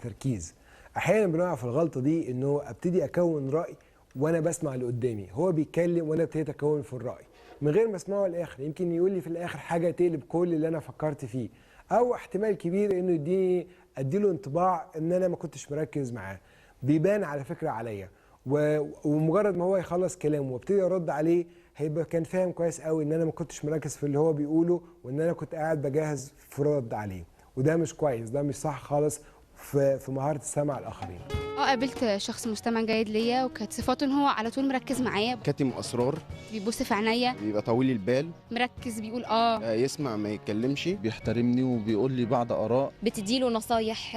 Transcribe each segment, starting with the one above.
تركيز. احيانا بنقع في الغلطه دي انه ابتدي اكون راي وانا بسمع اللي قدامي، هو بيتكلم وانا ابتديت اكون في الراي من غير ما اسمعه للاخر. يمكن يقول لي في الاخر حاجه تقلب كل اللي انا فكرت فيه، او احتمال كبير انه يديني اديله انطباع ان انا ما كنتش مركز معاه. بيبان على فكره عليا، ومجرد ما هو يخلص كلامه وابتدي ارد عليه هيبقى كان فاهم كويس قوي ان انا ما كنتش مركز في اللي هو بيقوله، وان انا كنت قاعد بجهز في رد عليه، وده مش كويس، ده مش صح خالص في مهاره السمع الاخرين. قابلت شخص مستمع جيد ليا، وكانت صفاته ان هو على طول مركز معايا، كاتم اسرار، بيبص في عينيا، بيبقى طويل البال، مركز، بيقول يسمع ما يتكلمش، بيحترمني وبيقول لي بعض اراء، بتديله نصايح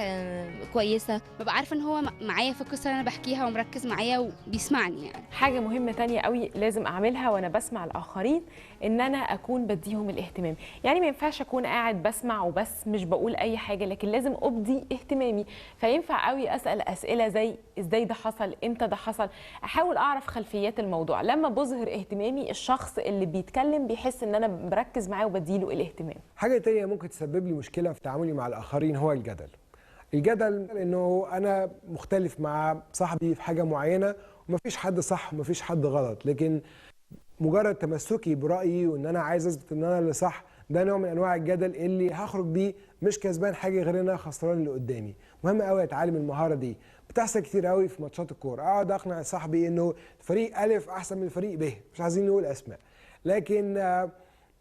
كويسه، ببقى عارفه ان هو معايا في القصه اللي انا بحكيها ومركز معايا وبيسمعني. يعني حاجه مهمه تانية قوي لازم اعملها وانا بسمع الاخرين، ان انا اكون بديهم الاهتمام. يعني ما ينفعش اكون قاعد بسمع وبس مش بقول اي حاجه، لكن لازم ابدي اهتمامي. فينفع قوي اسال اسئله زي ازاي ده حصل، امتى ده حصل، احاول اعرف خلفيات الموضوع. لما بظهر اهتمامي الشخص اللي بيتكلم بيحس ان انا بركز معاه وبديله الاهتمام. حاجه تانية ممكن تسبب لي مشكله في تعاملي مع الاخرين هو الجدل. الجدل انه انا مختلف مع صاحبي في حاجه معينه، ومفيش حد صح ومفيش حد غلط، لكن مجرد تمسكي برايي وان انا عايز اثبت ان انا اللي صح، ده نوع من انواع الجدل اللي هخرج بيه مش كسبان حاجه غير ان انا خسران اللي قدامي. مهم قوي اتعلم المهاره دي، بتحصل كتير قوي في ماتشات الكوره، اقعد اقنع صاحبي انه فريق الف احسن من فريق ب، مش عايزين نقول اسماء، لكن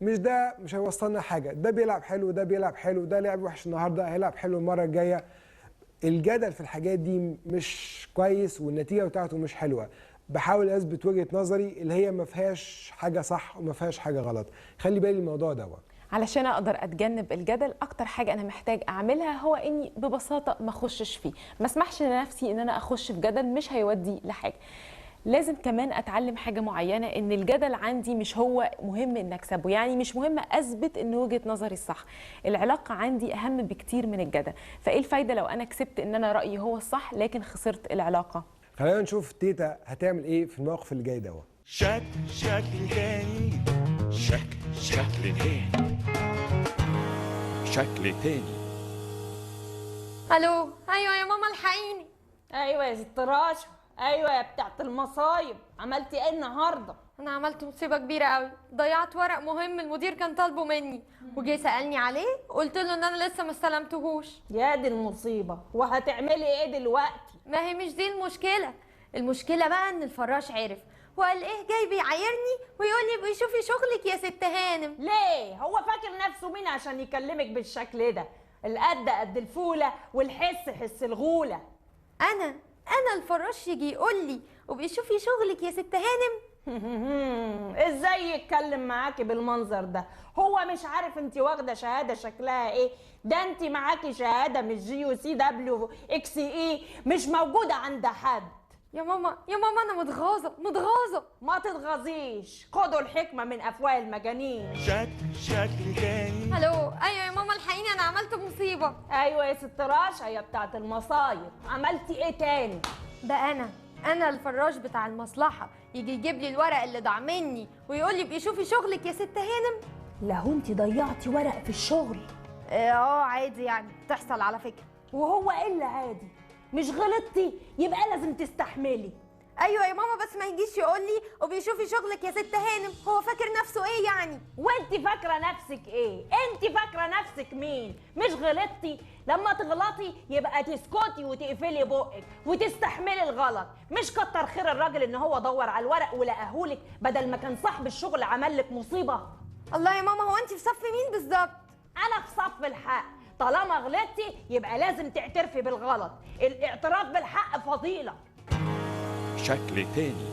مش هيوصلنا حاجه. ده بيلعب حلو، ده بيلعب حلو، ده لعب وحش النهارده هيلعب حلو المره الجايه. الجدل في الحاجات دي مش كويس والنتيجه بتاعته مش حلوه. بحاول اثبت وجهه نظري اللي هي ما فيهاش حاجه صح وما فيهاش حاجه غلط. خلي بالي الموضوع ده. علشان اقدر اتجنب الجدل، اكتر حاجه انا محتاج اعملها هو اني ببساطه ما اخشش فيه، ما اسمحش لنفسي ان انا اخش في جدل مش هيودي لحاجه. لازم كمان اتعلم حاجه معينه، ان الجدل عندي مش هو مهم ان اكسبه، يعني مش مهم اثبت ان وجهه نظري الصح. العلاقه عندي اهم بكتير من الجدل. فايه الفايده لو انا كسبت ان انا رايي هو الصح لكن خسرت العلاقه؟ خلينا نشوف تيتا هتعمل ايه في الموقف اللي جاي ده. شكل تاني، شكل تاني، شكل تاني. الو، ايوه يا ماما الحقيني. ايوه يا ست راشا، ايوه يا بتاعت المصايب، عملتي ايه النهارده؟ انا عملت مصيبه كبيره قوي، ضيعت ورق مهم المدير كان طالبه مني، وجي سالني عليه قلت له ان انا لسه ما استلمتهوش. يا دي المصيبه، وهتعملي ايه دلوقتي؟ ما هي مش دي المشكله بقى ان الفراش عرف وقال ايه جاي بيعايرني ويقول لي بيشوفي شغلك يا ست هانم. ليه؟ هو فاكر نفسه مين عشان يكلمك بالشكل ده؟ القد قد الفوله والحس حس الغوله. انا الفراش يجي يقول لي وبيشوفي شغلك يا ست هانم؟ ازاي يتكلم معاكي بالمنظر ده؟ هو مش عارف انت واخده شهاده شكلها ايه؟ ده انت معاكي شهاده مش GUCWXE مش موجوده عند حد. يا ماما انا متغاظه. ما تتغاظيش، خدوا الحكمه من افواه المجانين. شكل تاني. الو، ايوه يا ماما الحقيني انا عملت مصيبه. ايوه يا ست راشا يا بتاعت المصايب، عملتي ايه تاني؟ ده انا الفراش بتاع المصلحه يجي يجيب لي الورق اللي ضاع مني ويقول لي بيشوفي شغلك يا ست هانم. لهو انت ضيعتي ورق في الشغل؟ عادي يعني، بتحصل على فكره. وهو ايه اللي عادي؟ مش غلطتي يبقى لازم تستحملي. ايوه يا ماما، بس ما يجيش يقول لي وبيشوفي شغلك يا ست هانم، هو فاكر نفسه ايه يعني؟ وانت فاكره نفسك ايه؟ انت فاكره نفسك مين؟ مش غلطتي؟ لما تغلطي يبقى تسكتي وتقفلي بقك وتستحملي الغلط، مش كتر خير الراجل ان هو دور على الورق ولقاهولك بدل ما كان صاحب الشغل عمل لك مصيبه. الله يا ماما، هو انت في صف مين بالظبط؟ انا في صف الحق. طالما غلطتي يبقى لازم تعترفي بالغلط، الاعتراف بالحق فضيله. شكل تاني.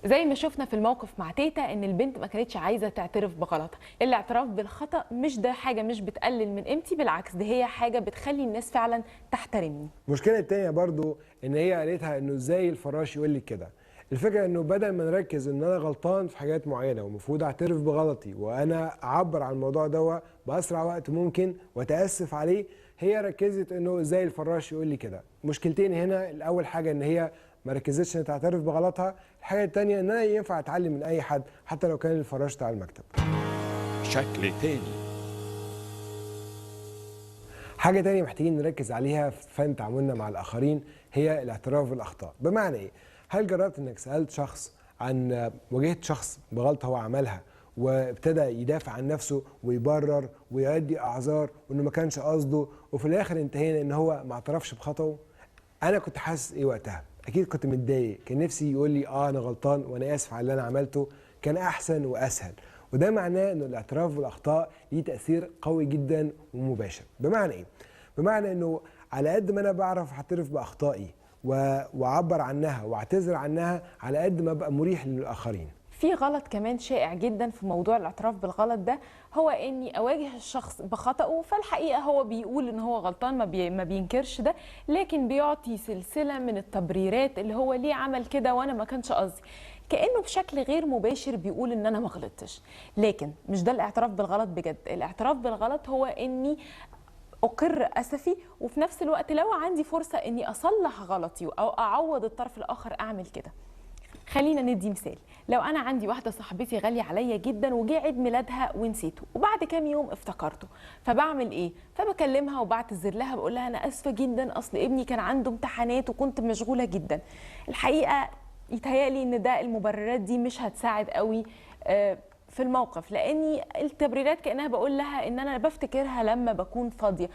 زي ما شفنا في الموقف مع تيتا ان البنت ما كانتش عايزه تعترف بغلطها. الاعتراف بالخطا مش ده حاجه مش بتقلل من قيمتي، بالعكس دي هي حاجه بتخلي الناس فعلا تحترمني. المشكله التانيه برضو ان هي قالتها انه ازاي الفراش يقول لي كده. الفكره انه بدل ما نركز ان انا غلطان في حاجات معينه والمفروض اعترف بغلطي وانا اعبر عن الموضوع ده باسرع وقت ممكن واتاسف عليه، هي ركزت انه ازاي الفراش يقول لي كده. مشكلتين هنا، الاول حاجه ان هي ما ركزتش ان تعترف بغلطها، الحاجه الثانيه ان انا ينفع اتعلم من اي حد حتى لو كان الفراش بتاع المكتب. شكل تاني. حاجة تانية محتاجين نركز عليها في فن تعاملنا مع الآخرين هي الاعتراف بالأخطاء. بمعنى إيه؟ هل جربت إنك سألت شخص واجهت شخص بغلطة هو عملها وابتدى يدافع عن نفسه ويبرر ويؤدي أعذار وإنه ما كانش قصده، وفي الآخر انتهينا إن هو ما اعترفش بخطأه؟ أنا كنت حاسس إيه وقتها؟ أكيد كنت متضايق، كان نفسي يقول لي أنا غلطان وأنا آسف على اللي أنا عملته، كان أحسن وأسهل. وده معناه إن الاعتراف بالأخطاء ليه تأثير قوي جدا ومباشر. بمعنى إيه؟ بمعنى إنه على قد ما أنا بعرف أعترف بأخطائي وأعبر عنها وأعتذر عنها، على قد ما بقى مريح للآخرين. في غلط كمان شائع جدا في موضوع الاعتراف بالغلط ده، هو اني اواجه الشخص بخطأه، فالحقيقه هو بيقول ان هو غلطان، ما بينكرش ده، لكن بيعطي سلسله من التبريرات اللي هو ليه عمل كده وانا ما كانش قصدي، كانه بشكل غير مباشر بيقول ان انا ما غلطتش. لكن مش ده الاعتراف بالغلط بجد. الاعتراف بالغلط هو اني أقر أسفي، وفي نفس الوقت لو عندي فرصة إني أصلح غلطي أو أعوض الطرف الآخر أعمل كده. خلينا ندي مثال. لو أنا عندي واحدة صاحبتي غالية عليا جدا وجه عيد ميلادها ونسيته، وبعد كام يوم افتكرته، فبعمل إيه؟ فبكلمها وبعتذر لها، بقول لها أنا آسفة جدا، أصل ابني كان عنده امتحانات وكنت مشغولة جدا. الحقيقة يتهيألي إن ده المبررات دي مش هتساعد قوي في الموقف، لاني التبريرات كانها بقول لها ان انا بفتكرها لما بكون فاضيه،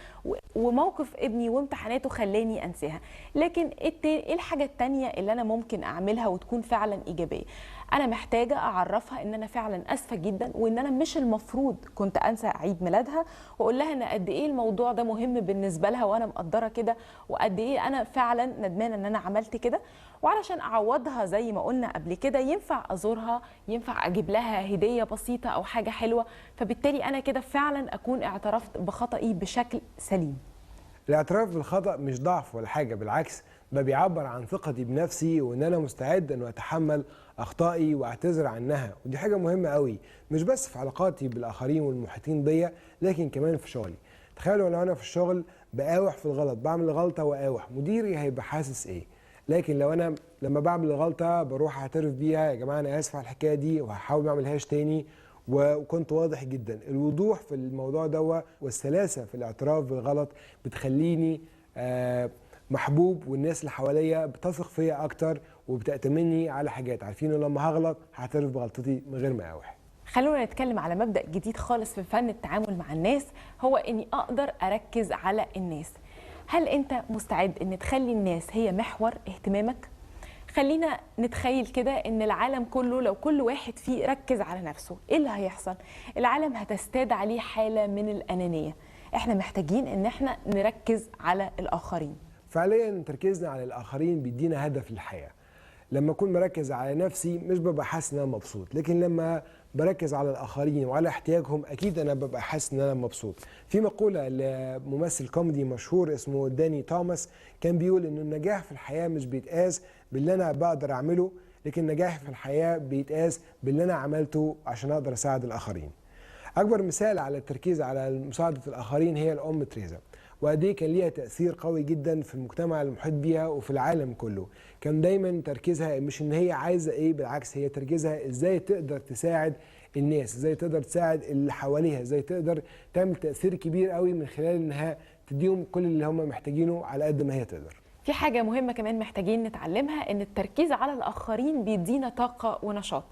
وموقف ابني وامتحاناته خلاني انساها. لكن ايه الحاجه التانيه اللي انا ممكن اعملها وتكون فعلا ايجابيه؟ انا محتاجه اعرفها ان انا فعلا اسفه جدا، وان انا مش المفروض كنت انسى عيد ميلادها، واقول لها ان قد ايه الموضوع ده مهم بالنسبه لها وانا مقدره كده، وقد ايه انا فعلا ندمانه ان انا عملت كده. وعلشان اعوضها زي ما قلنا قبل كده، ينفع ازورها، ينفع اجيب لها هديه بسيطه او حاجه حلوه، فبالتالي انا كده فعلا اكون اعترفت بخطئي بشكل سليم. الاعتراف بالخطأ مش ضعف ولا حاجة، بالعكس ده بيعبر عن ثقتي بنفسي وان انا مستعد انه اتحمل اخطائي واعتذر عنها. ودي حاجة مهمة قوي، مش بس في علاقاتي بالاخرين والمحيطين بيا، لكن كمان في شغلي. تخيلوا لو انا في الشغل بقاوح في الغلط، بعمل غلطة واقاوح، مديري هيبقى حاسس ايه؟ لكن لو انا لما بعمل الغلطة بروح اعترف بيها، يا جماعة انا اسف على الحكاية دي وهحاول ما اعملهاش تاني، وكنت واضح جدا. الوضوح في الموضوع ده والسلاسة في الاعتراف بالغلط بتخليني محبوب، والناس اللي حواليا بتثق فيا اكتر وبتأتمني على حاجات، عارفين ان لما هغلط هعترف بغلطتي من غير ما اقاوح. خلونا نتكلم على مبدأ جديد خالص في فن التعامل مع الناس، هو اني اقدر اركز على الناس. هل انت مستعد ان تخلي الناس هي محور اهتمامك؟ خلينا نتخيل كده ان العالم كله لو كل واحد فيه ركز على نفسه، ايه اللي هيحصل؟ العالم هتستاد عليه حالة من الأنانية. احنا محتاجين ان احنا نركز على الآخرين. فعليا تركيزنا على الآخرين بيدينا هدف للحياة. لما أكون مركز على نفسي مش ببقى حاسس إن أنا مبسوط، لكن لما بركز على الآخرين وعلى احتياجهم أكيد أنا ببقى حاسس إن أنا مبسوط. في مقولة لممثل كوميدي مشهور اسمه داني توماس، كان بيقول إن النجاح في الحياة مش بيتقاس باللي أنا بقدر أعمله، لكن النجاح في الحياة بيتقاس باللي أنا عملته عشان أقدر أساعد الآخرين. أكبر مثال على التركيز على مساعدة الآخرين هي الأم تريزا، وقد ايه كان ليها تأثير قوي جدا في المجتمع المحيط بيها وفي العالم كله. كان دايما تركيزها مش ان هي عايزه ايه، بالعكس هي تركيزها ازاي تقدر تساعد الناس، ازاي تقدر تساعد اللي حواليها، ازاي تقدر تعمل تأثير كبير قوي من خلال انها تديهم كل اللي هم محتاجينه على قد ما هي تقدر. في حاجة مهمة كمان محتاجين نتعلمها، ان التركيز على الآخرين بيدينا طاقة ونشاط.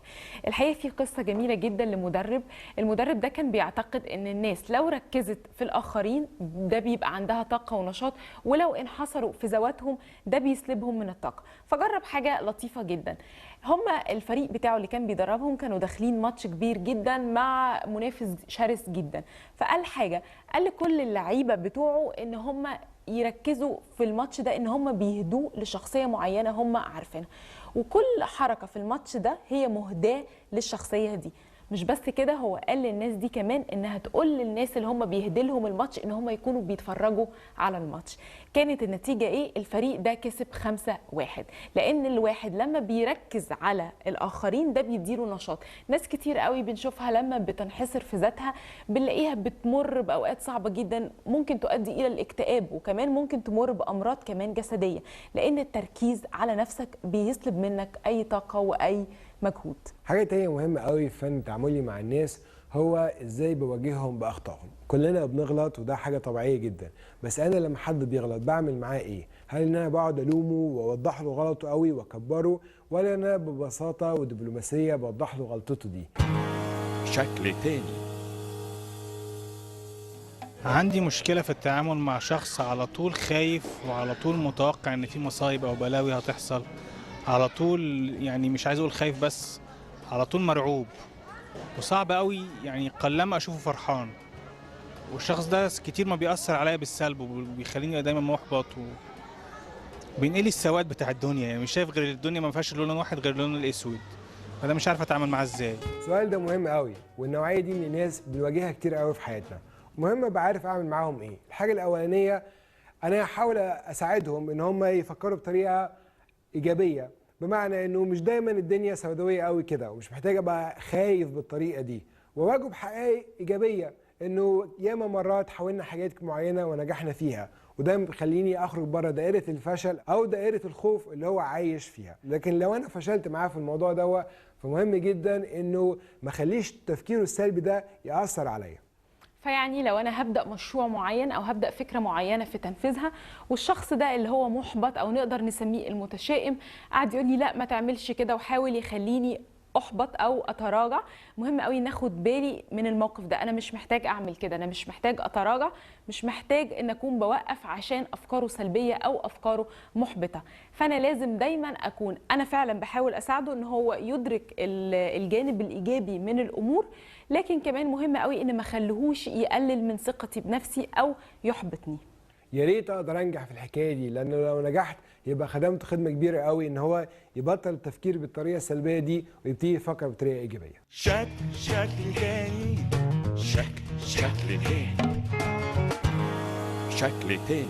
الحقيقة في قصة جميلة جدا لمدرب، المدرب ده كان بيعتقد ان الناس لو ركزت في الآخرين ده بيبقى عندها طاقة ونشاط، ولو انحصروا في ذواتهم ده بيسلبهم من الطاقة. فجرب حاجة لطيفة جدا. هما الفريق بتاعه اللي كان بيدربهم كانوا داخلين ماتش كبير جدا مع منافس شرس جدا، فقال حاجة، قال لكل اللعيبة بتوعه ان هما يركزوا في الماتش ده ان هم بيهدوا لشخصيه معينه هم عارفينها، وكل حركه في الماتش ده هي مهداه للشخصيه دي. مش بس كده، هو قال للناس دي كمان انها تقول للناس اللي هم بيهدي لهم الماتش ان هم يكونوا بيتفرجوا على الماتش. كانت النتيجه ايه؟ الفريق ده كسب 5-1، لان الواحد لما بيركز على الاخرين ده بيديله نشاط. ناس كتير قوي بنشوفها لما بتنحصر في ذاتها بنلاقيها بتمر باوقات صعبه جدا، ممكن تؤدي الى الاكتئاب، وكمان ممكن تمر بامراض كمان جسديه، لان التركيز على نفسك بيسلب منك اي طاقه واي مجهود. حاجة تانية مهمة قوي في فن تعاملي مع الناس هو ازاي بواجههم باخطائهم. كلنا بنغلط وده حاجه طبيعيه جدا، بس انا لما حد بيغلط بعمل معاه ايه؟ هل ان انا بقعد الومه واوضح له غلطه قوي واكبره، ولا انا ببساطه ودبلوماسيه بوضح له غلطته دي؟ شكل تاني. عندي مشكلة في التعامل مع شخص على طول خايف وعلى طول متوقع ان في مصايب او بلاوي هتحصل، على طول يعني مش عايز اقول خايف بس على طول مرعوب، وصعب قوي يعني قلما اشوفه فرحان. والشخص ده كتير ما بيأثر عليا بالسلب وبيخليني دايما محبط وبينقلي السواد بتاع الدنيا، يعني مش شايف غير الدنيا ما فيهاش لون واحد غير اللون الاسود، فانا مش عارف اتعامل معاه ازاي. السؤال ده مهم قوي، والنوعيه دي من الناس بنواجهها كتير قوي في حياتنا، مهم ابقى عارف اعمل معاهم ايه. الحاجه الاولانيه انا هحاول اساعدهم ان هم يفكروا بطريقه ايجابيه، بمعنى انه مش دايما الدنيا سوداويه قوي كده، ومش محتاج ابقى خايف بالطريقه دي، وواجه بحقائق ايجابيه انه ياما مرات حاولنا حاجات معينه ونجحنا فيها، وده بيخليني اخرج بره دائره الفشل او دائره الخوف اللي هو عايش فيها. لكن لو انا فشلت معاه في الموضوع ده، فمهم جدا انه ما اخليش تفكيره السلبي ده ياثر عليا. فيعني لو انا هبدا مشروع معين او هبدا فكره معينه في تنفيذها، والشخص ده اللي هو محبط او نقدر نسميه المتشائم قاعد يقول لي لا ما تعملش كده، وحاول يخليني احبط او اتراجع، مهم قوي ناخد بالي من الموقف ده. انا مش محتاج اعمل كده، انا مش محتاج اتراجع، مش محتاج ان اكون بوقف عشان افكاره سلبيه او افكاره محبطه. فانا لازم دايما اكون انا فعلا بحاول اساعده ان هو يدرك الجانب الايجابي من الامور، لكن كمان مهم قوي ان ما اخليهوش يقلل من ثقتي بنفسي او يحبطني. يا ريت اقدر انجح في الحكايه دي، لان لو نجحت يبقى خدمت خدمه كبيره قوي، ان هو يبطل التفكير بالطريقه السلبيه دي ويبتدي يفكر بطريقه ايجابيه. شكل تاني. شكل تاني. شكل تاني.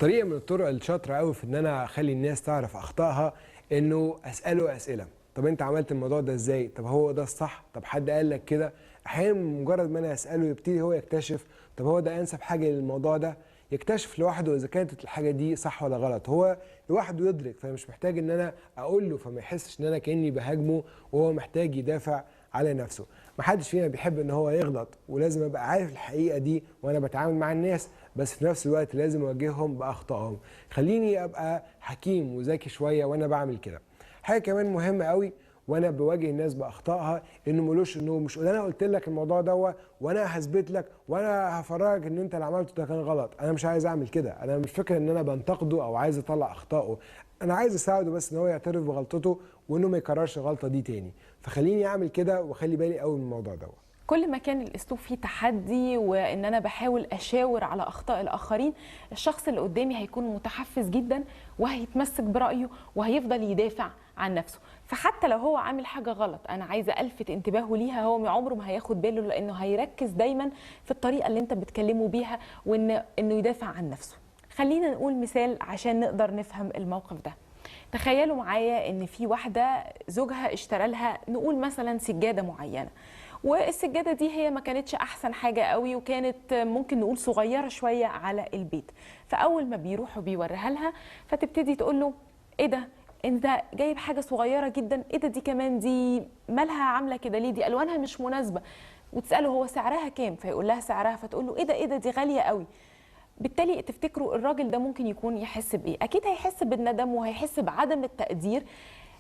طريقه من الطرق الشاطره قوي في ان انا اخلي الناس تعرف اخطائها انه اساله اسئله. طب انت عملت الموضوع ده ازاي؟ طب هو ده الصح؟ طب حد قال لك كده؟ احيانا مجرد ما انا اساله يبتدي هو يكتشف طب هو ده انسب حاجه للموضوع ده، يكتشف لوحده اذا كانت الحاجه دي صح ولا غلط، هو لوحده يدرك، فانا مش محتاج ان انا اقول له، فما يحسش ان انا كاني بهاجمه وهو محتاج يدافع على نفسه. محدش فينا بيحب ان هو يغلط، ولازم ابقى عارف الحقيقه دي وانا بتعامل مع الناس، بس في نفس الوقت لازم اواجههم باخطائهم. خليني ابقى حكيم وذكي شويه وانا بعمل كده. حاجه كمان مهمه قوي وانا بواجه الناس باخطائها، انه ملوش انه مش انا قلت لك الموضوع ده وانا هثبت لك وانا هفرجك ان انت اللي عملته ده كان غلط. انا مش عايز اعمل كده، انا مش فاكر ان انا بنتقده او عايز اطلع اخطائه، انا عايز اساعده بس ان هو يعترف بغلطته وانه ما يكررش الغلطه دي تاني. فخليني اعمل كده واخلي بالي قوي من الموضوع ده. كل ما كان الاسلوب فيه تحدي وان انا بحاول اشاور على اخطاء الاخرين، الشخص اللي قدامي هيكون متحفز جدا وهيتمسك برايه وهيفضل يدافع عن نفسه. فحتى لو هو عامل حاجه غلط انا عايزه الفت انتباهه ليها، هو عمره ما هياخد باله، لانه هيركز دايما في الطريقه اللي انت بتكلمه بيها انه يدافع عن نفسه. خلينا نقول مثال عشان نقدر نفهم الموقف ده. تخيلوا معايا ان في واحده زوجها اشترى لها نقول مثلا سجاده معينه، والسجاده دي هي ما كانتش احسن حاجه قوي، وكانت ممكن نقول صغيره شويه على البيت. فاول ما بيروحوا بيوريها لها فتبتدي تقول له ايه ده انت جايب حاجه صغيره جدا، ايه ده دي كمان دي مالها عامله كده ليه، دي الوانها مش مناسبه. وتساله هو سعرها كام؟ فيقول لها سعرها، فتقول له ايه ده دي غاليه قوي. بالتالي تفتكروا الراجل ده ممكن يكون يحس بايه؟ اكيد هيحس بالندم وهيحس بعدم التقدير،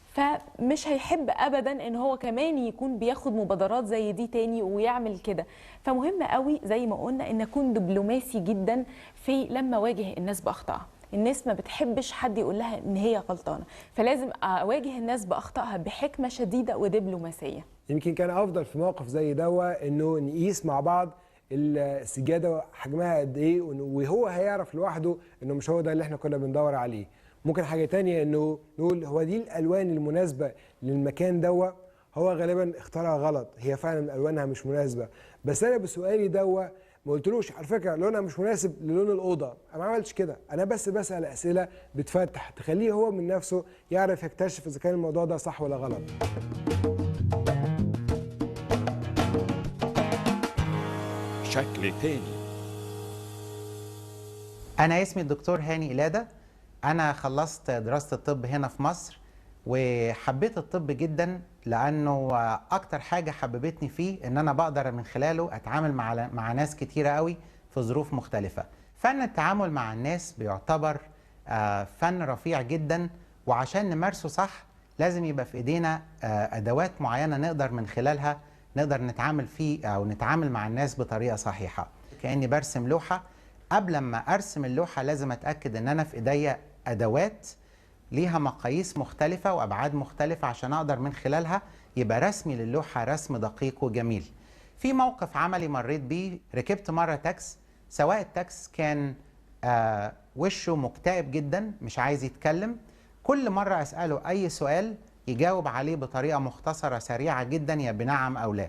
فمش هيحب ابدا ان هو كمان يكون بياخد مبادرات زي دي تاني ويعمل كده. فمهم قوي زي ما قلنا ان اكون دبلوماسي جدا في لما اواجه الناس باخطائها. الناس ما بتحبش حد يقول لها ان هي غلطانه، فلازم اواجه الناس باخطائها بحكمه شديده ودبلوماسيه. يمكن كان افضل في موقف زي دوا انه نقيس مع بعض السجاده حجمها قد ايه، وهو هيعرف لوحده انه مش هو ده اللي احنا كنا بندور عليه. ممكن حاجه تانية انه نقول هو دي الالوان المناسبه للمكان دوا، هو غالبا اختارها غلط، هي فعلا الوانها مش مناسبه، بس انا بسؤالي دوا ما قلتلوش على فكره لونها مش مناسب للون الاوضه، انا ما عملتش كده، انا بس بسال اسئله بتفتح تخليه هو من نفسه يعرف يكتشف اذا كان الموضوع ده صح ولا غلط. شكل تاني. أنا اسمي الدكتور هاني إلادة، أنا خلصت دراسة الطب هنا في مصر وحبيت الطب جدا لأنه أكتر حاجة حببتني فيه إن أنا بقدر من خلاله أتعامل مع ناس كتيرة قوي في ظروف مختلفة. فن التعامل مع الناس بيعتبر فن رفيع جدا، وعشان نمارسه صح لازم يبقى في إيدينا أدوات معينة نقدر من خلالها نقدر نتعامل فيه أو نتعامل مع الناس بطريقة صحيحة. كأني برسم لوحة، قبل ما أرسم اللوحة لازم أتأكد إن أنا في إيديا أدوات ليها مقاييس مختلفة وأبعاد مختلفة عشان أقدر من خلالها يبقى رسمي للوحة رسم دقيق وجميل. في موقف عملي مريت بيه، ركبت مرة تاكس، سواق التاكس كان وشه مكتئب جدا مش عايز يتكلم. كل مرة أسأله أي سؤال يجاوب عليه بطريقة مختصرة سريعة جدا، يا بنعم أو لا.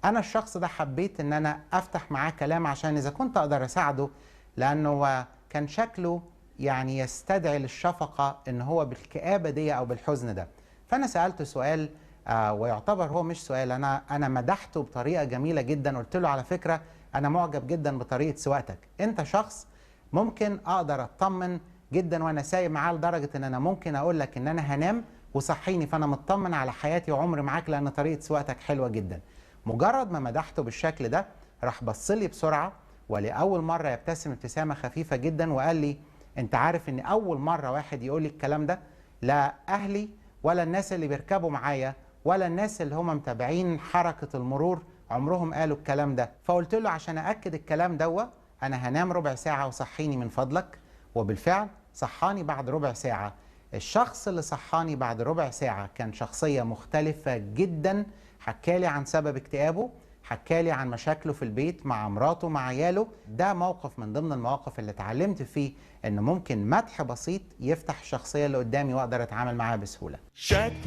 أنا الشخص ده حبيت إن أنا أفتح معاه كلام عشان إذا كنت أقدر أساعده، لأنه كان شكله يعني يستدعي للشفقة إن هو بالكآبة دي أو بالحزن ده. فأنا سألته سؤال ويعتبر هو مش سؤال، أنا مدحته بطريقة جميلة جدا. قلت له على فكرة أنا معجب جدا بطريقة سواقتك، أنت شخص ممكن أقدر أطمن جدا وأنا سايق معاه، لدرجة إن أنا ممكن أقول لك إن أنا هنام وصحيني، فأنا مطمن على حياتي وعمري معاك لأن طريقة سواقتك حلوة جدا. مجرد ما مدحته بالشكل ده راح بصلي بسرعة ولأول مرة يبتسم ابتسامة خفيفة جدا وقال لي انت عارف ان اول مرة واحد يقول لي الكلام ده، لا اهلي ولا الناس اللي بيركبوا معايا ولا الناس اللي هم متابعين حركة المرور عمرهم قالوا الكلام ده. فقلت له عشان أأكد الكلام ده انا هنام ربع ساعة وصحيني من فضلك. وبالفعل صحاني بعد ربع ساعة. الشخص اللي صحاني بعد ربع ساعة كان شخصية مختلفة جدا، حكالي عن سبب اكتئابه، حكالي عن مشاكله في البيت مع مراته مع عياله. ده موقف من ضمن المواقف اللي اتعلمت فيه ان ممكن مدح بسيط يفتح الشخصية اللي قدامي واقدر اتعامل معاها بسهولة. شكل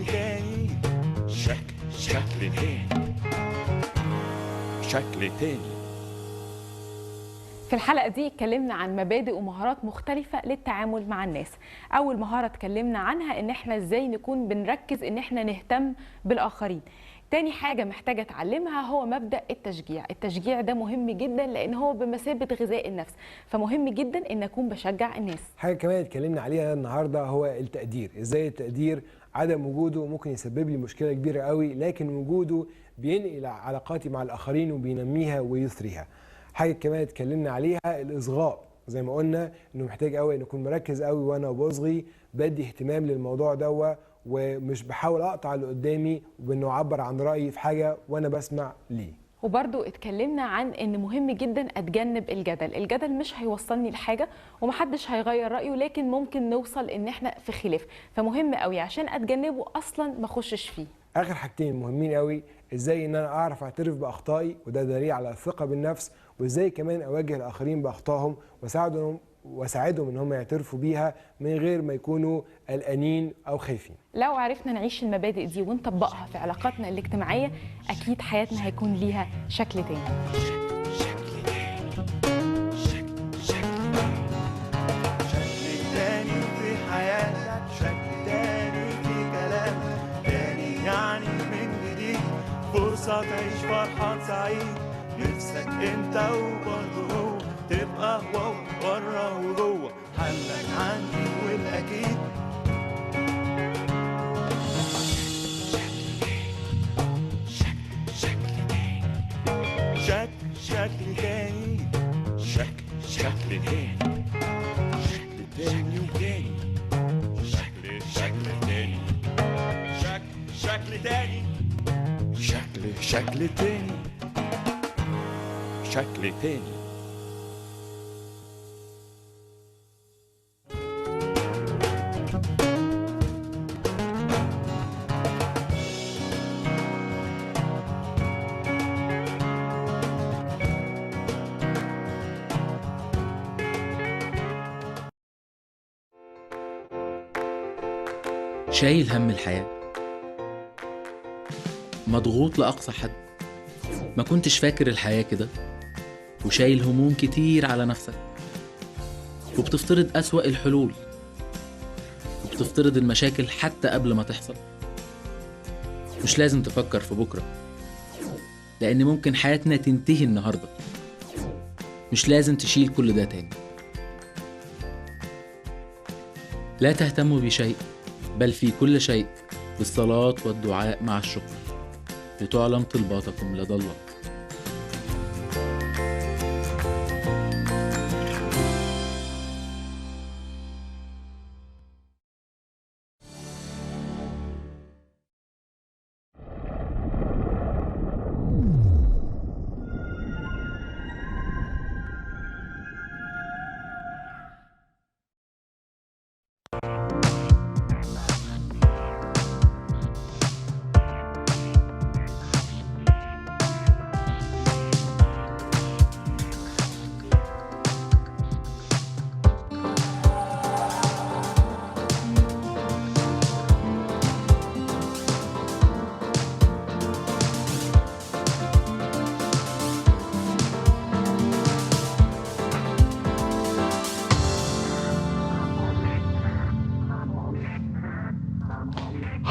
تاني، شكل تاني، شكل تاني. في الحلقة دي اتكلمنا عن مبادئ ومهارات مختلفة للتعامل مع الناس. أول مهارة اتكلمنا عنها إن احنا ازاي نكون بنركز إن احنا نهتم بالآخرين. تاني حاجة محتاجة اتعلمها هو مبدأ التشجيع. التشجيع ده مهم جدا لأن هو بمثابة غذاء النفس، فمهم جدا إن أكون بشجع الناس. حاجة كمان اتكلمنا عليها النهاردة هو التقدير. ازاي التقدير عدم وجوده ممكن يسبب لي مشكلة كبيرة قوي، لكن وجوده بينقل علاقاتي مع الآخرين وبينميها ويثريها. حاجة كمان اتكلمنا عليها الإصغاء. زي ما قلنا انه محتاج قوي ان اكون مركز قوي وانا بصغي، بدي اهتمام للموضوع ده ومش بحاول اقطع اللي قدامي وبانه اعبر عن رايي في حاجه وانا بسمع ليه. وبرضو اتكلمنا عن ان مهم جدا اتجنب الجدل. الجدل مش هيوصلني لحاجه ومحدش هيغير رايه، لكن ممكن نوصل ان احنا في خلاف، فمهم قوي عشان اتجنبه اصلا ما اخشش فيه. اخر حاجتين مهمين قوي، ازاي ان انا اعرف اعترف باخطائي وده دليل على الثقه بالنفس، وازاي كمان اواجه الاخرين باخطائهم واساعدهم ان هم يعترفوا بيها من غير ما يكونوا قلقانين او خايفين. لو عرفنا نعيش المبادئ دي ونطبقها في علاقاتنا الاجتماعيه اكيد حياتنا هيكون ليها شكل تاني. فرصة تعيش فرحان سعيد، نفسك انت وبرضه هو تبقى هو بره وجوه، حلك عندي والاكيد. شكل تاني، شكل تاني، شكل تاني وتاني، شكل تاني، شكل تاني، شكل تاني، شكل تاني. شايل هم الحياة، مضغوط لأقصى حد، ما كنتش فاكر الحياة كده، وشايل هموم كتير على نفسك، وبتفترض أسوأ الحلول، وبتفترض المشاكل حتى قبل ما تحصل. مش لازم تفكر في بكرة، لأن ممكن حياتنا تنتهي النهاردة. مش لازم تشيل كل ده تاني. لا تهتموا بشيء، بل في كل شيء بالصلاة والدعاء مع الشكر لتعلم طلباتكم لدى الله.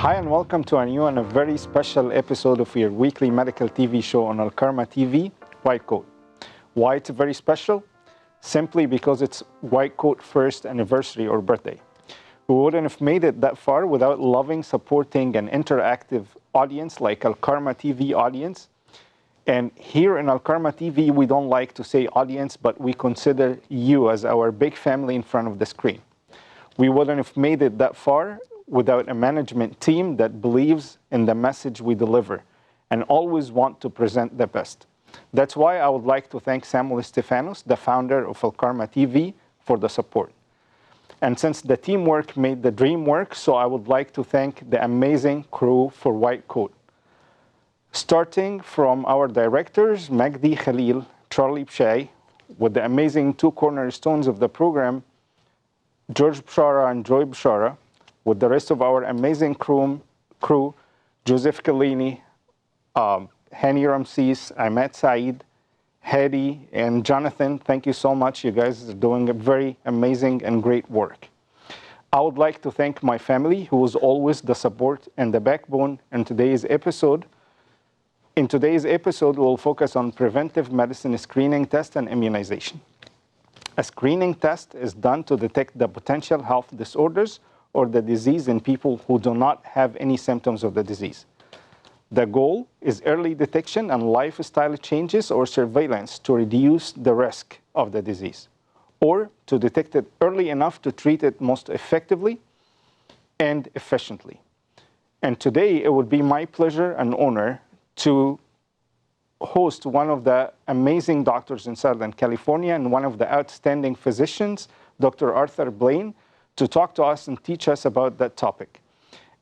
Hi and welcome to a new and a very special episode of your weekly medical TV show on Alkarma TV, White Coat. Why it's very special? Simply because it's White Coat first anniversary or birthday. We wouldn't have made it that far without loving, supporting, and interactive audience like Alkarma TV audience. And here in Alkarma TV, we don't like to say audience, but we consider you as our big family in front of the screen. We wouldn't have made it that far without a management team that believes in the message we deliver and always want to present the best. That's why I would like to thank Samuel Stefanos, the founder of Alkarma TV, for the support. And since the teamwork made the dream work, so I would like to thank the amazing crew for White Coat. Starting from our directors, Magdi Khalil, Charlie Pshay, with the amazing two cornerstones of the program, George Bshara and Joy Bshara, with the rest of our amazing crew Joseph Kalini, Hani Ramses, Ahmed Saeed, Hedy, and Jonathan. Thank you so much. You guys are doing a very amazing and great work. I would like to thank my family, who is always the support and the backbone in today's episode. In today's episode, we'll focus on preventive medicine screening test and immunization. A screening test is done to detect the potential health disorders or the disease in people who do not have any symptoms of the disease. The goal is early detection and lifestyle changes or surveillance to reduce the risk of the disease, or to detect it early enough to treat it most effectively and efficiently. And today, it would be my pleasure and honor to host one of the amazing doctors in Southern California and one of the outstanding physicians, Dr. Arthur Blaine, to talk to us and teach us about that topic.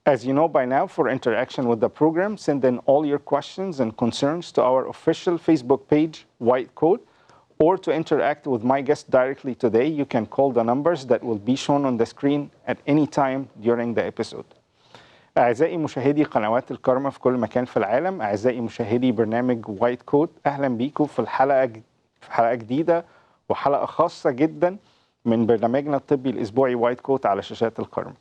As you know by now, for interaction with the program, send in all your questions and concerns to our official Facebook page, White Coat, or to interact with my guest directly today, you can call the numbers that will be shown on the screen at any time during the episode. أعزائي مشاهدي قنوات الكارما في كل مكان في العالم، أعزائي مشاهدي برنامج وايت كوت، أهلا بيكم في حلقة جديدة وحلقة خاصة جدا من برنامجنا الطبي الأسبوعي وايت كوت على شاشات الكارما.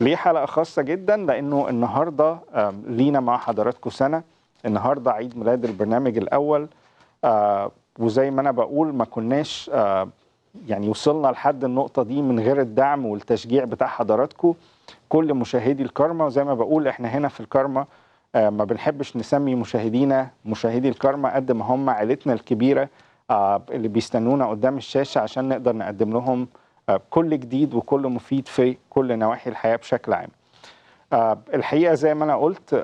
ليه حلقة خاصة جدا؟ لأنه النهاردة لينا مع حضراتكم سنة، النهاردة عيد ميلاد البرنامج الأول، وزي ما أنا بقول ما كناش يعني وصلنا لحد النقطة دي من غير الدعم والتشجيع بتاع حضراتكم كل مشاهدي الكارما. وزي ما بقول احنا هنا في الكارما ما بنحبش نسمي مشاهدينا مشاهدي الكارما قد ما هم عائلتنا الكبيرة اللي بيستنونا قدام الشاشة عشان نقدر نقدم لهم كل جديد وكل مفيد في كل نواحي الحياة بشكل عام. الحقيقة زي ما أنا قلت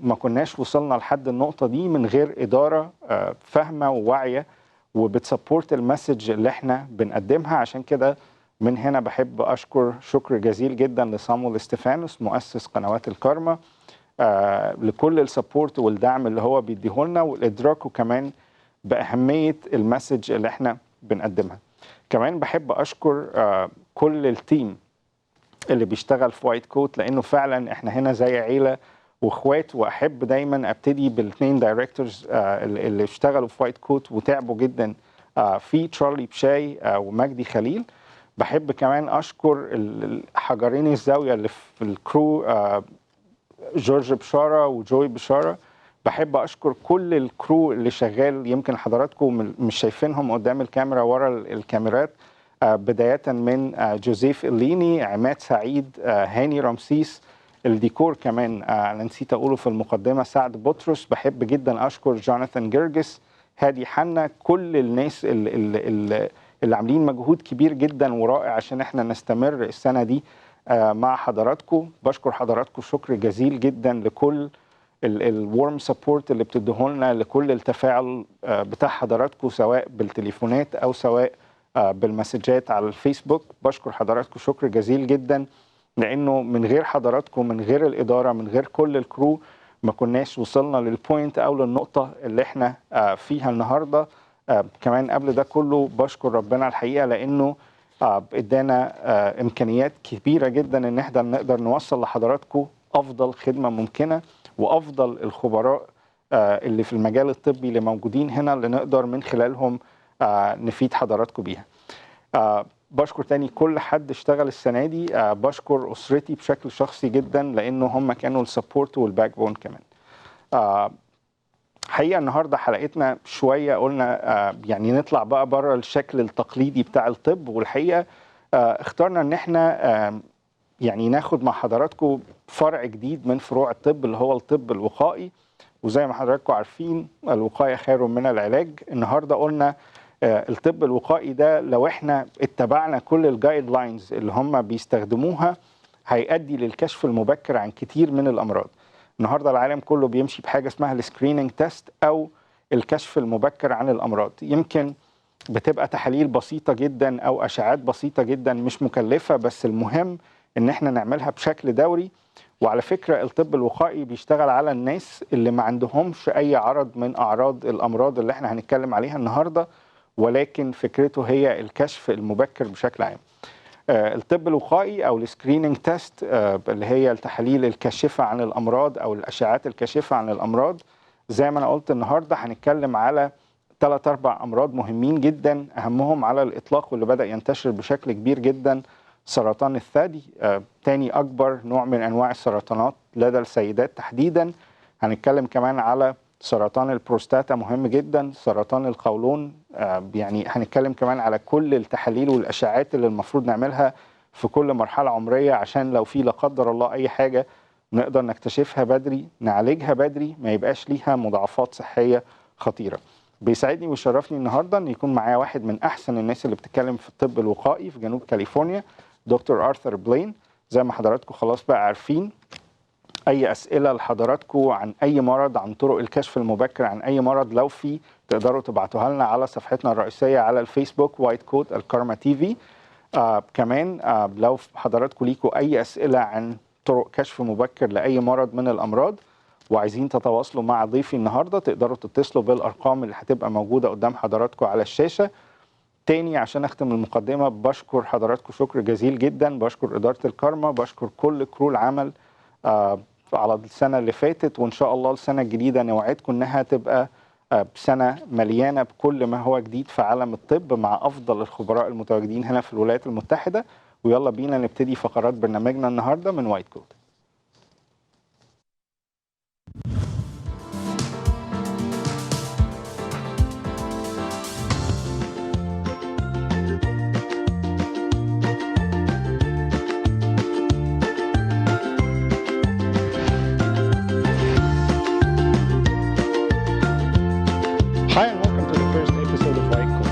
ما كناش وصلنا لحد النقطة دي من غير إدارة فاهمة وواعية وبتسبورت المسج اللي احنا بنقدمها. عشان كده من هنا بحب أشكر شكر جزيل جدا لصامويل ستيفانوس مؤسس قنوات الكارما لكل السبورت والدعم اللي هو بيديهولنا والإدراك وكمان بأهمية المسج اللي احنا بنقدمها. كمان بحب أشكر كل التيم اللي بيشتغل في وايت كوت، لأنه فعلا احنا هنا زي عيلة واخوات، واحب دايما ابتدي بالاثنين دايركتورز اللي اشتغلوا في وايت كوت وتعبوا جدا في تشارلي بشاي ومجدي خليل. بحب كمان اشكر الحجرين الزاويه اللي في الكرو جورج بشاره وجوي بشاره. بحب اشكر كل الكرو اللي شغال، يمكن حضراتكم مش شايفينهم قدام الكاميرا، ورا الكاميرات، بدايه من جوزيف الليني، عماد سعيد، هاني رمسيس، الديكور كمان انا نسيت اقوله في المقدمه سعد بطرس. بحب جدا اشكر جوناثان جرجس، هادي حنا، كل الناس اللي عاملين مجهود كبير جدا ورائع عشان احنا نستمر السنه دي مع حضراتكم. بشكر حضراتكم شكر جزيل جدا لكل الورم سبورت اللي بتديهولنا، لكل التفاعل بتاع حضراتكم سواء بالتليفونات او سواء بالمسجات على الفيسبوك. بشكر حضراتكم شكر جزيل جدا، لانه من غير حضراتكم، من غير الاداره، من غير كل الكرو، ما كناش وصلنا للبوينت او للنقطه اللي احنا فيها النهارده. كمان قبل ده كله بشكر ربنا الحقيقه، لانه ادانا امكانيات كبيره جدا ان احنا نقدر نوصل لحضراتكم افضل خدمه ممكنه، وافضل الخبراء اللي في المجال الطبي اللي موجودين هنا، اللي نقدر من خلالهم نفيد حضراتكم بيها. بشكر تاني كل حد اشتغل السنه دي. بشكر اسرتي بشكل شخصي جدا، لانه هم كانوا السبورت والباك بون كمان. حقيقه النهارده حلقتنا شويه قلنا يعني نطلع بقى بره الشكل التقليدي بتاع الطب، والحقيقه اخترنا ان احنا يعني ناخد مع حضراتكم فرع جديد من فروع الطب اللي هو الطب الوقائي. وزي ما حضراتكم عارفين الوقايه خير من العلاج. النهارده قلنا الطب الوقائي ده لو احنا اتبعنا كل الجايد لاينز اللي هم بيستخدموها هيؤدي للكشف المبكر عن كتير من الامراض. النهارده العالم كله بيمشي بحاجه اسمها السكريننج تيست او الكشف المبكر عن الامراض. يمكن بتبقى تحاليل بسيطه جدا او اشعاعات بسيطه جدا مش مكلفه، بس المهم ان احنا نعملها بشكل دوري. وعلى فكره الطب الوقائي بيشتغل على الناس اللي ما عندهمش اي عرض من اعراض الامراض اللي احنا هنتكلم عليها النهارده، ولكن فكرته هي الكشف المبكر بشكل عام. الطب الوقائي او السكريننج تيست اللي هي التحاليل الكاشفه عن الامراض او الاشعاعات الكاشفه عن الامراض، زي ما انا قلت النهارده هنتكلم على 3-4 امراض مهمين جدا، اهمهم على الاطلاق واللي بدا ينتشر بشكل كبير جدا سرطان الثدي، تاني اكبر نوع من انواع السرطانات لدى السيدات تحديدا. هنتكلم كمان على سرطان البروستاتا مهم جدا، سرطان القولون، يعني هنتكلم كمان على كل التحاليل والاشعاعات اللي المفروض نعملها في كل مرحله عمريه، عشان لو في لا قدر الله اي حاجه نقدر نكتشفها بدري، نعالجها بدري، ما يبقاش ليها مضاعفات صحيه خطيره. بيسعدني ويشرفني النهارده ان يكون معايا واحد من احسن الناس اللي بتتكلم في الطب الوقائي في جنوب كاليفورنيا، دكتور آرثر بلين. زي ما حضراتكم خلاص بقى عارفين، اي اسئله لحضراتكم عن اي مرض، عن طرق الكشف المبكر عن اي مرض، لو في تقدروا تبعتوها لنا على صفحتنا الرئيسيه على الفيسبوك وايت كود الكارما تي في. كمان لو حضراتكم ليكوا اي اسئله عن طرق كشف مبكر لاي مرض من الامراض وعايزين تتواصلوا مع ضيفي النهارده، تقدروا تتصلوا بالارقام اللي هتبقى موجوده قدام حضراتكم على الشاشه. تاني عشان اختم المقدمه، بشكر حضراتكم شكر جزيل جدا، بشكر اداره الكارما، بشكر كل كرو العمل على السنه اللي فاتت، وان شاء الله السنه الجديده نوعدكم انها تبقى سنه مليانه بكل ما هو جديد في عالم الطب مع افضل الخبراء المتواجدين هنا في الولايات المتحده. ويلا بينا نبتدي فقرات برنامجنا النهارده من وايت كود. Hi and welcome to the first episode of White Coat.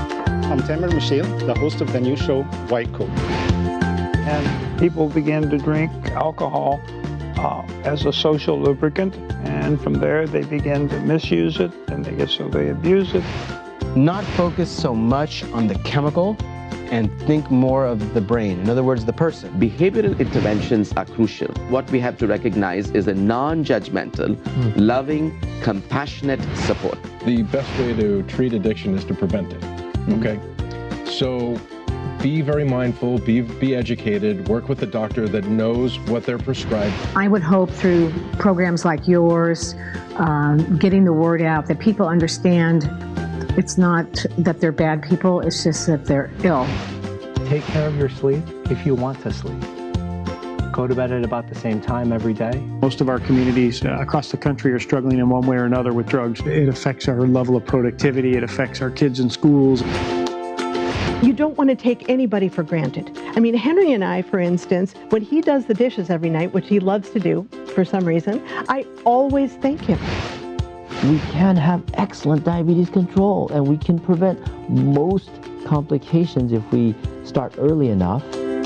I'm Tamer Michel, the host of the new show White Coat. And people began to drink alcohol as a social lubricant, and from there they began to misuse it, and they abuse it. Not focus so much on the chemical and think more of the brain. In other words, the person. Behavioral interventions are crucial. What we have to recognize is a non-judgmental, loving, compassionate support. The best way to treat addiction is to prevent it, okay? So be very mindful, be educated, work with a doctor that knows what they're prescribed. I would hope through programs like yours, getting the word out, that people understand it's not that they're bad people, it's just that they're ill. Take care of your sleep if you want to sleep. Go to bed at about the same time every day. Most of our communities across the country are struggling in one way or another with drugs. It affects our level of productivity, it affects our kids in schools. You don't want to take anybody for granted. I mean, Henry and I, for instance, when he does the dishes every night, which he loves to do for some reason, I always thank him. We can have excellent diabetes control, and we can prevent most complications if we start early enough. To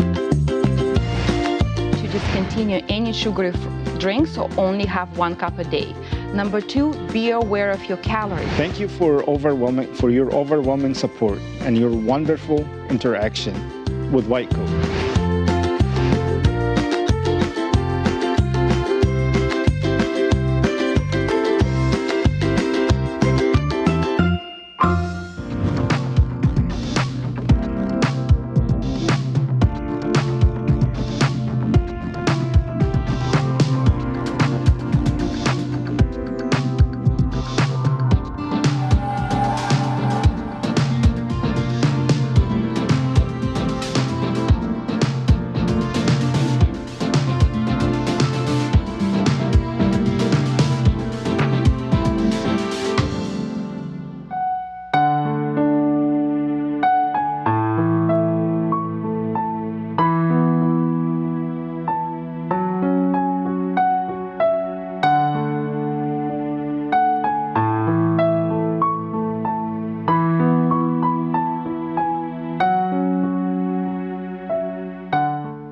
discontinue any sugary drinks or only have 1 cup a day. Number 2, be aware of your calories. Thank you for your overwhelming support and your wonderful interaction with White Coat.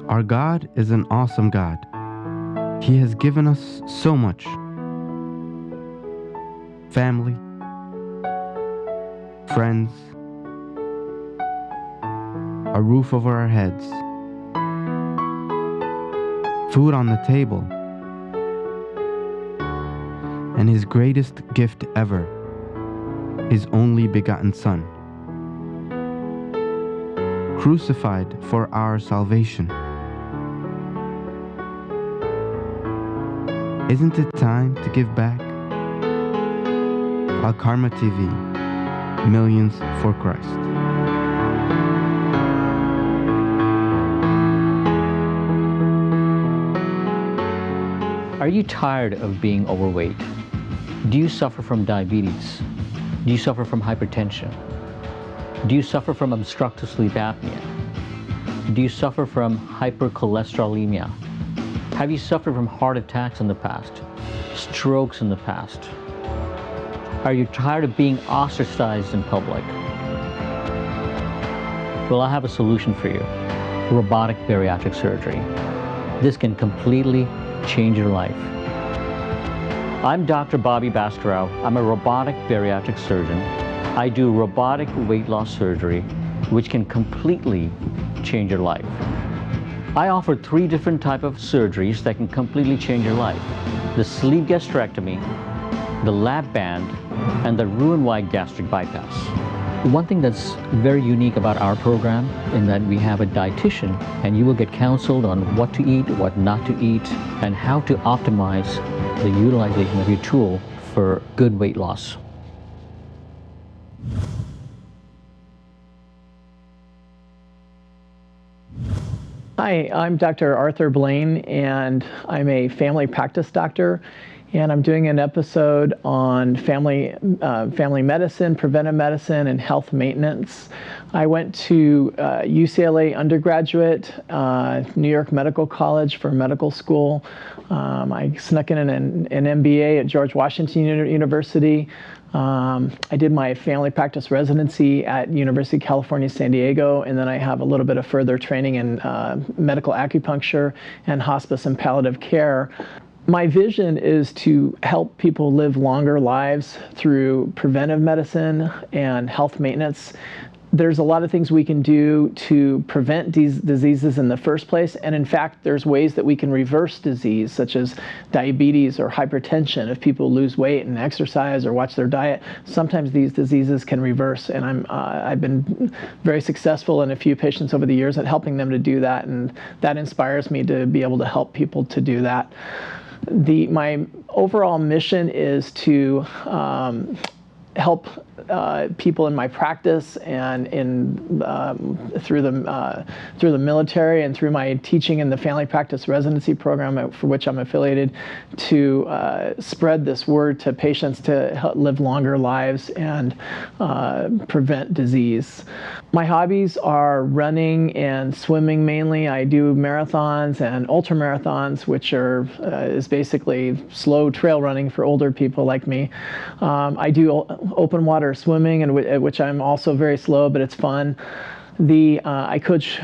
Our God is an awesome God. He has given us so much. Family, friends, a roof over our heads, food on the table, and His greatest gift ever, His only begotten Son, crucified for our salvation. Isn't it time to give back? Alkarma TV, millions for Christ. Are you tired of being overweight? Do you suffer from diabetes? Do you suffer from hypertension? Do you suffer from obstructive sleep apnea? Do you suffer from hypercholesterolemia? Have you suffered from heart attacks in the past? Strokes in the past? Are you tired of being ostracized in public? Well, I have a solution for you. Robotic bariatric surgery. This can completely change your life. I'm Dr. Bobby Bascarow. I'm a robotic bariatric surgeon. I do robotic weight loss surgery, which can completely change your life. I offer 3 different types of surgeries that can completely change your life. The sleeve gastrectomy, the lap band, and the Roux-en-Y gastric bypass. One thing that's very unique about our program in that we have a dietitian, and you will get counseled on what to eat, what not to eat, and how to optimize the utilization of your tool for good weight loss. Hi, I'm Dr. Arthur Blaine, and I'm a family practice doctor, and I'm doing an episode on family medicine, preventive medicine, and health maintenance. I went to UCLA undergraduate, New York Medical College for medical school. I snuck in an MBA at George Washington University. I did my family practice residency at University of California, San Diego, and then I have a little bit of further training in medical acupuncture and hospice and palliative care. My vision is to help people live longer lives through preventive medicine and health maintenance. There's a lot of things we can do to prevent these diseases in the first place, and in fact, there's ways that we can reverse disease, such as diabetes or hypertension. If people lose weight and exercise or watch their diet, sometimes these diseases can reverse, and I've been very successful in a few patients over the years at helping them to do that, and that inspires me to be able to help people to do that. My overall mission is to help people in my practice and through the military and through my teaching in the family practice residency program for which I'm affiliated to spread this word to patients to help live longer lives and prevent disease. My hobbies are running and swimming mainly. I do marathons and ultra marathons, which is basically slow trail running for older people like me. I do open water swimming, and which I'm also very slow, but it's fun. I coach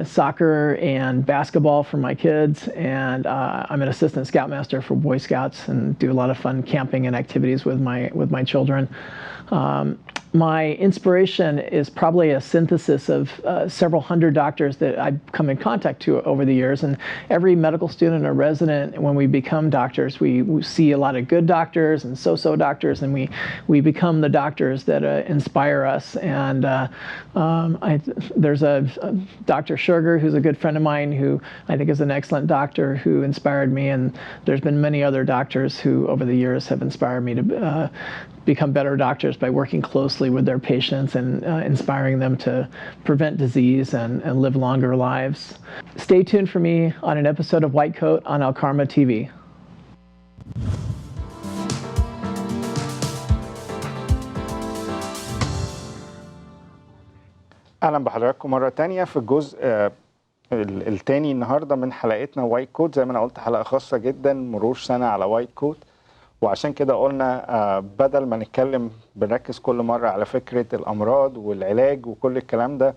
soccer and basketball for my kids, and I'm an assistant scoutmaster for Boy Scouts and do a lot of fun camping and activities with my children. My inspiration is probably a synthesis of several hundred doctors that I've come in contact to over the years. And every medical student or resident, when we become doctors, we see a lot of good doctors and so-so doctors, and we become the doctors that inspire us. And there's a Dr. Sugar, who's a good friend of mine, who I think is an excellent doctor, who inspired me. And there's been many other doctors who over the years have inspired me to become better doctors by working closely with their patients and inspiring them to prevent disease and live longer lives. Stay tuned for me on an episode of White Coat on Alkarma TV. اهلا بحضراتكم مره تانية في الجزء التاني النهارده من حلقتنا وايت كوت. زي ما انا قلت حلقه خاصه جدا، مرور سنه على وايت كوت، وعشان كده قلنا بدل ما نتكلم بنركز كل مره على فكره الامراض والعلاج وكل الكلام ده،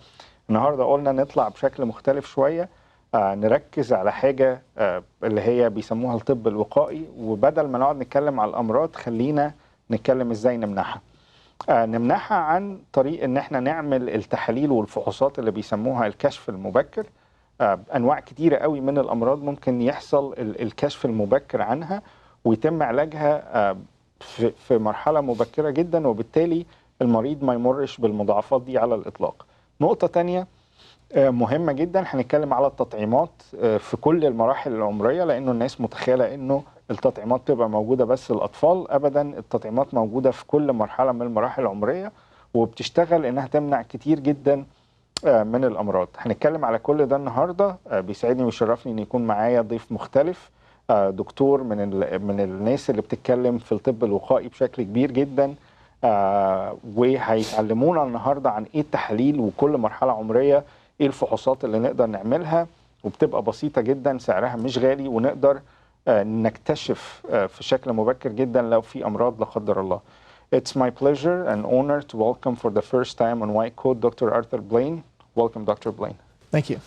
النهارده قلنا نطلع بشكل مختلف شويه، نركز على حاجه اللي هي بيسموها الطب الوقائي، وبدل ما نقعد نتكلم على الامراض خلينا نتكلم ازاي نمنعها. نمنعها عن طريق ان احنا نعمل التحاليل والفحوصات اللي بيسموها الكشف المبكر. انواع كتيره قوي من الامراض ممكن يحصل الكشف المبكر عنها ويتم علاجها في مرحله مبكره جدا، وبالتالي المريض ما يمرش بالمضاعفات دي على الاطلاق. نقطه تانية مهمه جدا، هنتكلم على التطعيمات في كل المراحل العمريه، لانه الناس متخيله انه التطعيمات تبقى موجوده بس للاطفال. ابدا، التطعيمات موجوده في كل مرحله من المراحل العمريه، وبتشتغل انها تمنع كتير جدا من الامراض. هنتكلم على كل ده النهارده. بيسعدني ويشرفني ان يكون معايا ضيف مختلف، دكتور من الناس اللي بتتكلم في الطب الوقائي بشكل كبير جدا، وهيتعلمونا النهارده عن ايه التحاليل وكل مرحله عمريه ايه الفحوصات اللي نقدر نعملها، وبتبقى بسيطه جدا، سعرها مش غالي، ونقدر نكتشف في شكل مبكر جدا لو في امراض لا قدر الله. It's my pleasure and honor to welcome for the first time on White Coat Dr. Arthur Blaine. Welcome, Dr. Blaine. Thank you.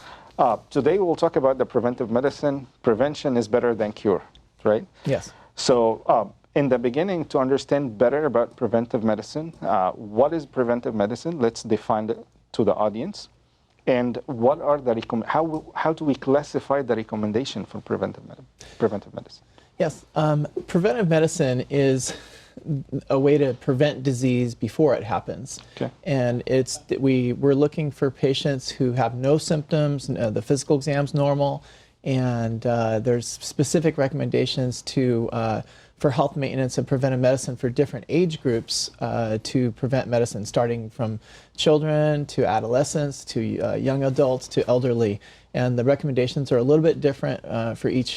Today we'll talk about the preventive medicine. Prevention is better than cure, right? Yes. So in the beginning, to understand better about preventive medicine, what is preventive medicine? Let's define it to the audience. And what are the how do we classify the recommendation for preventive medicine? Yes, preventive medicine is a way to prevent disease before it happens. Okay. And we're looking for patients who have no symptoms, the physical exam's normal, and there's specific recommendations for health maintenance and preventive medicine for different age groups to prevent medicine, starting from children to adolescents to young adults to elderly. And the recommendations are a little bit different for each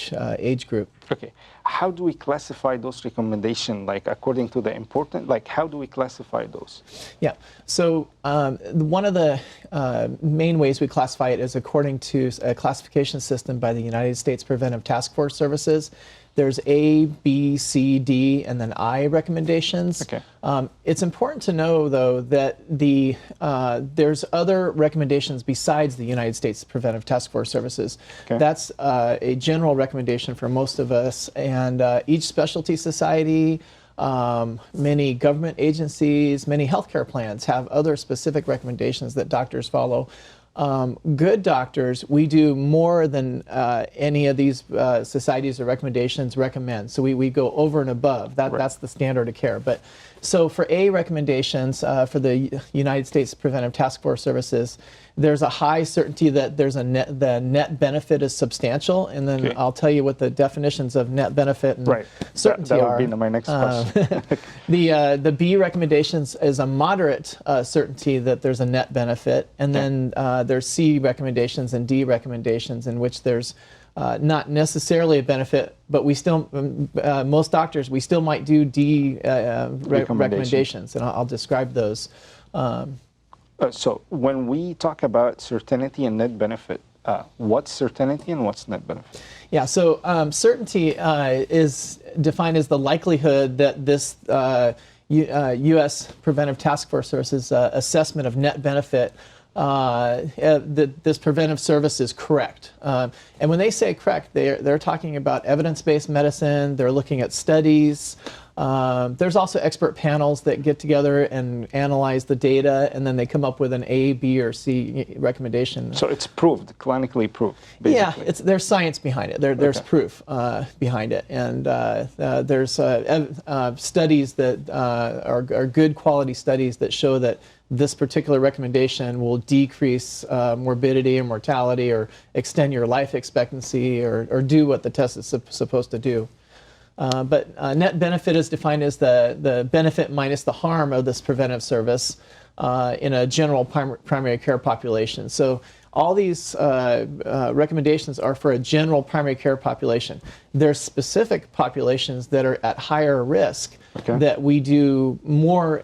age group. Okay. How do we classify those recommendations, like according to the important, like how do we classify those? Yeah, so one of the main ways we classify it is according to a classification system by the United States Preventive Task Force Services. There's A, B, C, D, and then I recommendations. Okay. It's important to know, though, that there's other recommendations besides the United States Preventive Task Force Services. Okay. That's a general recommendation for most of us, and each specialty society, many government agencies, many healthcare plans have other specific recommendations that doctors follow. Good doctors, we do more than any of these societies or recommendations recommend. So we go over and above. That's the standard of care. But So for A recommendations for the United States Preventive Task Force Services, there's a high certainty that there's the net benefit is substantial, and then I'll tell you what the definitions of net benefit and certainty that are. would be my next question. The B recommendations is a moderate certainty that there's a net benefit, and then there's C recommendations and D recommendations in which there's not necessarily a benefit, but we still, most doctors, we still might do D recommendations, and I'll describe those. So when we talk about certainty and net benefit, what's certainty and what's net benefit? Yeah, so certainty is defined as the likelihood that this U.S. Preventive Task Force Services assessment of net benefit that this preventive service is correct. And when they say correct, they're talking about evidence-based medicine, they're looking at studies. There's also expert panels that get together and analyze the data, and then they come up with an A, B, or C recommendation. So it's proved, clinically proved, basically. Yeah, there's science behind it. There's proof behind it. And there's studies that are good quality studies that show that this particular recommendation will decrease morbidity or mortality or extend your life expectancy or do what the test is supposed to do. But net benefit is defined as the benefit minus the harm of this preventive service in a general primary care population. So all these recommendations are for a general primary care population. There's specific populations that are at higher risk that we do more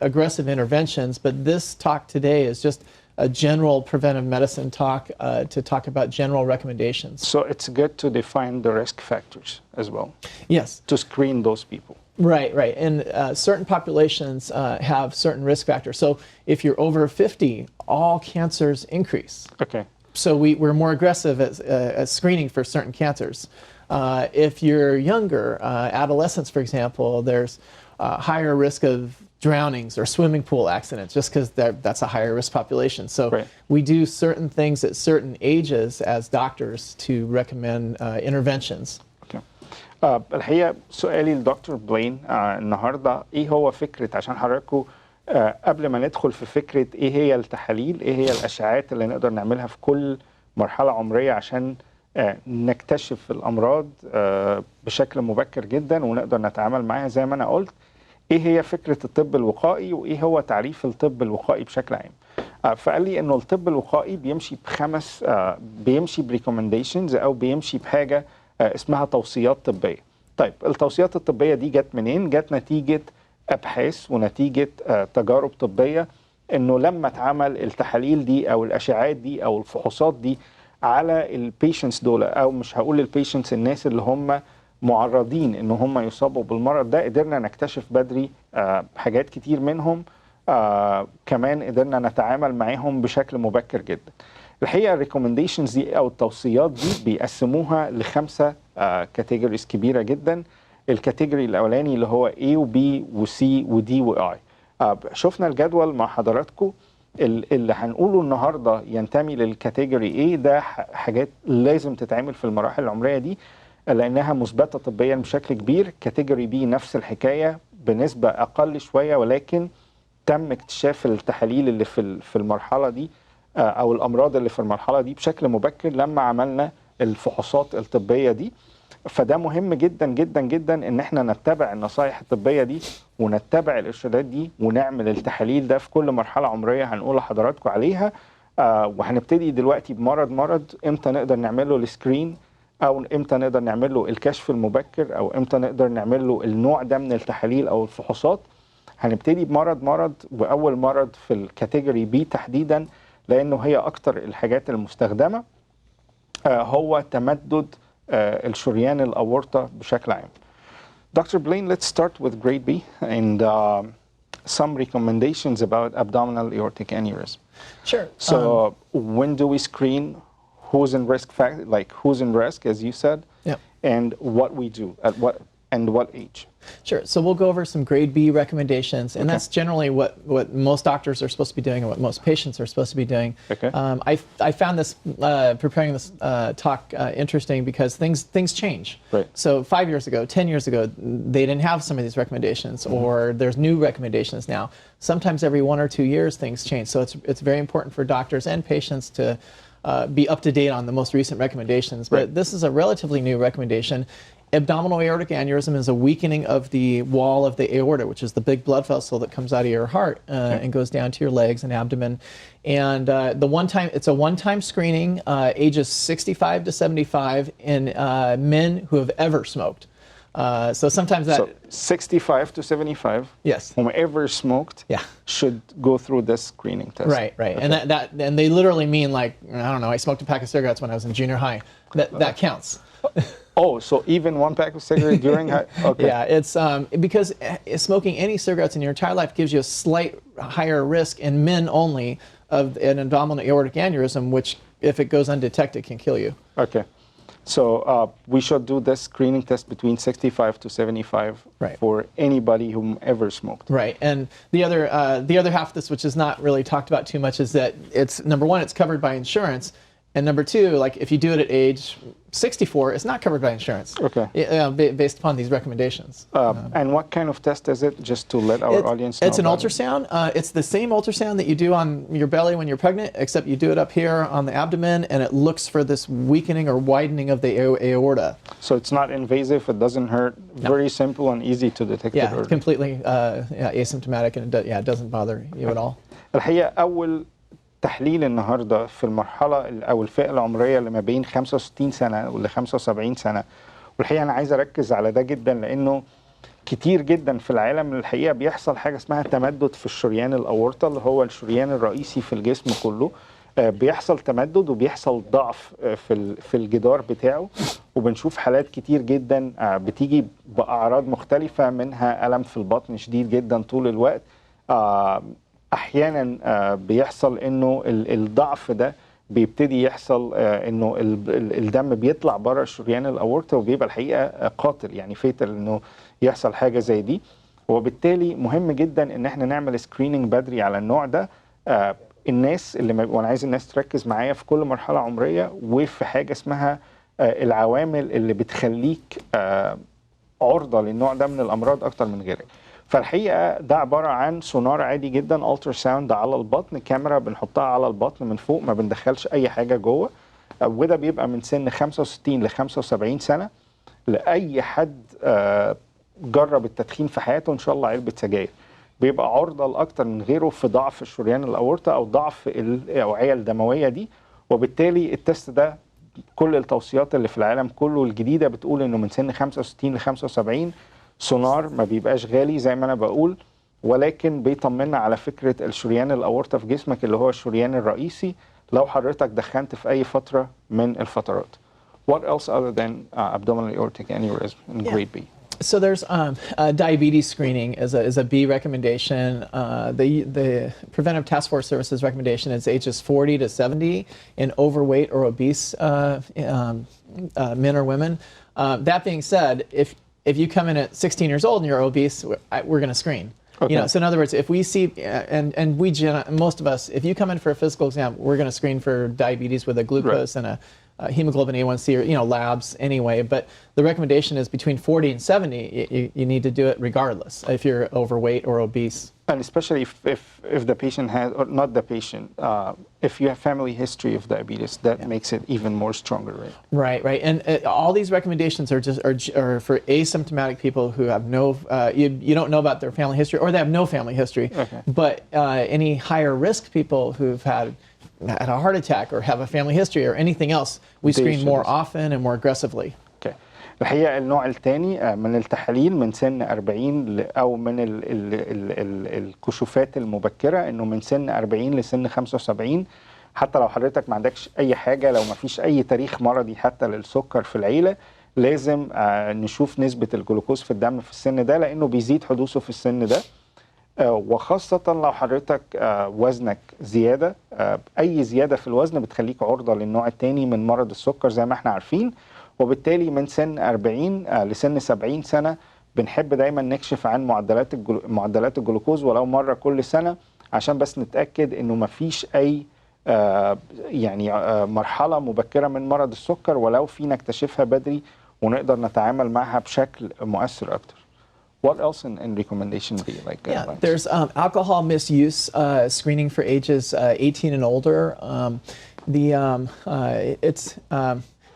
aggressive interventions, but this talk today is just a general preventive medicine talk to talk about general recommendations. So it's good to define the risk factors as well. Yes. To screen those people. Right, right. And certain populations have certain risk factors. So if you're over 50, all cancers increase. Okay. So we're more aggressive at screening for certain cancers. If you're younger, adolescents, for example, there's higher risk of drownings or swimming pool accidents just because that's a higher risk population. So we do certain things at certain ages as doctors to recommend interventions. الحقيقة سؤالي لدكتور بلين النهاردة ايه هو فكرة عشان حضراتكم قبل ما ندخل في فكرة ايه هي التحاليل ايه هي الاشعاعات اللي نقدر نعملها في كل مرحلة عمرية عشان نكتشف الامراض بشكل مبكر جدا ونقدر نتعامل معاها زي ما انا قلت ايه هي فكرة الطب الوقائي وايه هو تعريف الطب الوقائي بشكل عام. فقال لي انه الطب الوقائي بيمشي بخمس بيمشي بريكومنديشنز او بيمشي بحاجة اسمها توصيات طبية. طيب التوصيات الطبية دي جت منين؟ جت نتيجة أبحاث ونتيجة تجارب طبية إنه لما اتعمل التحاليل دي أو الأشعاعات دي أو الفحوصات دي على البيشنتس دول أو مش هقول البيشنتس الناس اللي هم معرضين إن هم يصابوا بالمرض ده قدرنا نكتشف بدري حاجات كتير منهم كمان قدرنا نتعامل معاهم بشكل مبكر جدا. الحقيقه الريكومنديشنز دي او التوصيات دي بيقسموها لخمسه كاتيجوريز كبيره جدا. الكاتيجوري الاولاني اللي هو A و B و C و D و I. شفنا الجدول مع حضراتكم اللي هنقوله النهارده ينتمي للكاتيجوري A ده حاجات لازم تتعمل في المراحل العمريه دي لانها مثبته طبيا بشكل كبير. كاتيجوري B نفس الحكايه بنسبه اقل شويه ولكن تم اكتشاف التحاليل اللي في المرحله دي او الامراض اللي في المرحله دي بشكل مبكر لما عملنا الفحوصات الطبيه دي. فده مهم جدا جدا جدا ان احنا نتبع النصائح الطبيه دي ونتبع الارشادات دي ونعمل التحاليل ده في كل مرحله عمريه هنقول لحضراتكم عليها. وهنبتدي دلوقتي بمرض امتى نقدر نعمل له السكرين او امتى نقدر نعمل له الكشف المبكر او امتى نقدر نعمل له النوع ده من التحاليل او الفحوصات. هنبتدي بمرض واول مرض في الكاتيجوري بي تحديدا لانه هي اكتر الحاجات المستخدمه هو تمدد الشريان الاورطه بشكل عام. Dr. Blaine, let's start with grade B and some recommendations about abdominal aortic aneurysm. Sure. So when do we screen? Who's in risk? Who's in risk, as you said? Yeah. And what we do and what age? Sure. So we'll go over some grade B recommendations, and that's generally what most doctors are supposed to be doing and what most patients are supposed to be doing. Okay. I found this, preparing this talk interesting because things change. Right. So 5 years ago, 10 years ago, they didn't have some of these recommendations, or there's new recommendations now. Sometimes every 1 or 2 years things change. So it's very important for doctors and patients to be up to date on the most recent recommendations. But this is a relatively new recommendation. Abdominal aortic aneurysm is a weakening of the wall of the aorta, which is the big blood vessel that comes out of your heart and goes down to your legs and abdomen. And it's a one-time screening, ages 65 to 75 in men who have ever smoked. So sometimes that... So 65 to 75, yes, whomever smoked should go through this screening test. Right. Okay. And and they literally mean, like, I don't know, I smoked a pack of cigarettes when I was in junior high. That counts. Oh, so even one pack of cigarettes during high? Okay. Yeah, it's because smoking any cigarettes in your entire life gives you a slight higher risk in men only of an abdominal aortic aneurysm, which, if it goes undetected, can kill you. Okay. So we should do this screening test between 65 to 75 for anybody who ever smoked. Right, and the other half of this, which is not really talked about too much, is that it's, number one, it's covered by insurance, and number two, like if you do it at age 64, it's not covered by insurance. Okay. Based upon these recommendations. And what kind of test is it, just to let our audience know? It's an ultrasound. It's the same ultrasound that you do on your belly when you're pregnant, except you do it up here on the abdomen, and it looks for this weakening or widening of the aorta. So it's not invasive, it doesn't hurt, very simple and easy to detect. Yeah, it's completely asymptomatic, and it doesn't bother you at all. الحقيقة أول تحليل النهارده في المرحله او الفئه العمريه اللي ما بين 65 سنه ولا 75 سنه، والحقيقه انا عايز اركز على ده جدا لانه كتير جدا في العالم الحقيقه بيحصل حاجه اسمها تمدد في الشريان الاورطه اللي هو الشريان الرئيسي في الجسم كله. بيحصل تمدد وبيحصل ضعف في الجدار بتاعه، وبنشوف حالات كتير جدا بتيجي باعراض مختلفه، منها الم في البطن شديد جدا طول الوقت. احيانا بيحصل انه الضعف ده بيبتدي يحصل انه الدم بيطلع بره الشريان الاورطه، وبيبقى الحقيقه قاتل، يعني فيتال انه يحصل حاجه زي دي. وبالتالي مهم جدا ان احنا نعمل سكريننج بدري على النوع ده. الناس وانا عايز الناس تركز معايا في كل مرحله عمريه، وفي حاجه اسمها العوامل اللي بتخليك عرضه للنوع ده من الامراض اكتر من غيرك. فالحقيقه ده عباره عن سونار عادي جدا، الترا ساوند على البطن، كاميرا بنحطها على البطن من فوق، ما بندخلش اي حاجه جوه، وده بيبقى من سن 65 ل 75 سنه لاي حد جرب التدخين في حياته، ان شاء الله علبه سجاير، بيبقى عرضه لاكتر من غيره في ضعف الشريان الاورطه او ضعف الاوعيه الدمويه دي. وبالتالي التست ده كل التوصيات اللي في العالم كله الجديده بتقول انه من سن 65 ل 75 سونار ما بيبقاش غالي زي ما انا بقول، ولكن بيطمنا على فكره الشريان الاورطه في جسمك اللي هو الشريان الرئيسي لو حضرتك دخنت في اي فتره من الفترات. What else other than abdominal aortic aneurysm in grade B? So there's diabetes screening is a B recommendation. The Preventive Task Force Services recommendation is ages 40 to 70 in overweight or obese men or women. That being said, if you come in at 16 years old and you're obese, we're going to screen. Okay. You know, so in other words, if we see, and most of us, if you come in for a physical exam, we're going to screen for diabetes with a glucose and a hemoglobin A1C, or labs anyway. But the recommendation is between 40 and 70, you need to do it regardless if you're overweight or obese. And especially if the patient has, or not the patient, if you have family history of diabetes, that makes it even more stronger, right? Right. And all these recommendations are for asymptomatic people who have no, you don't know about their family history, or they have no family history. Okay. But any higher risk people who've had a heart attack or have a family history or anything else, we screen more often and more aggressively. Okay. الحقيقه النوع الثاني من التحاليل من سن 40 او من الكشوفات المبكره انه من سن 40 لسن 75. حتى لو حضرتك ما عندكش اي حاجه، لو ما فيش اي تاريخ مرضي حتى للسكر في العيله، لازم نشوف نسبه الجلوكوز في الدم في السن ده، لانه بيزيد حدوثه في السن ده. وخاصة لو حضرتك وزنك زيادة، أي زيادة في الوزن بتخليك عرضة للنوع الثاني من مرض السكر زي ما احنا عارفين. وبالتالي من سن 40 لسن 70 سنة بنحب دايما نكشف عن معدلات الجلوكوز ولو مرة كل سنة، عشان بس نتأكد انه مفيش اي مرحلة مبكرة من مرض السكر، ولو فينا نكتشفها بدري ونقدر نتعامل معها بشكل مؤثر أكتر. What else in recommendation be like? Yeah, there's alcohol misuse screening for ages 18 and older.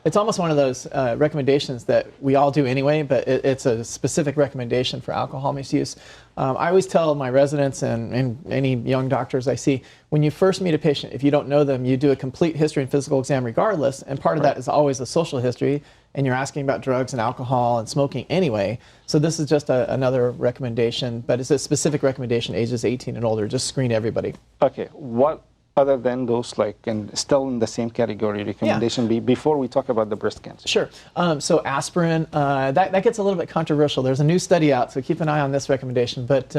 It's almost one of those recommendations that we all do anyway, but it's a specific recommendation for alcohol misuse. I always tell my residents and any young doctors I see, when you first meet a patient, if you don't know them, you do a complete history and physical exam regardless, and part of that is always a social history, and you're asking about drugs and alcohol and smoking anyway. So this is just another recommendation, but it's a specific recommendation, ages 18 and older, just screen everybody. Okay, what other than those, like, and still in the same category recommendation, before we talk about the breast cancer? Sure. So aspirin, that gets a little bit controversial. There's a new study out, so keep an eye on this recommendation. But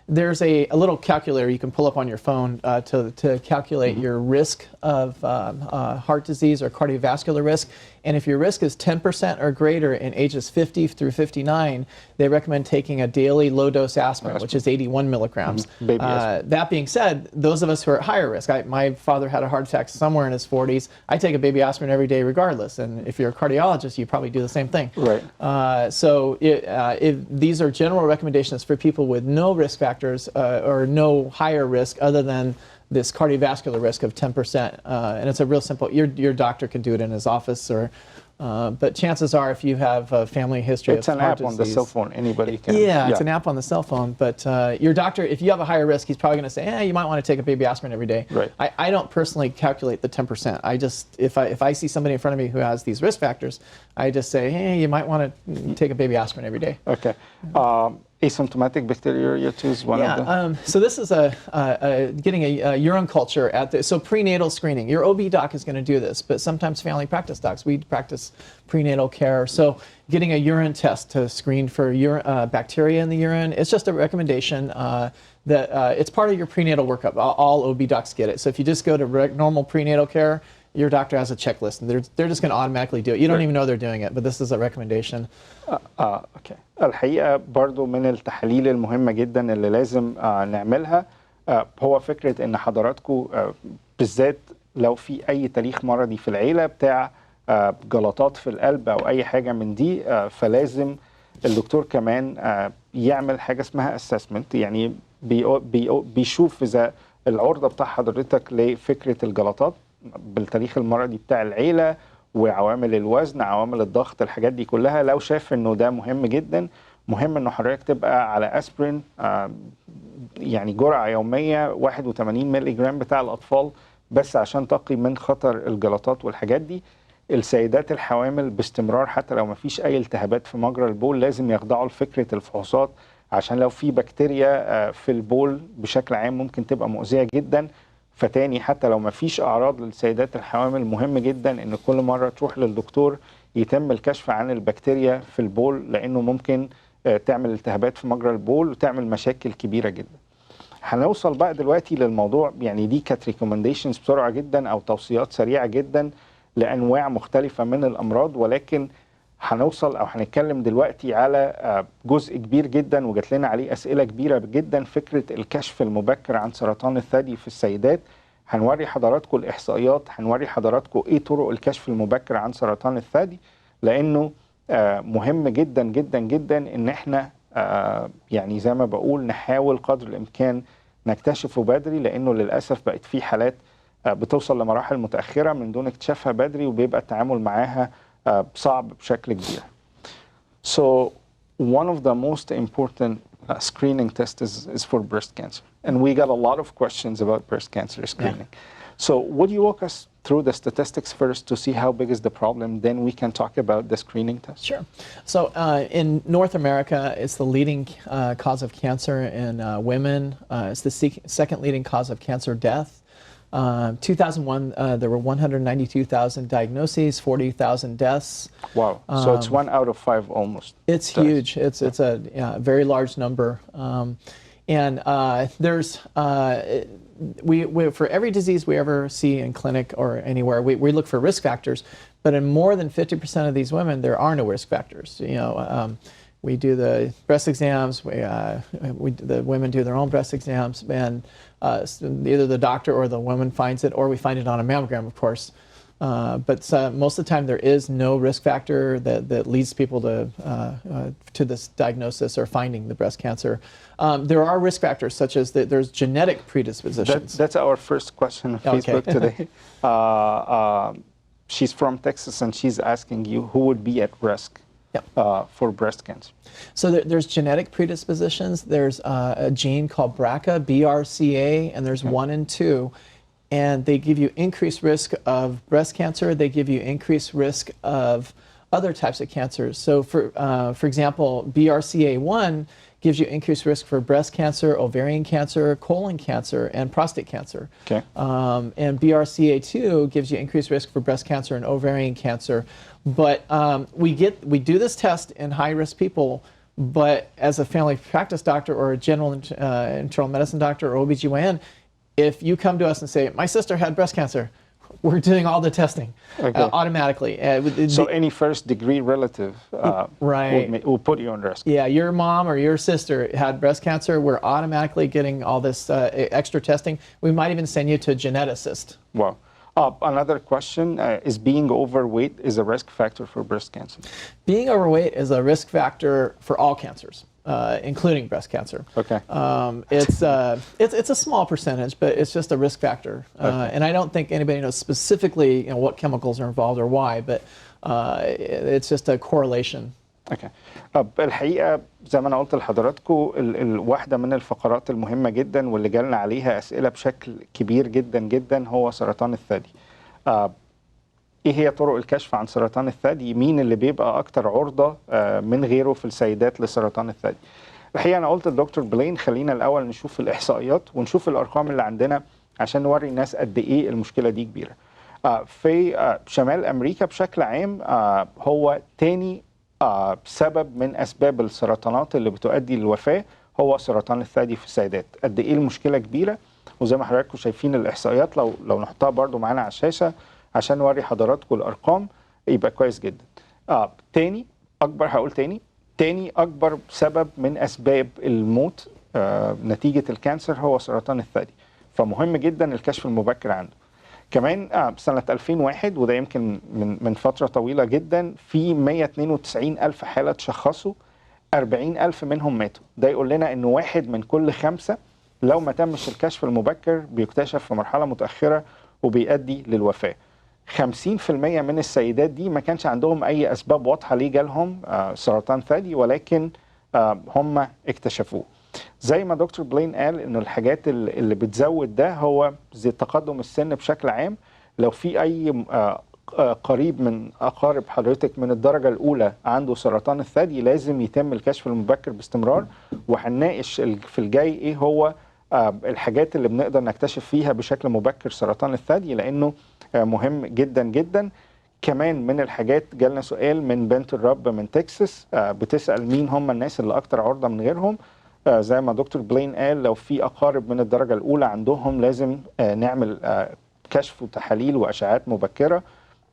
there's a little calculator you can pull up on your phone to calculate your risk of heart disease or cardiovascular risk. And if your risk is 10% or greater in ages 50 through 59, they recommend taking a daily low-dose aspirin, which is 81 milligrams. That being said, those of us who are at higher risk, my father had a heart attack somewhere in his 40s. I take a baby aspirin every day regardless. And if you're a cardiologist, you probably do the same thing. Right. So these are general recommendations for people with no risk factors or no higher risk other than this cardiovascular risk of 10%, and it's a real simple. Your doctor can do it in his office, or but chances are, if you have a family history of heart disease, it's an app on the cell phone. Anybody can. Yeah, it's an app on the cell phone. But your doctor, if you have a higher risk, he's probably going to say, you might want to take a baby aspirin every day. Right. I don't personally calculate the 10%. I just if I see somebody in front of me who has these risk factors, I just say, hey, you might want to take a baby aspirin every day. Okay. Asymptomatic bacteriuria too is one of them. So this is getting a urine culture so prenatal screening. Your OB doc is going to do this, but sometimes family practice docs, we practice prenatal care. So getting a urine test to screen for bacteria in the urine, it's just a recommendation that it's part of your prenatal workup. All OB docs get it. So if you just go to normal prenatal care, your doctor has a checklist, and they're just going to automatically do it. You don't even know they're doing it, but this is a recommendation. اوكي. الحقيقه برضو من التحاليل المهمه جدا اللي لازم نعملها هو فكره ان حضراتكم بالذات لو في اي تاريخ مرضي في العيله بتاع جلطات في القلب او اي حاجه من دي، فلازم الدكتور كمان يعمل حاجه اسمها assessment، يعني بيشوف اذا العرضه بتاع حضرتك لفكره الجلطات بالتاريخ المرضي بتاع العيله وعوامل الوزن، عوامل الضغط، الحاجات دي كلها. لو شاف انه ده مهم جدا، مهم انه حضرتك تبقى على اسبرين يعني جرعه يوميه 81 مللي جرام بتاع الاطفال، بس عشان تقي من خطر الجلطات والحاجات دي. السيدات الحوامل باستمرار حتى لو ما فيش اي التهابات في مجرى البول لازم يخضعوا لفكره الفحوصات، عشان لو في بكتيريا في البول بشكل عام ممكن تبقى مؤذيه جدا. فتاني حتى لو ما فيش اعراض للسيدات الحوامل، مهم جدا ان كل مره تروح للدكتور يتم الكشف عن البكتيريا في البول، لانه ممكن تعمل التهابات في مجرى البول وتعمل مشاكل كبيره جدا. هنوصل بقى دلوقتي للموضوع، يعني دي كانت ريكومنديشنز بسرعه جدا او توصيات سريعه جدا لانواع مختلفه من الامراض، ولكن هنوصل او هنتكلم دلوقتي على جزء كبير جدا وجات لنا عليه اسئله كبيره جدا، فكره الكشف المبكر عن سرطان الثدي في السيدات. هنوري حضراتكم الاحصائيات، هنوري حضراتكم ايه طرق الكشف المبكر عن سرطان الثدي، لانه مهم جدا جدا جدا ان احنا يعني زي ما بقول نحاول قدر الامكان نكتشفه بدري، لانه للاسف بقت في حالات بتوصل لمراحل متاخره من دون اكتشافها بدري وبيبقى التعامل معاها صعب بشكل كبير. So one of the most important screening tests is for breast cancer, and we got a lot of questions about breast cancer screening. So would you walk us through the statistics first to see how big is the problem, then we can talk about the screening test? Sure. So in North America, it's the leading cause of cancer in women. It's the second leading cause of cancer death. 2001, there were 192,000 diagnoses, 40,000 deaths. Wow! So it's 1 out of 5 almost. It's huge. It's a very large number, and there's we for every disease we ever see in clinic or anywhere, we look for risk factors. But in more than 50% of these women, there are no risk factors. We do the breast exams. The women do their own breast exams, and either the doctor or the woman finds it, or we find it on a mammogram, of course. But most of the time, there is no risk factor that leads people to this diagnosis or finding the breast cancer. There are risk factors such as there's genetic predispositions. That's our first question on Facebook today. She's from Texas, and she's asking you who would be at risk for breast cancer. So there's genetic predispositions. There's a gene called BRCA, BRCA, and there's 1 and 2. And they give you increased risk of breast cancer. They give you increased risk of other types of cancers. So for example, BRCA1 gives you increased risk for breast cancer, ovarian cancer, colon cancer, and prostate cancer. Okay. And BRCA2 gives you increased risk for breast cancer and ovarian cancer. But we do this test in high-risk people, but as a family practice doctor or a general internal medicine doctor or OBGYN, if you come to us and say, my sister had breast cancer, we're doing all the testing automatically. So any first-degree relative will put you on risk. Yeah, your mom or your sister had breast cancer, we're automatically getting all this extra testing. We might even send you to a geneticist. Wow. Another question, is being overweight is a risk factor for breast cancer? Being overweight is a risk factor for all cancers. Including breast cancer. Okay. It's a small percentage, but it's just a risk factor. And I don't think anybody knows specifically what chemicals are involved or why, but it's just a correlation. Okay. الحقيقة زي ما أنا قلت لحضراتكم واحدة من الفقرات المهمة جدا واللي جالنا عليها أسئلة بشكل كبير جدا جدا هو سرطان الثدي. ايه هي طرق الكشف عن سرطان الثدي؟ مين اللي بيبقى اكتر عرضة من غيره في السيدات لسرطان الثدي؟ الحقيقة انا قلت لدكتور بلين خلينا الاول نشوف الاحصائيات ونشوف الارقام اللي عندنا عشان نوري الناس قد ايه المشكلة دي كبيرة. في شمال امريكا بشكل عام هو تاني سبب من اسباب السرطانات اللي بتؤدي للوفاة هو سرطان الثدي في السيدات. قد ايه المشكلة كبيرة، وزي ما حضراتكم شايفين الاحصائيات لو نحطها برضو معانا على الشاشة عشان نوري حضراتكم الارقام يبقى كويس جدا. تاني اكبر سبب من اسباب الموت نتيجة الكانسر هو سرطان الثدي، فمهم جدا الكشف المبكر عنده. كمان سنة 2001 وده يمكن من فترة طويلة جدا في 192 ألف حالة تشخصوا، 40 ألف منهم ماتوا. ده يقول لنا إنه 1 من كل 5 لو ما تمش الكشف المبكر بيكتشف في مرحلة متأخرة وبيؤدي للوفاة. 50% من السيدات دي ما كانش عندهم أي أسباب واضحة ليه جالهم سرطان ثدي، ولكن هم اكتشفوه. زي ما دكتور بلين قال إنه الحاجات اللي بتزود ده هو زي تقدم السن بشكل عام. لو في أي قريب من أقارب حضرتك من الدرجة الأولى عنده سرطان الثدي لازم يتم الكشف المبكر باستمرار، وهنناقش في الجاي إيه هو الحاجات اللي بنقدر نكتشف فيها بشكل مبكر سرطان الثدي، لأنه مهم جدا جدا. كمان من الحاجات جالنا سؤال من بنت الرب من تكساس بتسأل مين هم الناس اللي أكتر عرضة من غيرهم. زي ما دكتور بلين قال لو في أقارب من الدرجة الأولى عندهم لازم نعمل كشف وتحاليل وأشعات مبكرة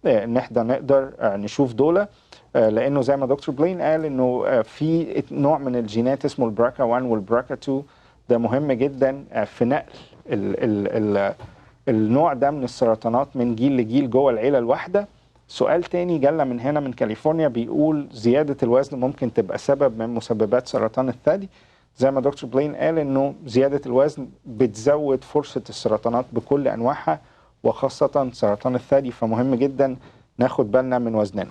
إن احنا نقدر نشوف دولة، لأنه زي ما دكتور بلين قال إنه في نوع من الجينات اسمه البراكا 1 والبراكا 2 ده مهم جدا في نقل النوع ده من السرطانات من جيل لجيل جوه العيلة الواحدة. سؤال تاني جالنا من هنا من كاليفورنيا بيقول زيادة الوزن ممكن تبقى سبب من مسببات سرطان الثدي. زي ما دكتور بلين قال انه زيادة الوزن بتزود فرصة السرطانات بكل انواعها وخاصة سرطان الثدي، فمهم جدا ناخد بالنا من وزننا.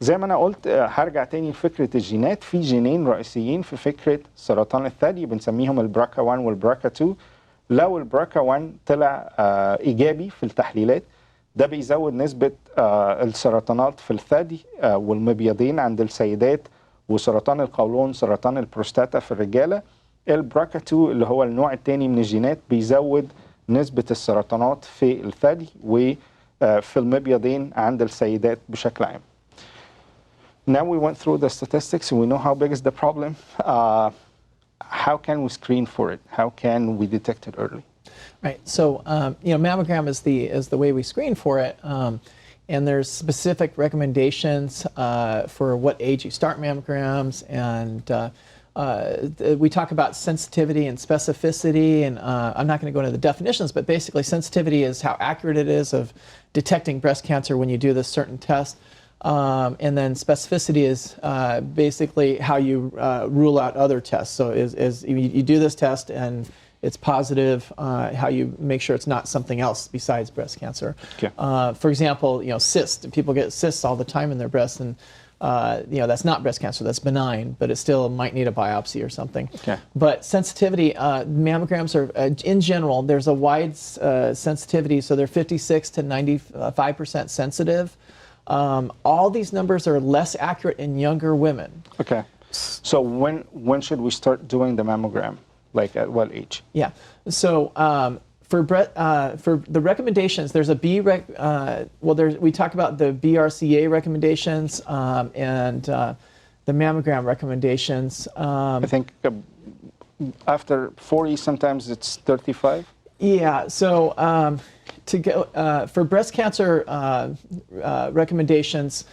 زي ما انا قلت هرجع تاني لفكرة الجينات. في جينين رئيسيين في فكرة سرطان الثدي بنسميهم البراكا 1 والبراكا 2. لو البراكا 1 طلع ايجابي في التحليلات ده بيزود نسبة السرطانات في الثدي والمبيضين عند السيدات، وسرطان القولون، سرطان البروستاتا في الرجالة. البراكا 2 اللي هو النوع الثاني من الجينات بيزود نسبة السرطانات في الثدي وفي المبيضين عند السيدات بشكل عام. Now we went through the statistics and we know how big is the problem. How can we screen for it? How can we detect it early? Right. So, mammogram is the way we screen for it, and there's specific recommendations for what age you start mammograms, and we talk about sensitivity and specificity, and I'm not going to go into the definitions, but basically sensitivity is how accurate it is of detecting breast cancer when you do this certain test. And then specificity is basically how you rule out other tests. So is you do this test and it's positive, how you make sure it's not something else besides breast cancer. Okay. For example, cysts. People get cysts all the time in their breasts, and that's not breast cancer, that's benign, but it still might need a biopsy or something. Okay. But sensitivity, mammograms are, in general, there's a wide sensitivity, so they're 56 to 95% sensitive. All these numbers are less accurate in younger women. Okay. So when should we start doing the mammogram? Like at what age? Yeah. So for the recommendations, there's a we talk about the BRCA recommendations and the mammogram recommendations. I think after 40, sometimes it's 35. Yeah. So to go for breast cancer recommendations,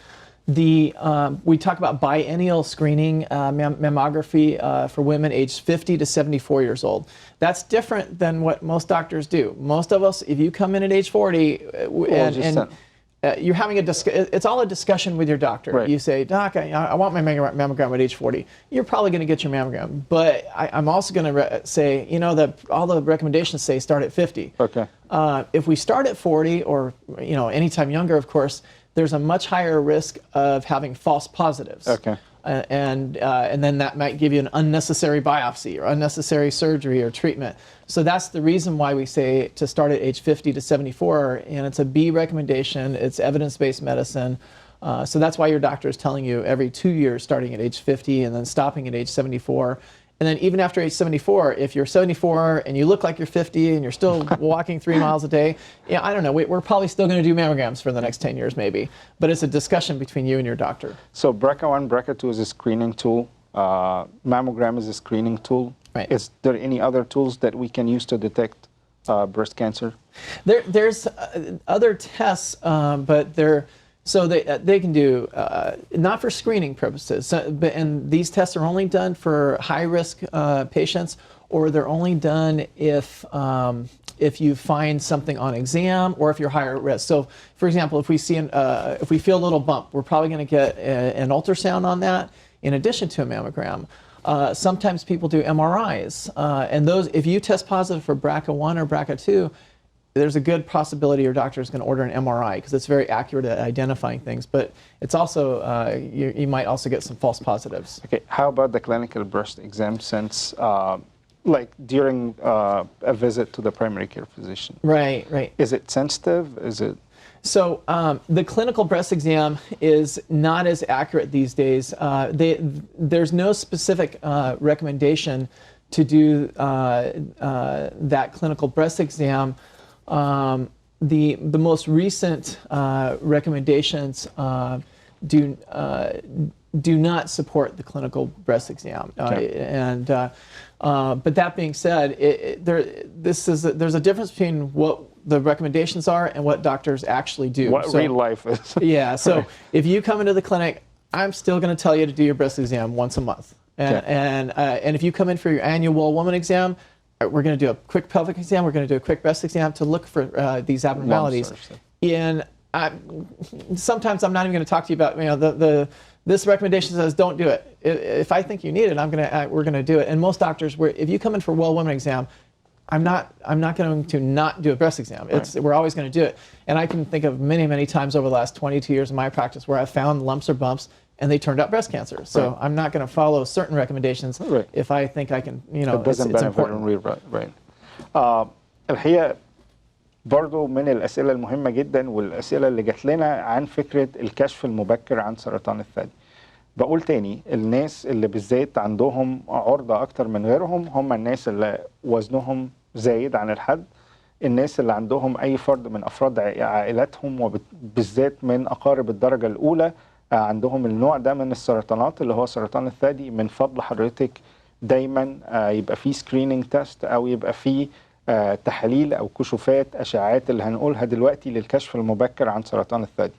we talk about biennial screening mammography for women aged 50 to 74 years old. That's different than what most doctors do. Most of us, if you come in at age 40 you're having it's all a discussion with your doctor. Right. You say, Doc, I want my mammogram at age 40. You're probably going to get your mammogram, but I'm also going to say, all the recommendations say start at 50. Okay. If we start at 40 or anytime younger, of course, there's a much higher risk of having false positives. Okay. And then that might give you an unnecessary biopsy or unnecessary surgery or treatment. So that's the reason why we say to start at age 50 to 74, and it's a B recommendation, it's evidence-based medicine. So that's why your doctor is telling you every 2 years starting at age 50 and then stopping at age 74. And then even after age 74, if you're 74 and you look like you're 50 and you're still walking 3 miles a day, I don't know, we're probably still going to do mammograms for the next 10 years maybe. But it's a discussion between you and your doctor. So BRCA1, BRCA2 is a screening tool. Mammogram is a screening tool. Right. Is there any other tools that we can use to detect breast cancer? There's other tests, but they can do, not for screening purposes, and these tests are only done for high-risk patients, or they're only done if you find something on exam or if you're higher risk. So, for example, if we feel a little bump, we're probably going to get an ultrasound on that in addition to a mammogram. Sometimes people do MRIs, and those, if you test positive for BRCA1 or BRCA2, there's a good possibility your doctor is going to order an MRI because it's very accurate at identifying things. But it's also, you might also get some false positives. Okay, how about the clinical breast exam since, like during a visit to the primary care physician? Right, right. Is it sensitive? Is it? So the clinical breast exam is not as accurate these days. There's no specific recommendation to do that clinical breast exam. The most recent recommendations do not support the clinical breast exam. Okay. But that being said, there's a difference between what the recommendations are and what doctors actually do. What real life is. Yeah. So if you come into the clinic, I'm still going to tell you to do your breast exam once a month. And if you come in for your annual woman exam, we're going to do a quick pelvic exam. We're going to do a quick breast exam to look for these abnormalities. And sometimes I'm not even going to talk to you about this recommendation says don't do it. If I think you need it, we're going to do it. And most doctors, if you come in for a well woman exam, I'm not going to not do a breast exam. We're always going to do it. And I can think of many times over the last 22 years of my practice where I found lumps or bumps and they turned out breast cancer. So I'm not going to follow certain recommendations if I think I can, it's important. Right. الحقيقة برضو من الأسئلة المهمة جدا والأسئلة اللي جات لنا عن فكرة الكشف المبكر عن سرطان الثدي. بقول تاني، الناس اللي بالذات عندهم عرضة أكتر من غيرهم هم الناس اللي وزنهم زايد عن الحد، الناس اللي عندهم أي فرد من أفراد عائلاتهم وبالذات من أقارب الدرجة الأولى عندهم النوع ده من السرطانات اللي هو سرطان الثدي. من فضل حضرتك دايما يبقى فيه سكرينينج تيست أو يبقى فيه تحاليل أو كشوفات أشعاعات اللي هنقولها دلوقتي للكشف المبكر عن سرطان الثدي.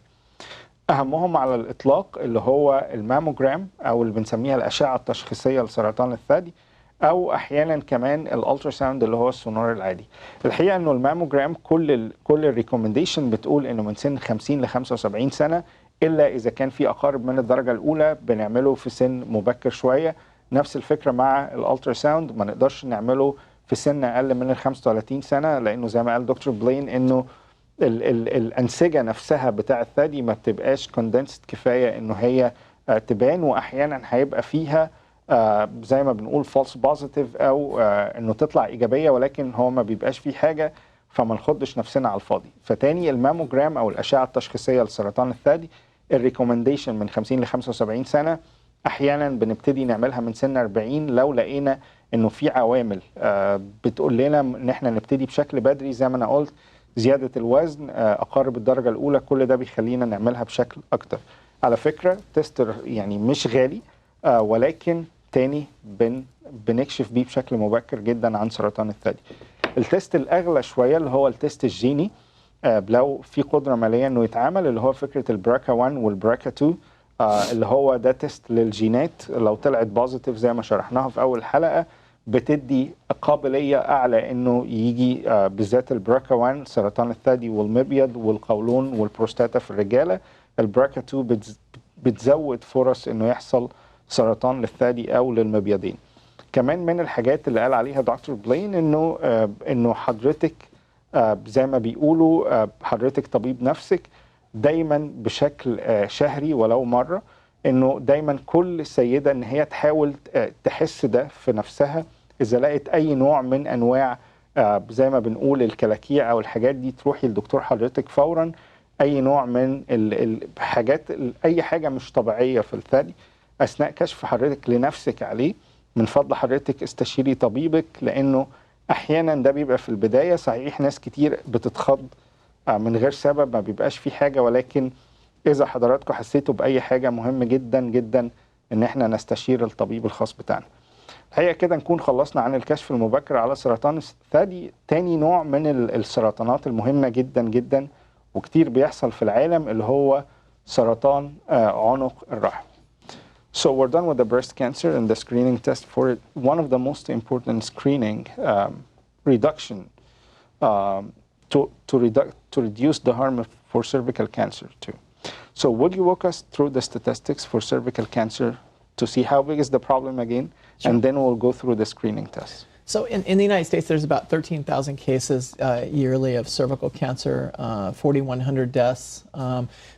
أهمهم على الإطلاق اللي هو الماموجرام أو اللي بنسميها الأشعة التشخيصية لسرطان الثدي، أو أحيانا كمان الألتراساوند اللي هو السونار العادي. الحقيقة إنه الماموجرام كل الريكومنديشن بتقول إنه من سن 50 ل 75 سنة، إلا إذا كان في أقارب من الدرجة الأولى بنعمله في سن مبكر شوية. نفس الفكرة مع الألتراساوند، ما نقدرش نعمله في سن أقل من ال 35 سنة، لأنه زي ما قال دكتور بلين إنه الأنسجة نفسها بتاع الثدي ما بتبقاش كوندنسد كفاية إنه هي تبان، وأحيانا هيبقى فيها زي ما بنقول فالس بوزيتيف أو إنه تطلع إيجابية ولكن هو ما بيبقاش فيه حاجة، فما نخضش نفسنا على الفاضي. فتاني الماموجرام أو الأشعة التشخيصية لسرطان الثدي الريكومنديشن من 50 ل 75 سنة. أحيانا بنبتدي نعملها من سن 40 لو لقينا إنه في عوامل بتقول لنا إن إحنا نبتدي بشكل بدري، زي ما أنا قلت زيادة الوزن، أقارب الدرجة الأولى، كل ده بيخلينا نعملها بشكل أكتر. على فكرة تيست يعني مش غالي، ولكن تاني بنكشف بيه بشكل مبكر جدا عن سرطان الثدي. التيست الأغلى شوية اللي هو التيست الجيني، لو في قدرة مالية إنه يتعمل، اللي هو فكرة البراكا 1 والبراكا 2، اللي هو ده تيست للجينات. لو طلعت بوزيتيف زي ما شرحناها في أول حلقة بتدي قابلية أعلى إنه يجي بالذات البراكا 1 سرطان الثدي والمبيض والقولون والبروستاتا في الرجالة. البراكا 2 بتزود فرص إنه يحصل سرطان للثدي أو للمبيضين. كمان من الحاجات اللي قال عليها دكتور بلين إنه حضرتك زي ما بيقولوا حضرتك طبيب نفسك دايما بشكل شهري ولو مرة، انه دايما كل سيدة ان هي تحاول تحس ده في نفسها. اذا لقيت اي نوع من انواع زي ما بنقول الكلاكيع او الحاجات دي تروحي لدكتور حضرتك فورا. اي نوع من الحاجات، اي حاجة مش طبيعية في الثدي اثناء كشف حضرتك لنفسك عليه، من فضل حضرتك استشيري طبيبك، لانه احيانا ده بيبقى في البداية صحيح ناس كتير بتتخض من غير سبب، ما بيبقاش في حاجة، ولكن إذا حضراتكم حسيتوا بأي حاجة مهم جدا جدا إن إحنا نستشير الطبيب الخاص بتاعنا. الحقيقة كده نكون خلصنا عن الكشف المبكر على سرطان الثدي. تاني نوع من السرطانات المهمة جدا جدا وكتير بيحصل في العالم اللي هو سرطان عنق الرحم. So we're done with the breast cancer and the screening test for it. One of the most important screening reduction to reduce the harm for cervical cancer too. So would you walk us through the statistics for cervical cancer to see how big is the problem again? Sure. And then we'll go through the screening test. So in the United States, there's about 13,000 cases yearly of cervical cancer, 4,100 deaths.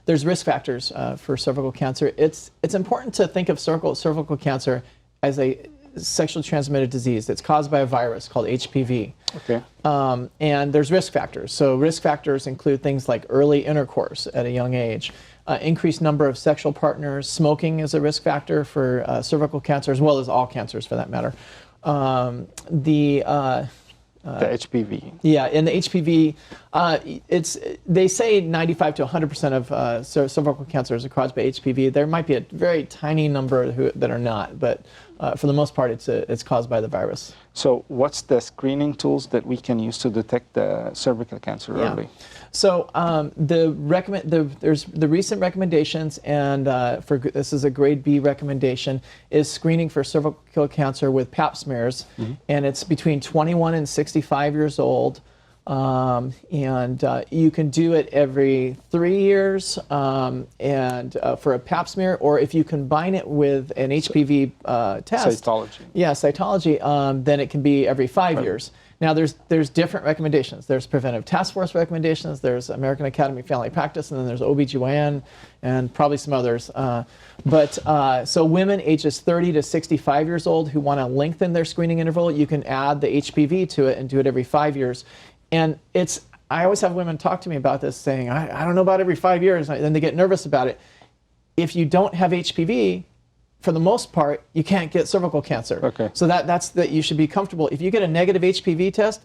There's risk factors for cervical cancer. It's important to think of cervical cancer as a sexually transmitted disease that's caused by a virus called HPV. Okay. And there's risk factors. So risk factors include things like early intercourse at a young age, increased number of sexual partners. Smoking is a risk factor for cervical cancer, as well as all cancers for that matter. The HPV. Yeah, and the HPV, they say 95 to 100% of cervical cancers are caused by HPV. There might be a very tiny number that are not, but for the most part, it's caused by the virus. So what's the screening tools that we can use to detect the cervical cancer early? So there's the recent recommendations, and this is a grade B recommendation, is screening for cervical cancer with Pap smears, and it's between 21 and 65 years old. And you can do it every 3 years and for a Pap smear, or if you combine it with an HPV test. Cytology. Yeah, cytology, then it can be every 5 years. Now there's different recommendations. There's preventive task force recommendations, there's American Academy of Family Practice, and then there's OBGYN and probably some others. So women ages 30 to 65 years old who want to lengthen their screening interval, you can add the HPV to it and do it every 5 years. And I always have women talk to me about this saying, I don't know about every 5 years, and then they get nervous about it. If you don't have HPV, for the most part, you can't get cervical cancer. Okay. So that's that you should be comfortable. If you get a negative HPV test,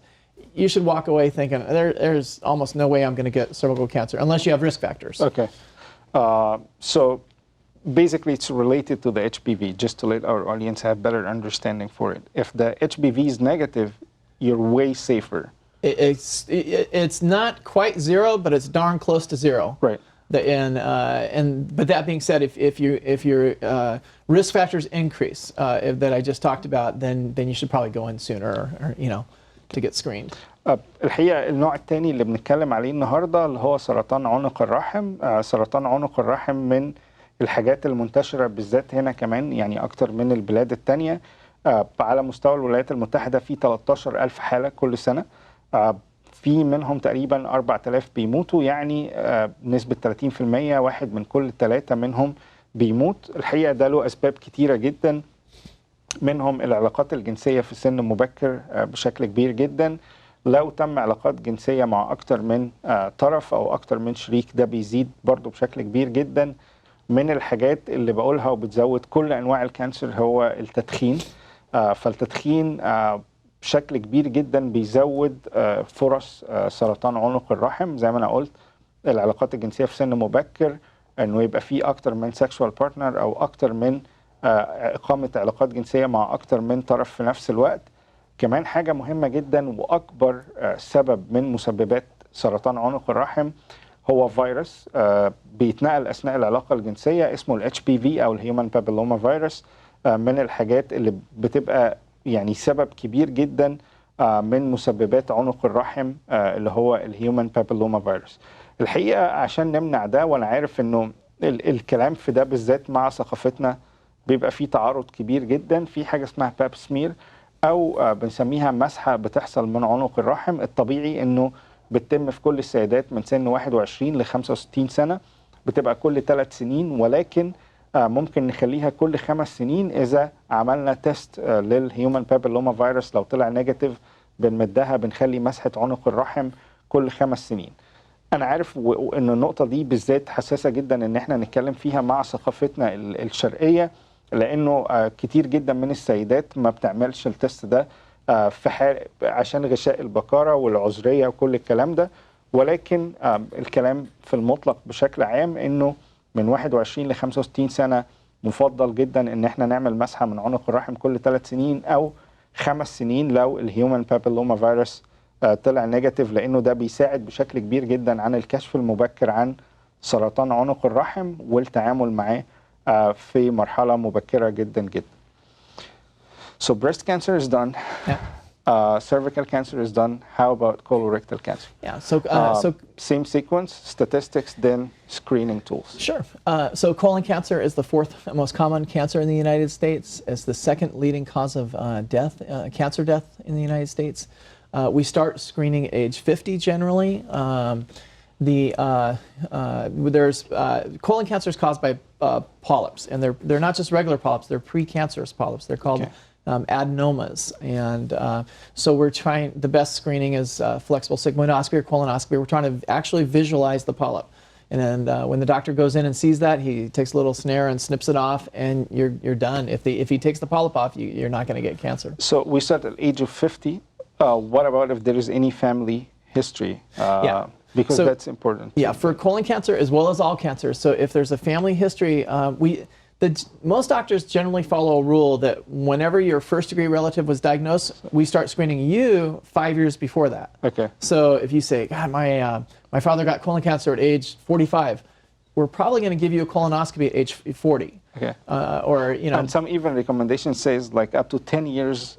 you should walk away thinking there's almost no way I'm going to get cervical cancer unless you have risk factors. Okay. So basically it's related to the HPV, just to let our audience have better understanding for it. If the HPV is negative, you're way safer. It's not quite zero, but it's darn close to zero. Right. But that being said, if your risk factors increase that I just talked about, then you should probably go in sooner, or to get screened. الحقيقة النوع الثاني اللي بنتكلم عليه النهاردة اللي هو سرطان عنق الرحم. سرطان عنق الرحم من الحاجات المنتشرة بالذات هنا كمان، يعني أكتر من البلاد التانية. على مستوى الولايات المتحدة في 13,000 حالة كل سنة، في منهم تقريبا 4,000 بيموتوا، يعني نسبة 30%، واحد من كل 3 منهم بيموت. الحقيقة ده له أسباب كتيرة جدا، منهم العلاقات الجنسية في سن مبكر بشكل كبير جدا. لو تم علاقات جنسية مع أكتر من طرف أو أكتر من شريك ده بيزيد برضو بشكل كبير جدا. من الحاجات اللي بقولها وبتزود كل أنواع الكانسر هو التدخين. فالتدخين بشكل كبير جدا بيزود فرص سرطان عنق الرحم. زي ما أنا قلت، العلاقات الجنسية في سن مبكر، أنه يبقى فيه أكتر من سكشوال بارتنر أو أكتر من إقامة علاقات جنسية مع أكتر من طرف في نفس الوقت. كمان حاجة مهمة جدا وأكبر سبب من مسببات سرطان عنق الرحم هو فيروس بيتنقل أثناء العلاقة الجنسية، اسمه ال HPV أو الهيومن بابيلوما فيروس. من الحاجات اللي بتبقى يعني سبب كبير جدا من مسببات عنق الرحم اللي هو الهيومن بابيلوما فيروس. الحقيقة عشان نمنع ده، وأنا عارف إنه الكلام في ده بالذات مع ثقافتنا بيبقى فيه تعارض كبير جدا، في حاجة اسمها باب سمير أو بنسميها مسحة بتحصل من عنق الرحم. الطبيعي إنه بتتم في كل السيدات من سن 21 ل 65 سنة، بتبقى كل 3 سنين، ولكن ممكن نخليها كل 5 سنين إذا عملنا تيست للهيومن بابيلوما فيروس. لو طلع نيجاتيف بنمدها، بنخلي مسحة عنق الرحم كل 5 سنين. أنا عارف إن النقطة دي بالذات حساسة جدا إن إحنا نتكلم فيها مع ثقافتنا الشرقية، لأنه كتير جدا من السيدات ما بتعملش التست ده في حال عشان غشاء البكارة والعذرية وكل الكلام ده. ولكن الكلام في المطلق بشكل عام إنه من 21 ل 65 سنة مفضل جدا إن إحنا نعمل مسحة من عنق الرحم كل 3 سنين أو 5 سنين لو الهيومن بابيلوما فيروس طلع نيجاتيف، لأنه ده بيساعد بشكل كبير جدا عن الكشف المبكر عن سرطان عنق الرحم والتعامل معاه في مرحلة مبكرة جدا جدا. So breast cancer is done. Cervical cancer is done. How about colorectal cancer? Yeah. So same sequence, statistics, then screening tools. Sure. So colon cancer is the 4th most common cancer in the United States. It's the 2nd leading cause of death, cancer death in the United States. We start screening at age 50 generally. There's colon cancer is caused by polyps, and they're not just regular polyps; they're precancerous polyps. They're called adenomas, and so we're trying. The best screening is flexible sigmoidoscopy or colonoscopy. We're trying to actually visualize the polyp, and then when the doctor goes in and sees that, he takes a little snare and snips it off, and you're done. If he takes the polyp off, you're not going to get cancer. So we start at the age of 50. What about if there is any family history? Because that's important. Yeah, for colon cancer as well as all cancers. So if there's a family history, most doctors generally follow a rule that whenever your first-degree relative was diagnosed, we start screening you 5 years before that. Okay. So if you say, God, my father got colon cancer at age 45, we're probably going to give you a colonoscopy at age 40. Okay. And some even recommendation says like up to 10 years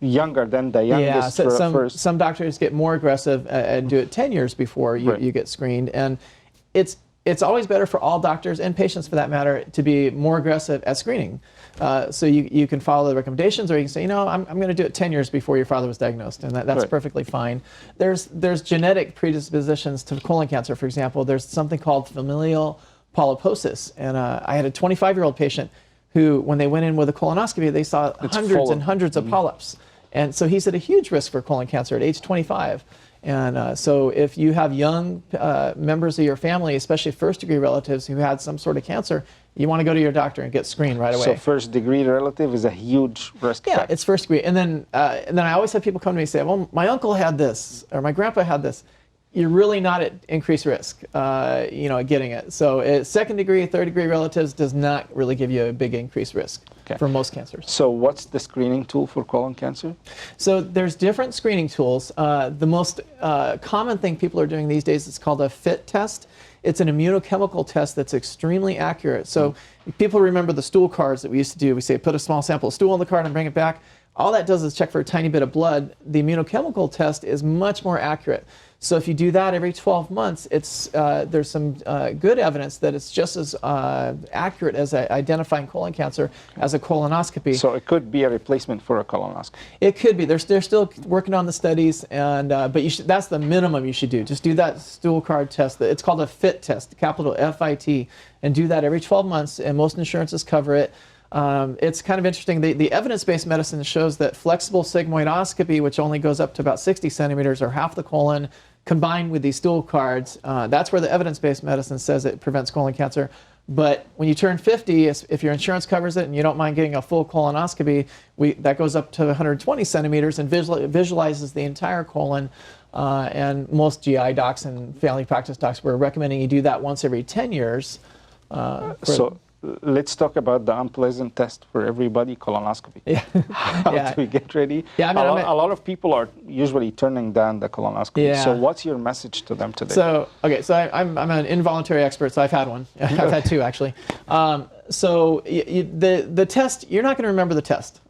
younger than the youngest. Yeah, some doctors get more aggressive and do it 10 years before you get screened. And it's always better for all doctors and patients, for that matter, to be more aggressive at screening. So you can follow the recommendations, or you can say, I'm going to do it 10 years before your father was diagnosed, and that's perfectly fine. There's genetic predispositions to colon cancer. For example, there's something called familial polyposis, and I had a 25-year-old patient who, when they went in with a colonoscopy, they saw hundreds and hundreds of polyps. And so he's at a huge risk for colon cancer at age 25. And so if you have young members of your family, especially first-degree relatives who had some sort of cancer, you want to go to your doctor and get screened right away. So first-degree relative is a huge risk factor. Yeah, it's first-degree. And then I always have people come to me and say, well, my uncle had this, or my grandpa had this. You're really not at increased risk, getting it. So second-degree, third-degree relatives does not really give you a big increased risk. Okay. for most cancers. So what's the screening tool for colon cancer? So there's different screening tools. The most common thing people are doing these days is called a FIT test. It's an immunochemical test that's extremely accurate. So people remember the stool cards that we used to do. We say put a small sample of stool on the card and bring it back. All that does is check for a tiny bit of blood. The immunochemical test is much more accurate. So if you do that every 12 months, there's some good evidence that it's just as accurate as identifying colon cancer as a colonoscopy. So it could be a replacement for a colonoscopy. It could be. They're still working on the studies, and but that's the minimum you should do. Just do that stool card test. It's called a FIT test, capital FIT, and do that every 12 months, and most insurances cover it. It's kind of interesting. The evidence-based medicine shows that flexible sigmoidoscopy, which only goes up to about 60 centimeters or half the colon, combined with these stool cards, that's where the evidence-based medicine says it prevents colon cancer. But when you turn 50, if your insurance covers it and you don't mind getting a full colonoscopy, that goes up to 120 centimeters and visualizes the entire colon. And most GI docs and family practice docs were recommending you do that once every 10 years. So let's talk about the unpleasant test for everybody, colonoscopy. Yeah. How do we get ready? Yeah, a lot of people are usually turning down the colonoscopy. Yeah. So what's your message to them today? So, okay, so I'm an involuntary expert, so I've had one. I've had two, actually. So the test, you're not going to remember the test.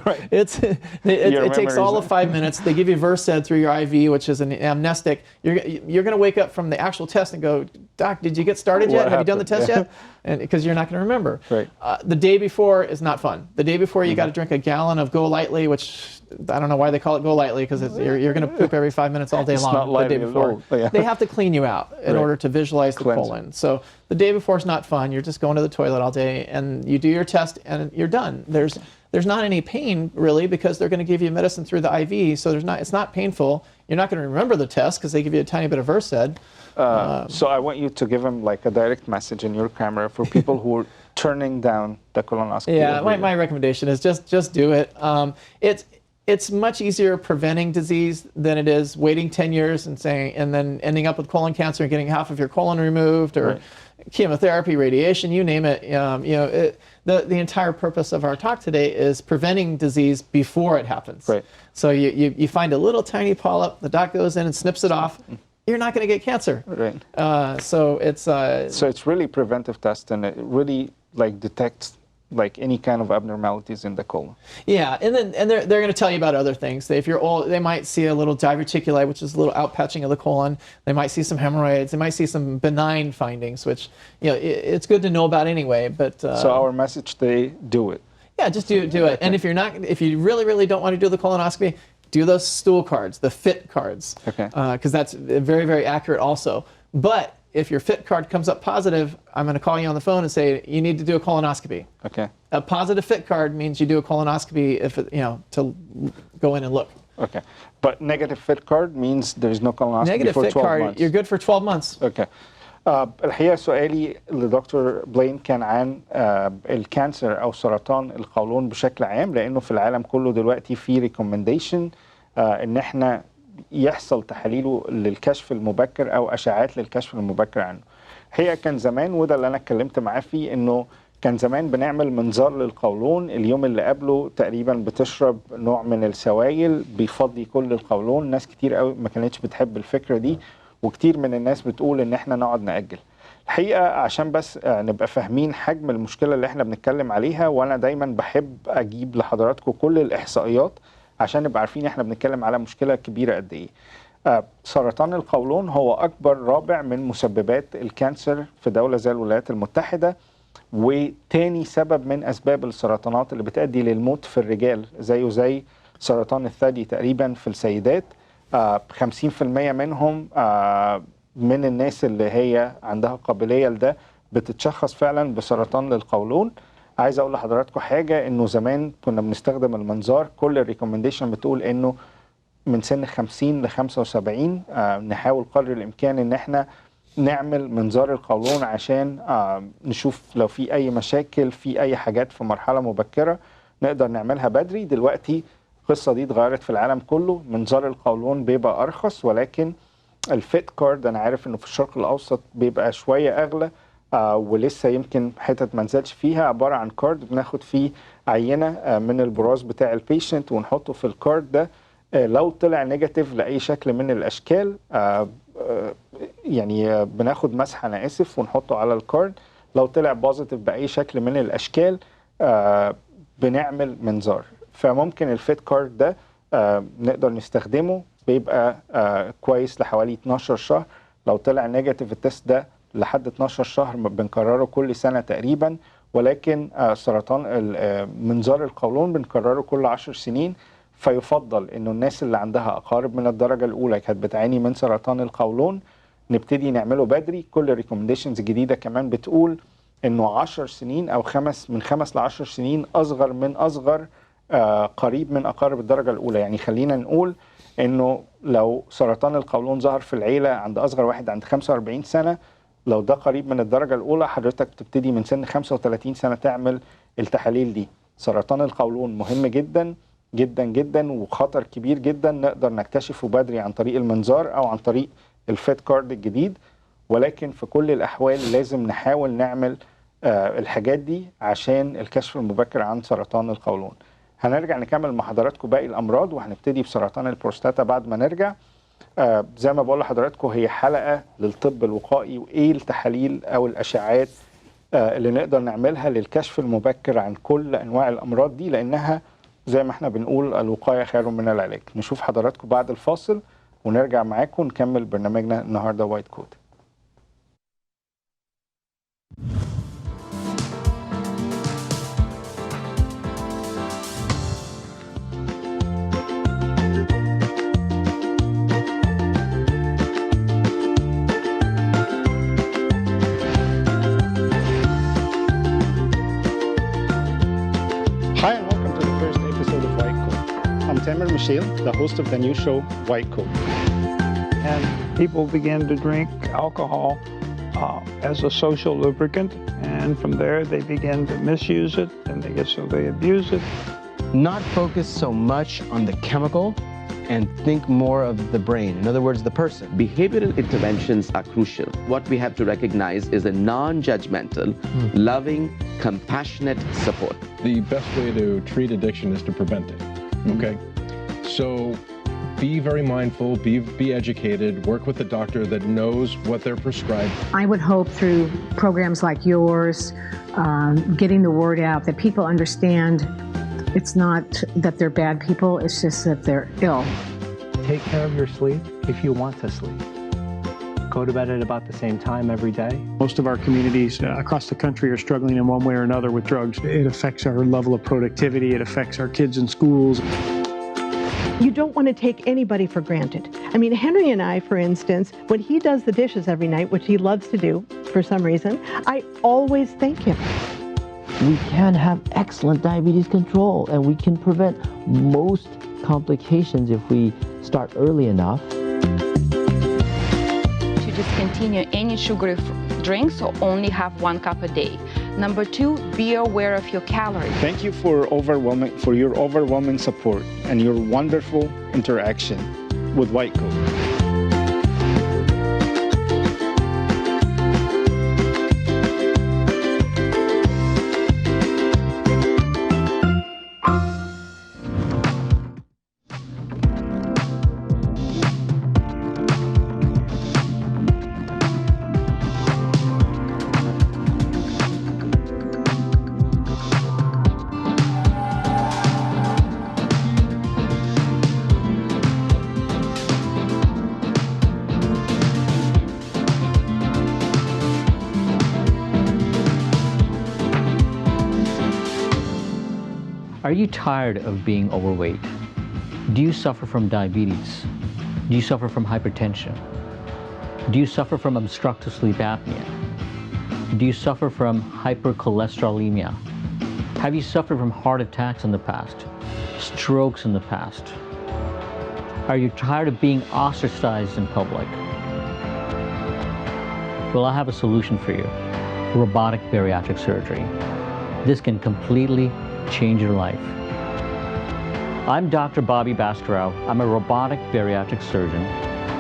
Right. It takes all of 5 minutes. They give you Versed through your IV, which is an amnestic. You're going to wake up from the actual test and go, Doc, did you get started yet? Have you done the test yet? And because you're not going to remember. Right. The day before is not fun. The day before, you got to drink a gallon of Go Lightly, which I don't know why they call it Go Lightly, because you're going to poop every 5 minutes all day long. Not the day lightly before, at all. Yeah. they have to clean you out in order to visualize the Cleanse. colon. So the day before is not fun. You're just going to the toilet all day, and you do your test, and you're done. There's not any pain really, because they're going to give you medicine through the IV, so it's not painful. You're not going to remember the test because they give you a tiny bit of Versed. So I want you to give them like a direct message in your camera for people who are turning down the colonoscopy. Yeah, my recommendation is just do it. It's much easier preventing disease than it is waiting 10 years and then ending up with colon cancer and getting half of your colon removed, or chemotherapy, radiation, you name it. The entire purpose of our talk today is preventing disease before it happens. Right. So you find a little tiny polyp, the doc goes in and snips it off. You're not going to get cancer. Right. So it's really preventive test, and it really detects any kind of abnormalities in the colon. Yeah, and they're going to tell you about other things. If you're old, they might see a little diverticuli, which is a little outpatching of the colon. They might see some hemorrhoids. They might see some benign findings, which it's good to know about anyway. But so our message today: do it. Yeah, just do it. And if you really don't want to do the colonoscopy, do those stool cards, the FIT cards, because that's very, very accurate also. But if your FIT card comes up positive, I'm going to call you on the phone and say you need to do a colonoscopy. Okay. A positive FIT card means you do a colonoscopy to go in and look. Okay. But negative FIT card means there's no colonoscopy negative for FIT 12 card, months. you're good for 12 months. Okay. الحقيقة سؤالي لدكتور بلين كان عن الكانسر أو سرطان القولون بشكل عام، لأنه في العالم كله دلوقتي في ريكومنديشن إن احنا يحصل تحاليله للكشف المبكر أو أشعات للكشف المبكر عنه. الحقيقة كان زمان، وده اللي أنا اتكلمت معاه فيه، إنه كان زمان بنعمل منظار للقولون، اليوم اللي قبله تقريبا بتشرب نوع من السوائل بيفضي كل القولون. ناس كتير قوي ما كانتش بتحب الفكرة دي، وكتير من الناس بتقول ان احنا نقعد نأجل. الحقيقة عشان بس نبقى فاهمين حجم المشكلة اللي احنا بنتكلم عليها، وانا دايما بحب اجيب لحضراتكم كل الاحصائيات عشان نبقى عارفين احنا بنتكلم على مشكلة كبيرة قد ايه. سرطان القولون هو اكبر رابع من مسببات الكانسر في دولة زي الولايات المتحدة، وتاني سبب من اسباب السرطانات اللي بتؤدي للموت في الرجال، زي سرطان الثدي تقريبا في السيدات. 50% منهم من الناس اللي هي عندها قابلية لده بتتشخص فعلا بسرطان للقولون. عايز اقول لحضراتكم حاجة، انه زمان كنا بنستخدم المنظار، كل الريكومنديشن بتقول انه من سن 50 ل 75 نحاول قدر الامكان ان احنا نعمل منظار القولون عشان نشوف لو في اي مشاكل، في اي حاجات في مرحلة مبكرة نقدر نعملها بدري. دلوقتي القصة دي اتغيرت في العالم كله، منظار القولون بيبقى أرخص، ولكن الفيت كارد أنا عارف إنه في الشرق الأوسط بيبقى شوية أغلى، ولسه يمكن حتت ما نزلش فيها، عباره عن كارد بناخد فيه عينه من البراز بتاع البيشنت ونحطه في الكارد ده. لو طلع نيجاتيف لاي شكل من الاشكال يعني بناخد مسحه، انا اسف، ونحطه على الكارد. لو طلع بوزيتيف باي شكل من الاشكال بنعمل منظار. فممكن الفيت كارد ده نقدر نستخدمه، بيبقى كويس لحوالي 12 شهر. لو طلع نيجاتيف التست ده لحد 12 شهر بنكرره كل سنة تقريبا، ولكن سرطان منظار القولون بنكرره كل 10 سنين. فيفضل انه الناس اللي عندها اقارب من الدرجة الاولى كانت بتعاني من سرطان القولون نبتدي نعمله بدري. كل ريكومنديشنز جديدة كمان بتقول انه 10 سنين او من 5 ل 10 سنين اصغر من اصغر قريب من اقارب الدرجة الاولى. يعني خلينا نقول انه لو سرطان القولون ظهر في العيلة عند اصغر واحد عند 45 سنة، لو ده قريب من الدرجة الأولى حضرتك تبتدي من سن 35 سنة تعمل التحاليل دي. سرطان القولون مهم جدا جدا جدا وخطر كبير جدا، نقدر نكتشفه بدري عن طريق المنظار أو عن طريق الفيت كارد الجديد. ولكن في كل الأحوال لازم نحاول نعمل الحاجات دي عشان الكشف المبكر عن سرطان القولون. هنرجع نكمل مع حضراتكم باقي الأمراض، وهنبتدي بسرطان البروستاتا بعد ما نرجع. زي ما بقول لحضراتكم هي حلقة للطب الوقائي، وإيه التحاليل أو الأشعات اللي نقدر نعملها للكشف المبكر عن كل أنواع الأمراض دي، لأنها زي ما احنا بنقول الوقاية خير من العلاج. نشوف حضراتكم بعد الفاصل ونرجع معاكم نكمل برنامجنا النهاردة وايت كوت. Hi and welcome to the first episode of White Coat. I'm Tamer Michel, the host of the new show White Coat. And people began to drink alcohol as a social lubricant, and from there they began to misuse it, and they abuse it. Not focus so much on the chemical and think more of the brain. In other words, the person. Behavioral interventions are crucial. What we have to recognize is a non-judgmental, loving, compassionate support. The best way to treat addiction is to prevent it, okay? So be very mindful, be educated, work with a doctor that knows what they're prescribed. I would hope through programs like yours, getting the word out, that people understand it's not that they're bad people, it's just that they're ill. Take care of your sleep if you want to sleep. Go to bed at about the same time every day. Most of our communities across the country are struggling in one way or another with drugs. It affects our level of productivity, it affects our kids in schools. You don't want to take anybody for granted. I mean, Henry and I, for instance, when he does the dishes every night, which he loves to do for some reason, I always thank him. We can have excellent diabetes control, and we can prevent most complications if we start early enough. To discontinue any sugary drinks or only have 1 cup a day. Number 2, be aware of your calories. Thank you for your overwhelming support and your wonderful interaction with White Coat. Are you tired of being overweight? Do you suffer from diabetes? Do you suffer from hypertension? Do you suffer from obstructive sleep apnea? Do you suffer from hypercholesterolemia? Have you suffered from heart attacks in the past? Strokes in the past? Are you tired of being ostracized in public? Well, I have a solution for you. Robotic bariatric surgery. This can completely change your life. I'm Dr. Bobby Baskerov. I'm a robotic bariatric surgeon.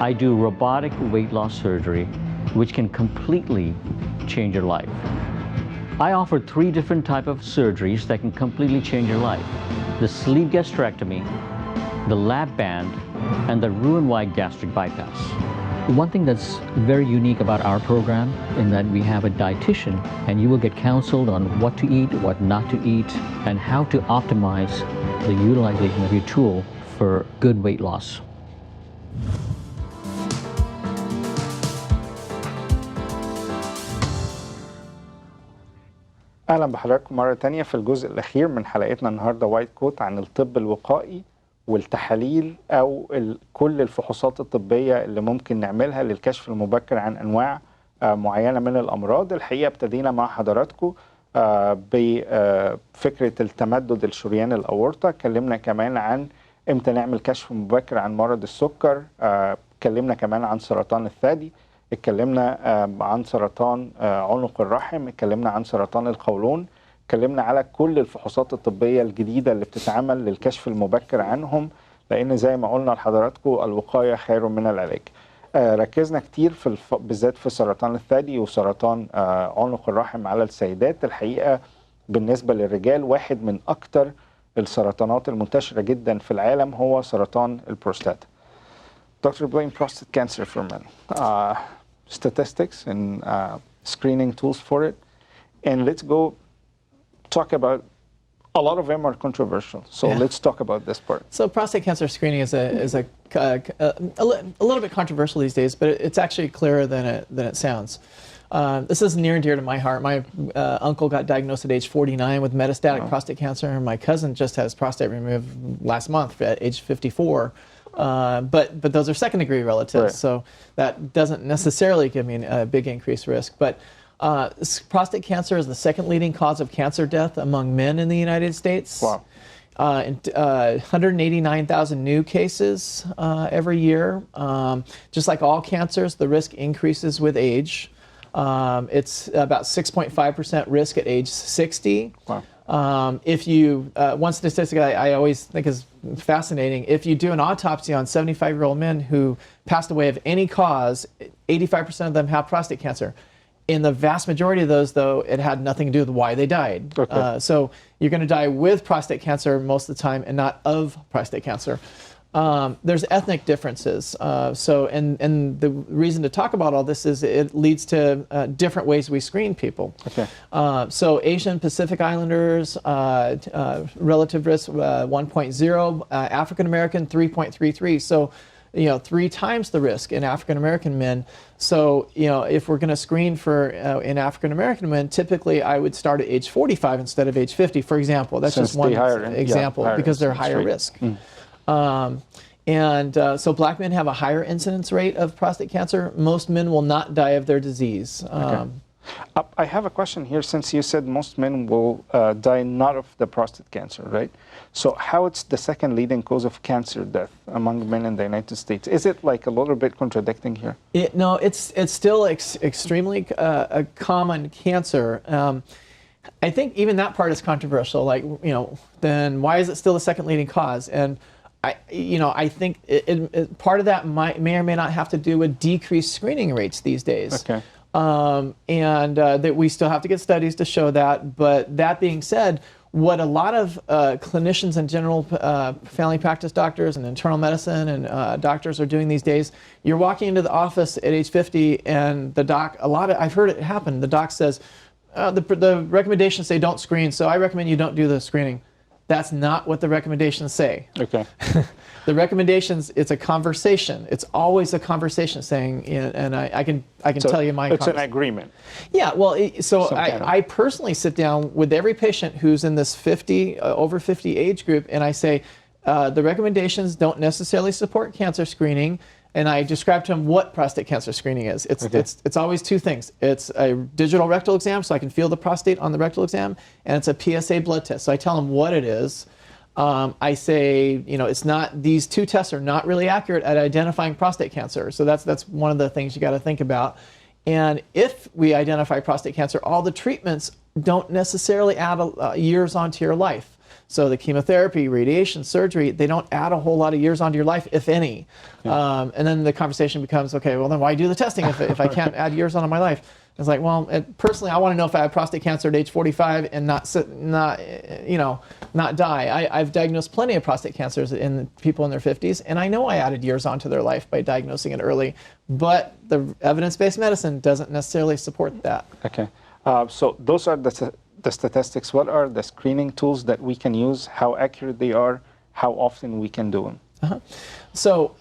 I do robotic weight loss surgery, which can completely change your life. I offer 3 different types of surgeries that can completely change your life. The sleeve gastrectomy, the lap band, and the Roux-en-Y gastric bypass. One thing that's very unique about our program in that we have a dietitian, and you will get counseled on what to eat, what not to eat, and how to optimize the utilization of your tool for good weight loss. أهلا بحضراتكم مرة تانية في الجزء الأخير من حلقتنا النهاردة وايت كوت عن الطب الوقائي والتحاليل أو كل الفحوصات الطبية اللي ممكن نعملها للكشف المبكر عن أنواع معينة من الأمراض. الحقيقة ابتدينا مع حضراتكم بفكرة التمدد الشريان الأورطة، اتكلمنا كمان عن امتى نعمل كشف مبكر عن مرض السكر، اتكلمنا كمان عن سرطان الثدي، اتكلمنا عن سرطان عنق الرحم، اتكلمنا عن سرطان القولون، اتكلمنا على كل الفحوصات الطبية الجديدة اللي بتتعمل للكشف المبكر عنهم، لأن زي ما قلنا لحضراتكم الوقاية خير من العلاج. ركزنا كتير بالذات في سرطان الثدي وسرطان عنق الرحم على السيدات. الحقيقة بالنسبة للرجال واحد من أكتر السرطانات المنتشرة جدا في العالم هو سرطان البروستاتا. Dr. Blaine, prostate cancer for men. Statistics and screening tools for it. And let's go talk about, a lot of them are controversial. So let's talk about this part. So prostate cancer screening is a little bit controversial these days, but it's actually clearer than it sounds. This is near and dear to my heart. My uncle got diagnosed at age 49 with metastatic prostate cancer, and my cousin just had his prostate removed last month at age 54. But those are second-degree relatives, right. So that doesn't necessarily give me a big increased risk. But prostate cancer is the second leading cause of cancer death among men in the United States. Wow. 189,000 new cases every year. Just like all cancers, the risk increases with age. It's about 6.5% risk at age 60. Wow. If you, one statistic I always think is fascinating, if you do an autopsy on 75-year-old men who passed away of any cause, 85% of them have prostate cancer. In the vast majority of those, though, it had nothing to do with why they died. Okay. So you're going to die with prostate cancer most of the time and not of prostate cancer. There's ethnic differences. And the reason to talk about all this is it leads to different ways we screen people. Okay. So Asian Pacific Islanders, relative risk 1.0, African American 3.33. So, 3 times the risk in African American men. So, if we're going to screen for in African American men, typically I would start at age 45 instead of age 50, for example. That's just one example because they're higher risk. So black men have a higher incidence rate of prostate cancer. Most men will not die of their disease. Okay. I have a question here, since you said most men will die not of the prostate cancer, right? So how it's the second leading cause of cancer death among men in the United States? Is it like a little bit contradicting here? No, it's still extremely a common cancer. I think even that part is controversial. Like, then why is it still the second leading cause? And I think part of that may or may not have to do with decreased screening rates these days. Okay. That we still have to get studies to show that. But that being said, what a lot of clinicians and general family practice doctors and internal medicine and doctors are doing these days, you're walking into the office at age 50 and the doc, I've heard it happen, the doc says, the recommendations say don't screen, so I recommend you don't do the screening. That's not what the recommendations say. Okay. The recommendations, it's a conversation. It's always a conversation saying, and I can tell you my. It's an agreement. Yeah. Well, so I personally sit down with every patient who's in this over 50 age group, and I say, the recommendations don't necessarily support cancer screening. And I describe to them what prostate cancer screening is. It's always 2 things. It's a digital rectal exam, so I can feel the prostate on the rectal exam, and it's a PSA blood test. So I tell them what it is. I say, it's not, these 2 tests are not really accurate at identifying prostate cancer. So that's one of the things you got to think about. And if we identify prostate cancer, all the treatments don't necessarily add years onto your life. So the chemotherapy, radiation, surgery, they don't add a whole lot of years onto your life, if any. Yeah. And then the conversation becomes, okay, well then why do the testing if I can't add years onto my life? It's like, well, personally, I want to know if I have prostate cancer at age 45 and not die. I've diagnosed plenty of prostate cancers in people in their 50s, and I know I added years onto their life by diagnosing it early, but the evidence-based medicine doesn't necessarily support that. Okay. So those are the statistics. What are the screening tools that we can use? How accurate they are? How often we can do them? So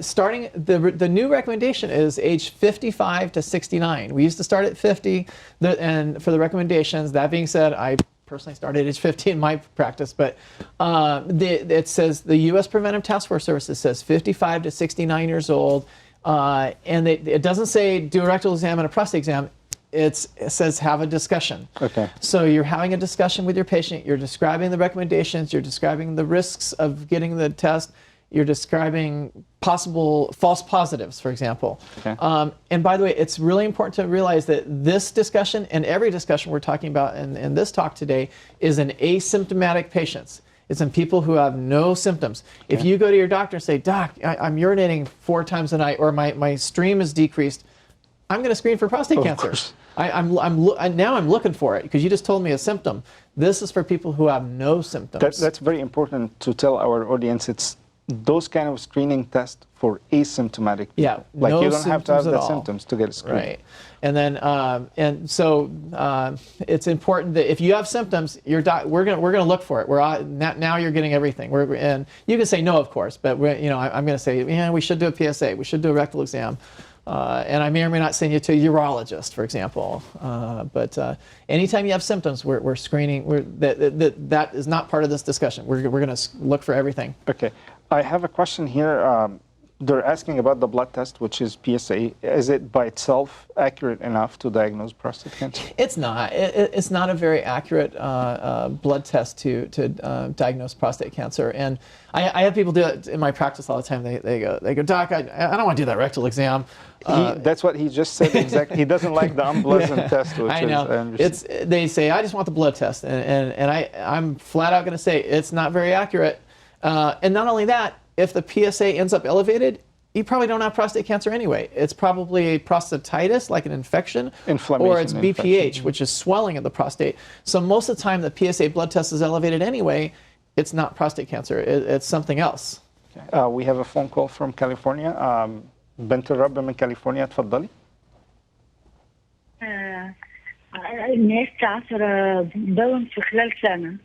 starting the new recommendation is age 55 to 69. We used to start at 50, and for the recommendations. That being said, I personally started at age 50 in my practice, but it says the U.S. Preventive Task Force Services says 55 to 69 years old, and it doesn't say do a rectal exam and a prostate exam. It says have a discussion. Okay. So you're having a discussion with your patient. You're describing the recommendations. You're describing the risks of getting the test. You're describing possible false positives, for example. Okay. And by the way, it's really important to realize that this discussion and every discussion we're talking about in this talk today is in asymptomatic patients. It's in people who have no symptoms. Okay. If you go to your doctor and say, Doc, I'm urinating 4 times a night, or my stream is decreased, I'm going to screen for prostate cancer. Now I'm looking for it because you just told me a symptom. This is for people who have no symptoms. That's very important to tell our audience. It's those kind of screening tests for asymptomatic people. Yeah, like no you don't have to have the all. symptoms to get screened. Right. And then so it's important that if you have symptoms, we're gonna look for it. Now you're getting everything. And you can say no, of course, but I'm going to say, yeah, we should do a PSA. We should do a rectal exam. And I may or may not send you to a urologist, for example. But anytime you have symptoms, we're screening. That is not part of this discussion. We're going to look for everything. Okay. I have a question here. They're asking about the blood test, which is PSA. Is it by itself accurate enough to diagnose prostate cancer? It's not. It's not a very accurate blood test to diagnose prostate cancer. And I have people do it in my practice all the time. They go, Doc, I don't want to do that rectal exam. That's what he just said exactly. He doesn't like the unpleasant test. Which I know. They say, I just want the blood test. And I'm flat out going to say it's not very accurate. And not only that, if the PSA ends up elevated, you probably don't have prostate cancer anyway. It's probably prostatitis, like an infection, or it's BPH, which is swelling of the prostate. So most of the time the PSA blood test is elevated anyway, it's not prostate cancer, it's something else. Okay. We have a phone call from California. بنت الرب من كاليفورنيا اتفضلي. نقصت 10 باوند في خلال سنة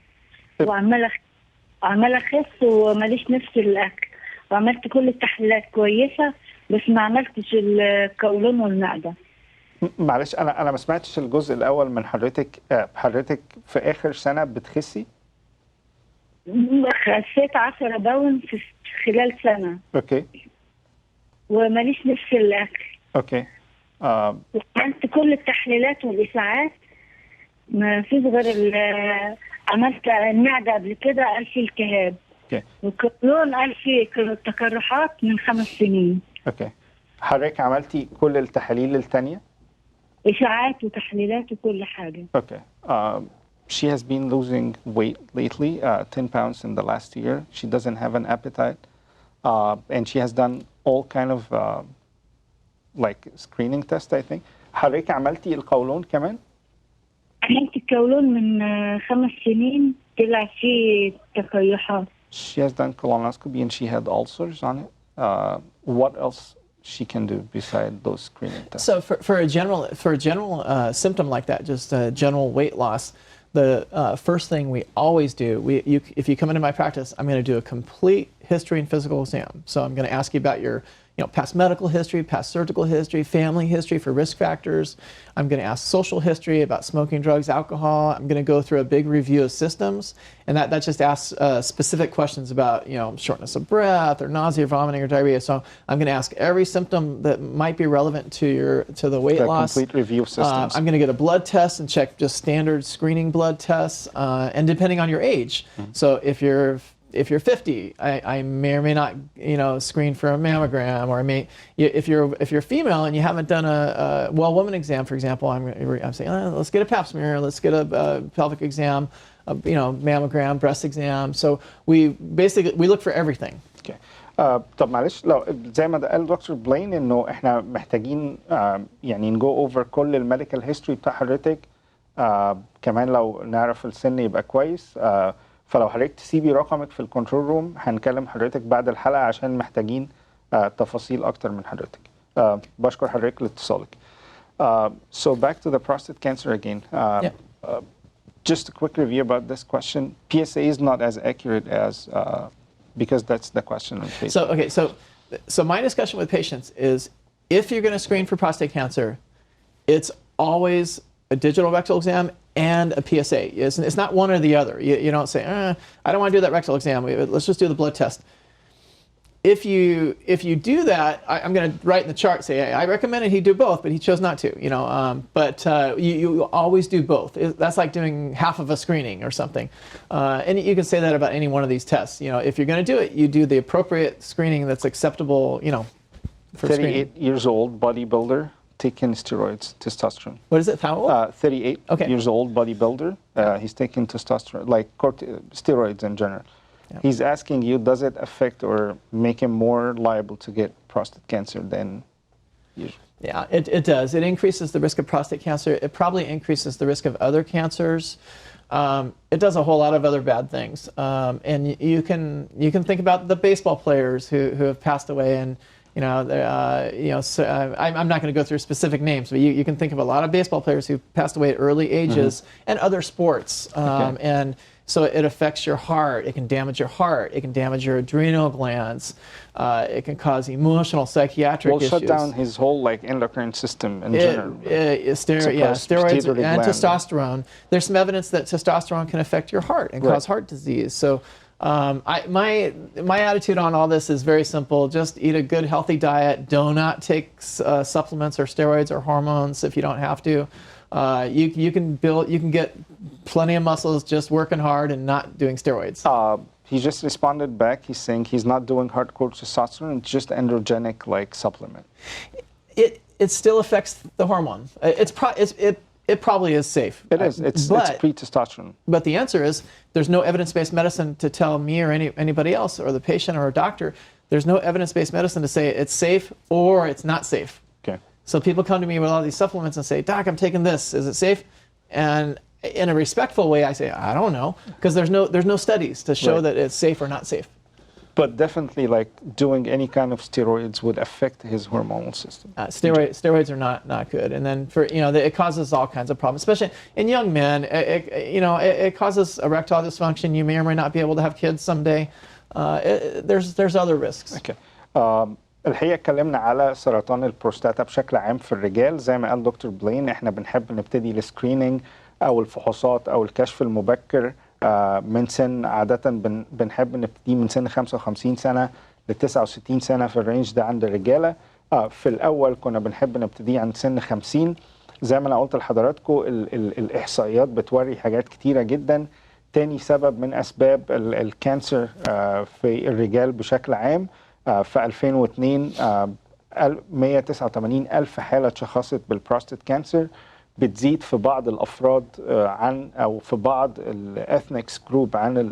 وعمالة أخس وماليش نفس الأكل وعملت كل التحليلات كويسة بس ما عملتش القولون والمعدة. معلش أنا ما سمعتش الجزء الأول من حضرتك. حضرتك في آخر سنة بتخسي؟ خسيت 10 باوند في خلال سنة. أوكي. وماليش نفس الأكل. أوكي. عملت كل التحليلات والإشاعات ما فيش غير عملت المعدة قبل كده قال في التهاب. اوكي. والقولون قال في تقرحات من 5 سنين. اوكي. حضرتك عملتي كل التحاليل الثانية؟ إشاعات وتحليلات وكل حاجة. Okay. She has been losing weight lately, 10 pounds in the last year. She doesn't have an appetite. And she has done all kind of like screening test, I think. حضرتك عملتي القولون كمان؟ عملت القولون من 5 سنين طلع فيه تقيحات. She has done colonoscopy and she had ulcers on it. What else she can do beside those screening tests? So for a general symptom like that, just general weight loss, the first thing we always do, if you come into my practice, I'm going to do a complete history and physical exam. So I'm going to ask you about your past medical history, past surgical history, family history for risk factors. I'm going to ask social history about smoking, drugs, alcohol. I'm going to go through a big review of systems, and that just asks specific questions about shortness of breath or nausea, vomiting, or diarrhea. So I'm going to ask every symptom that might be relevant to the weight loss. Complete review of systems. I'm going to get a blood test and check just standard screening blood tests, and depending on your age. So if you're 50, I may or may not, screen for a mammogram, or if you're female and you haven't done a woman exam, for example, I'm saying let's get a pap smear, let's get a pelvic exam, mammogram, breast exam. So we look for everything. Okay. طب معلش لو زي ما ده قال دكتور بلين انه احنا محتاجين يعني نجو اوفر كل الميديكال هيستوري بتاع حضرتك، كمان لو نعرف السن يبقى كويس. فلو حضرتك تسيبي رقمك في الكنترول روم هنكلم حضرتك بعد الحلقه عشان محتاجين تفاصيل اكتر من حضرتك. بشكر حضرتك لاتصالك. So back to the prostate cancer again. Just a quick review about this question. PSA is not as accurate as because that's the question on Facebook. So my discussion with patients is if you're going to screen for prostate cancer, it's always a digital rectal exam and a PSA. It's not one or the other. You don't say, I don't want to do that rectal exam. Let's just do the blood test. If you do that, I'm going to write in the chart, say, I recommended he do both, but he chose not to, but you always do both. That's like doing half of a screening or something. And you can say that about any one of these tests. If you're going to do it, you do the appropriate screening that's acceptable, for 38 screening. years old bodybuilder taking steroids, testosterone. What is it? How old? 38 years old bodybuilder. He's taking testosterone, like steroids in general. He's asking you, does it affect or make him more liable to get prostate cancer than usual? Yeah, it does. It increases the risk of prostate cancer. It probably increases the risk of other cancers. It does a whole lot of other bad things. And you can think about the baseball players who have passed away, and I'm not going to go through specific names, but you can think of a lot of baseball players who passed away at early ages, and other sports. And so it affects your heart. It can damage your heart. It can damage your adrenal glands. It can cause emotional, psychiatric issues. Shut down his whole endocrine system in general. Steroids and testosterone. There's some evidence that testosterone can affect your heart and cause heart disease. So my attitude on all this is very simple. Just eat a good, healthy diet. Do not take supplements or steroids or hormones if you don't have to. You can get plenty of muscles just working hard and not doing steroids. He just responded back. He's saying he's not doing hardcore testosterone. It's just androgenic supplement. It still affects the hormone. It probably is safe. It is. It's pre-testosterone. But the answer is there's no evidence-based medicine to tell me or anybody else or the patient or a doctor. There's no evidence-based medicine to say it's safe or it's not safe. Okay. So people come to me with all these supplements and say, Doc, I'm taking this. Is it safe? And in a respectful way, I say, I don't know, because there's no studies to show that it's safe or not safe. But definitely, doing any kind of steroids would affect his hormonal system. Steroids are not good, and then it causes all kinds of problems, especially in young men. It causes erectile dysfunction. You may or may not be able to have kids someday. There's other risks. Okay. الحقيقة اتكلمنا على سرطان البروستاتا بشكل عام في الرجال. زي ما قال دكتور بلين احنا بنحب نبتدي السكريننج او الفحوصات او الكشف المبكر من سن عادة بنحب نبتدي من سن 55 سنة ل 69 سنة في الرينج ده عند الرجالة. في الأول كنا بنحب نبتدي عند سن 50. زي ما أنا قلت لحضراتكم الإحصائيات بتوري حاجات كتيرة جدا. تاني سبب من أسباب الكانسر في الرجال بشكل عام في 2002 189 ألف حالة اتشخصت بالبروستات كانسر. بتزيد في بعض الافراد عن او في بعض الاثنكس جروب عن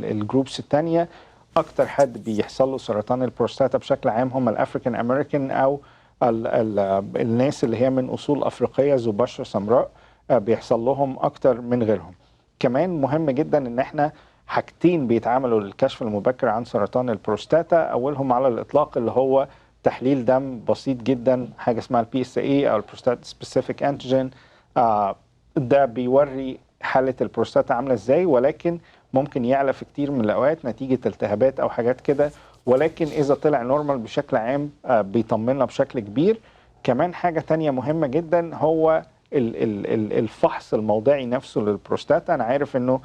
الجروبس الثانيه. اكتر حد بيحصل له سرطان البروستاتا بشكل عام هم الافريكان امريكان او الناس اللي هي من اصول افريقيه ذو بشره سمراء بيحصل لهم اكتر من غيرهم. كمان مهم جدا ان احنا حاجتين بيتعملوا للكشف المبكر عن سرطان البروستاتا. اولهم على الاطلاق اللي هو تحليل دم بسيط جدا، حاجه اسمها البي اس اي او البروستات سبيسيفيك انتيجين. ده بيوري حاله البروستاتا عامله ازاي، ولكن ممكن يعلى في كتير من الاوقات نتيجه التهابات او حاجات كده، ولكن اذا طلع نورمال بشكل عام بيطمنا بشكل كبير. كمان حاجه تانية مهمه جدا هو الفحص الموضعي نفسه للبروستاتا. انا عارف انه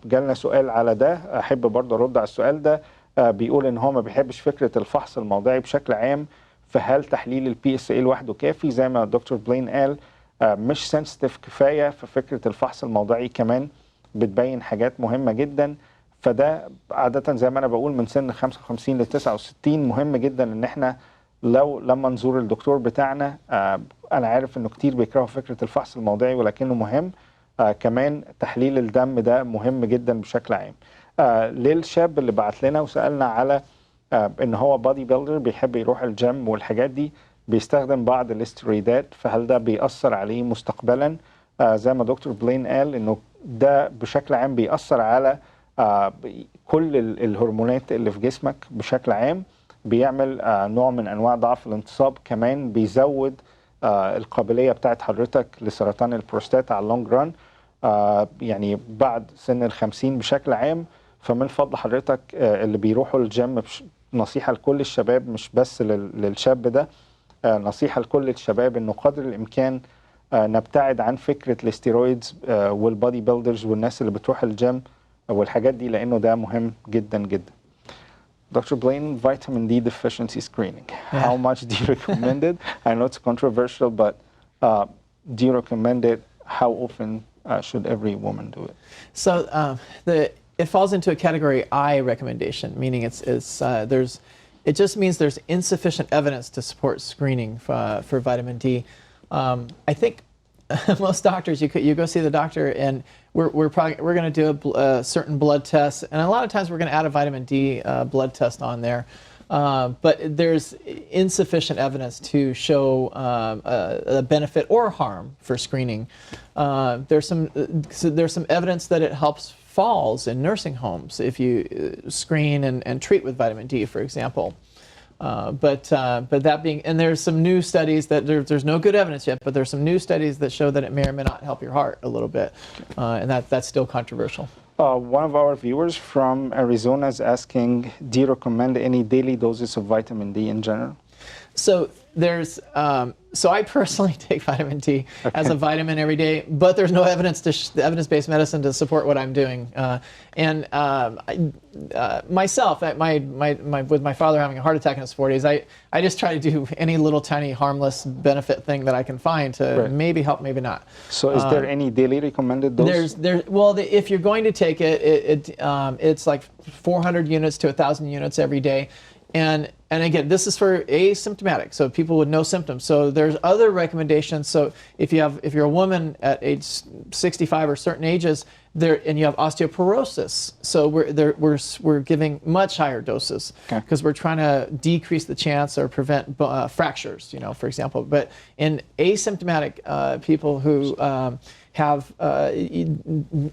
جالنا سؤال على ده، احب برضه ارد على السؤال ده. بيقول ان هو ما بيحبش فكره الفحص الموضعي بشكل عام، فهل تحليل البي اس اي لوحده كافي؟ زي ما الدكتور بلين قال مش سنسيتيف كفايه، ففكره الفحص الموضعي كمان بتبين حاجات مهمه جدا. فده عاده زي ما انا بقول من سن 55 ل 69 مهم جدا ان احنا لما نزور الدكتور بتاعنا. انا عارف انه كتير بيكرهوا فكره الفحص الموضعي ولكنه مهم. كمان تحليل الدم ده مهم جدا بشكل عام. للشاب اللي بعت لنا وسالنا على ان هو بادي بيلدر بيحب يروح الجيم والحاجات دي، بيستخدم بعض الاسترويدات، فهل ده بيأثر عليه مستقبلا؟ زي ما دكتور بلين قال انه ده بشكل عام بيأثر على كل الهرمونات اللي في جسمك بشكل عام، بيعمل نوع من انواع ضعف الانتصاب، كمان بيزود القابليه بتاعت حضرتك لسرطان البروستات على اللونج ران، يعني بعد سن ال50 بشكل عام. فمن فضل حضرتك اللي بيروحوا الجيم، نصيحه لكل الشباب مش بس للشاب ده، نصيحه لكل الشباب انه قدر الامكان نبتعد عن فكره الاستيرويدز والبادي بيلدرز والناس اللي بتروح الجيم والحاجات دي، لانه ده مهم جدا جدا. Dr. Blaine, vitamin D deficiency screening. How much do you recommend it? I know it's controversial, but do you recommend it? How often should every woman do it? So it falls into a category I recommendation, meaning it just means there's insufficient evidence to support screening for vitamin D. I think most doctors, you go see the doctor and we're going to do a certain blood test, and a lot of times we're going to add a vitamin D blood test on there, but there's insufficient evidence to show a benefit or harm for screening. There's some evidence that it helps falls in nursing homes if you screen and treat with vitamin D, for example. But that being, and there's some new studies that there's no good evidence yet, but there's some new studies that show that it may or may not help your heart a little bit, and that's still controversial. One of our viewers from Arizona is asking, do you recommend any daily doses of vitamin D in general? So so I personally take vitamin D as a vitamin every day, but there's no evidence-based medicine to support what I'm doing. Myself, with my father having a heart attack in his 40s, I just try to do any little tiny harmless benefit thing that I can find to maybe help, maybe not. So is there any daily recommended dose? If you're going to take it, it's like 400 units to 1,000 units every day. And again, this is for asymptomatic, so people with no symptoms. So there's other recommendations. So if you're a woman at age 65 or certain ages, and you have osteoporosis, so we're giving much higher doses because we're trying to decrease the chance or prevent fractures, for example. But in asymptomatic people who have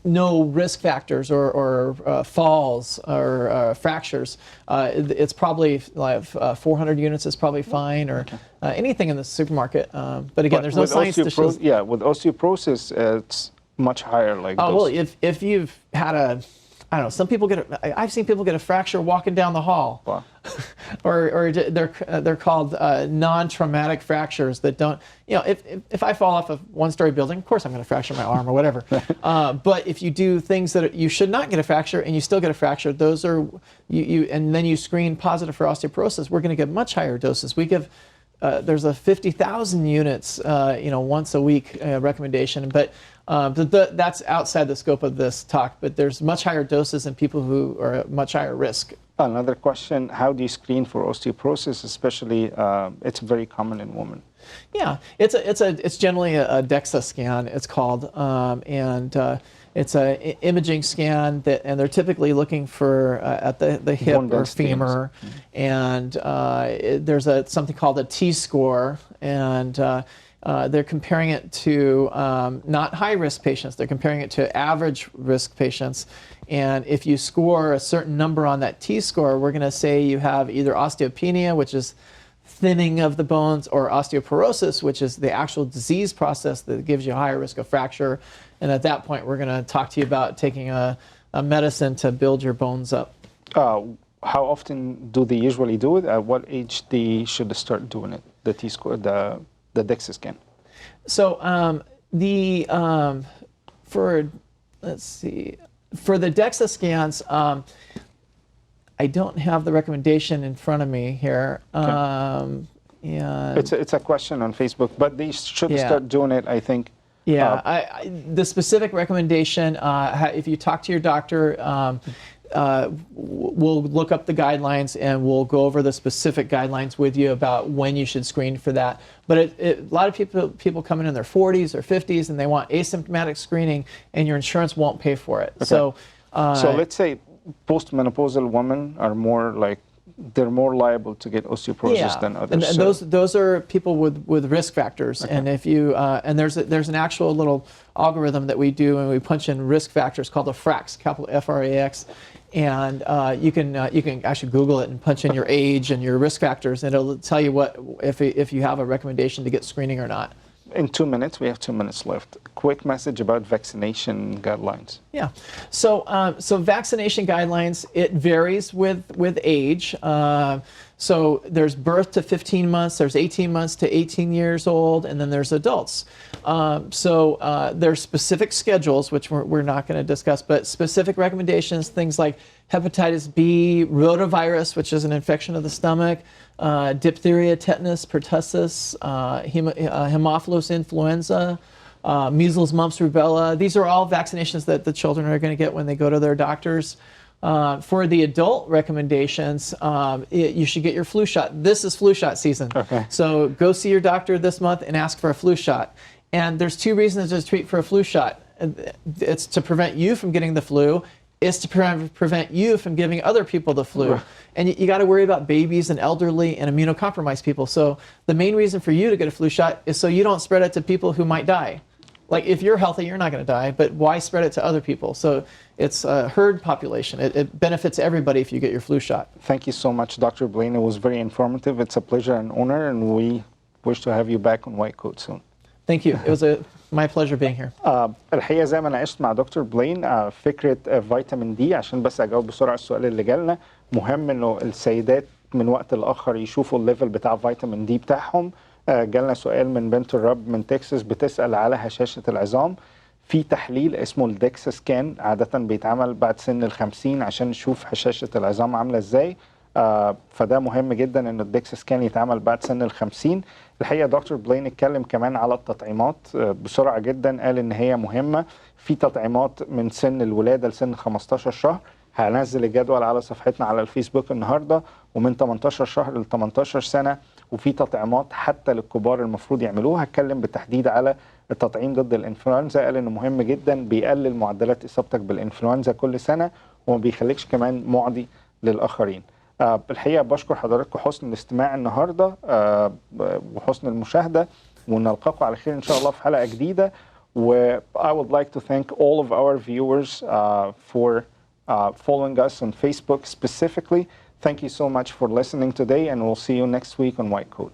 no risk factors or falls or fractures, it's probably like 400 units is probably fine, or anything in the supermarket. But again, there's no science to show. Yeah, with osteoporosis, it's much higher. Well, if you've had I don't know, some people I've seen people get a fracture walking down the hall. Wow. or they're called non-traumatic fractures that don't, if I fall off a one-story building, of course I'm going to fracture my arm or whatever. But if you do things that you should not get a fracture and you still get a fracture, those are, and then you screen positive for osteoporosis, we're going to get much higher doses. We give, there's a 50,000 units, once a week recommendation, but that's outside the scope of this talk, but there's much higher doses in people who are at much higher risk. Another question, how do you screen for osteoporosis, especially it's very common in women? Yeah, it's generally a DEXA scan, it's called, and it's an imaging scan and they're typically looking for at the hip or femur, and there's something called a T-score, and they're comparing it to not high-risk patients. They're comparing it to average-risk patients. And if you score a certain number on that T-score, we're going to say you have either osteopenia, which is thinning of the bones, or osteoporosis, which is the actual disease process that gives you a higher risk of fracture. And at that point, we're going to talk to you about taking a medicine to build your bones up. How often do they usually do it? At what age should they start doing it? The T-score, the DEXA scan. So for the DEXA scans, I don't have the recommendation in front of me here. It's a question on Facebook, but they should start doing it, I think. The specific recommendation, if you talk to your doctor, we'll look up the guidelines and we'll go over the specific guidelines with you about when you should screen for that. But a lot of people come in their 40s or 50s and they want asymptomatic screening, and your insurance won't pay for it. So let's say postmenopausal women are more like they're more liable to get osteoporosis than others. And those are people with risk factors. Okay. And if you and there's an actual little algorithm that we do, and we punch in risk factors called the FRAX, capital FRAX, and you can actually Google it and punch in your age and your risk factors, and it'll tell you what if you have a recommendation to get screening or not. In 2 minutes, we have 2 minutes left. Quick message about vaccination guidelines. Yeah, so vaccination guidelines, it varies with age. So there's birth to 15 months, there's 18 months to 18 years old, and then there's adults. There's specific schedules, which we're not going to discuss, but specific recommendations, things like hepatitis B, rotavirus, which is an infection of the stomach, diphtheria, tetanus, pertussis, Haemophilus influenza, measles, mumps, rubella. These are all vaccinations that the children are going to get when they go to their doctors. For the adult recommendations, you should get your flu shot. This is flu shot season. Okay. So go see your doctor this month and ask for a flu shot. And there's 2 reasons to treat for a flu shot. It's to prevent you from getting the flu. It's to prevent you from giving other people the flu. Right. And you got to worry about babies and elderly and immunocompromised people. So the main reason for you to get a flu shot is so you don't spread it to people who might die. Like if you're healthy, you're not going to die, but why spread it to other people? So it's a herd population. It benefits everybody if you get your flu shot. Thank you so much, Dr. Blaine. It was very informative. It's a pleasure and honor, and we wish to have you back on White Coat soon. Thank you. It was my pleasure being here. الحقيقة زي ما ناقشت مع دكتور بلين فكرة فيتامين دي، عشان بس أجاوب بسرعة السؤال اللي جالنا، مهم إنه السيدات من وقت لآخر يشوفوا الليفل بتاع فيتامين دي بتاعهم. جالنا سؤال من بنت الرب من تكساس بتسأل على هشاشة العظام. في تحليل اسمه الدكسا سكان، عادة بيتعمل بعد سن ال50 عشان نشوف هشاشة العظام عاملة ازاي. فده مهم جدا ان الدكسا سكان يتعمل بعد سن ال50. الحقيقة دكتور بلين اتكلم كمان على التطعيمات بسرعة جدا، قال ان هي مهمة. في تطعيمات من سن الولادة لسن 15 شهر، هنزل الجدول على صفحتنا على الفيسبوك النهاردة، ومن 18 شهر ل 18 سنة، وفي تطعيمات حتى للكبار المفروض يعملوها. هتكلم بالتحديد على التطعيم ضد الانفلونزا، قال انه مهم جدا، بيقلل معدلات اصابتك بالانفلونزا كل سنة، وما بيخليكش كمان معدي للاخرين. الحقيقة بشكر حضراتكم حسن الاستماع النهاردة وحسن المشاهدة، ونلقاكم على خير ان شاء الله في حلقة جديدة. I would like to thank all of our viewers for following us on Facebook specifically. Thank you so much for listening today, and we'll see you next week on White Coat.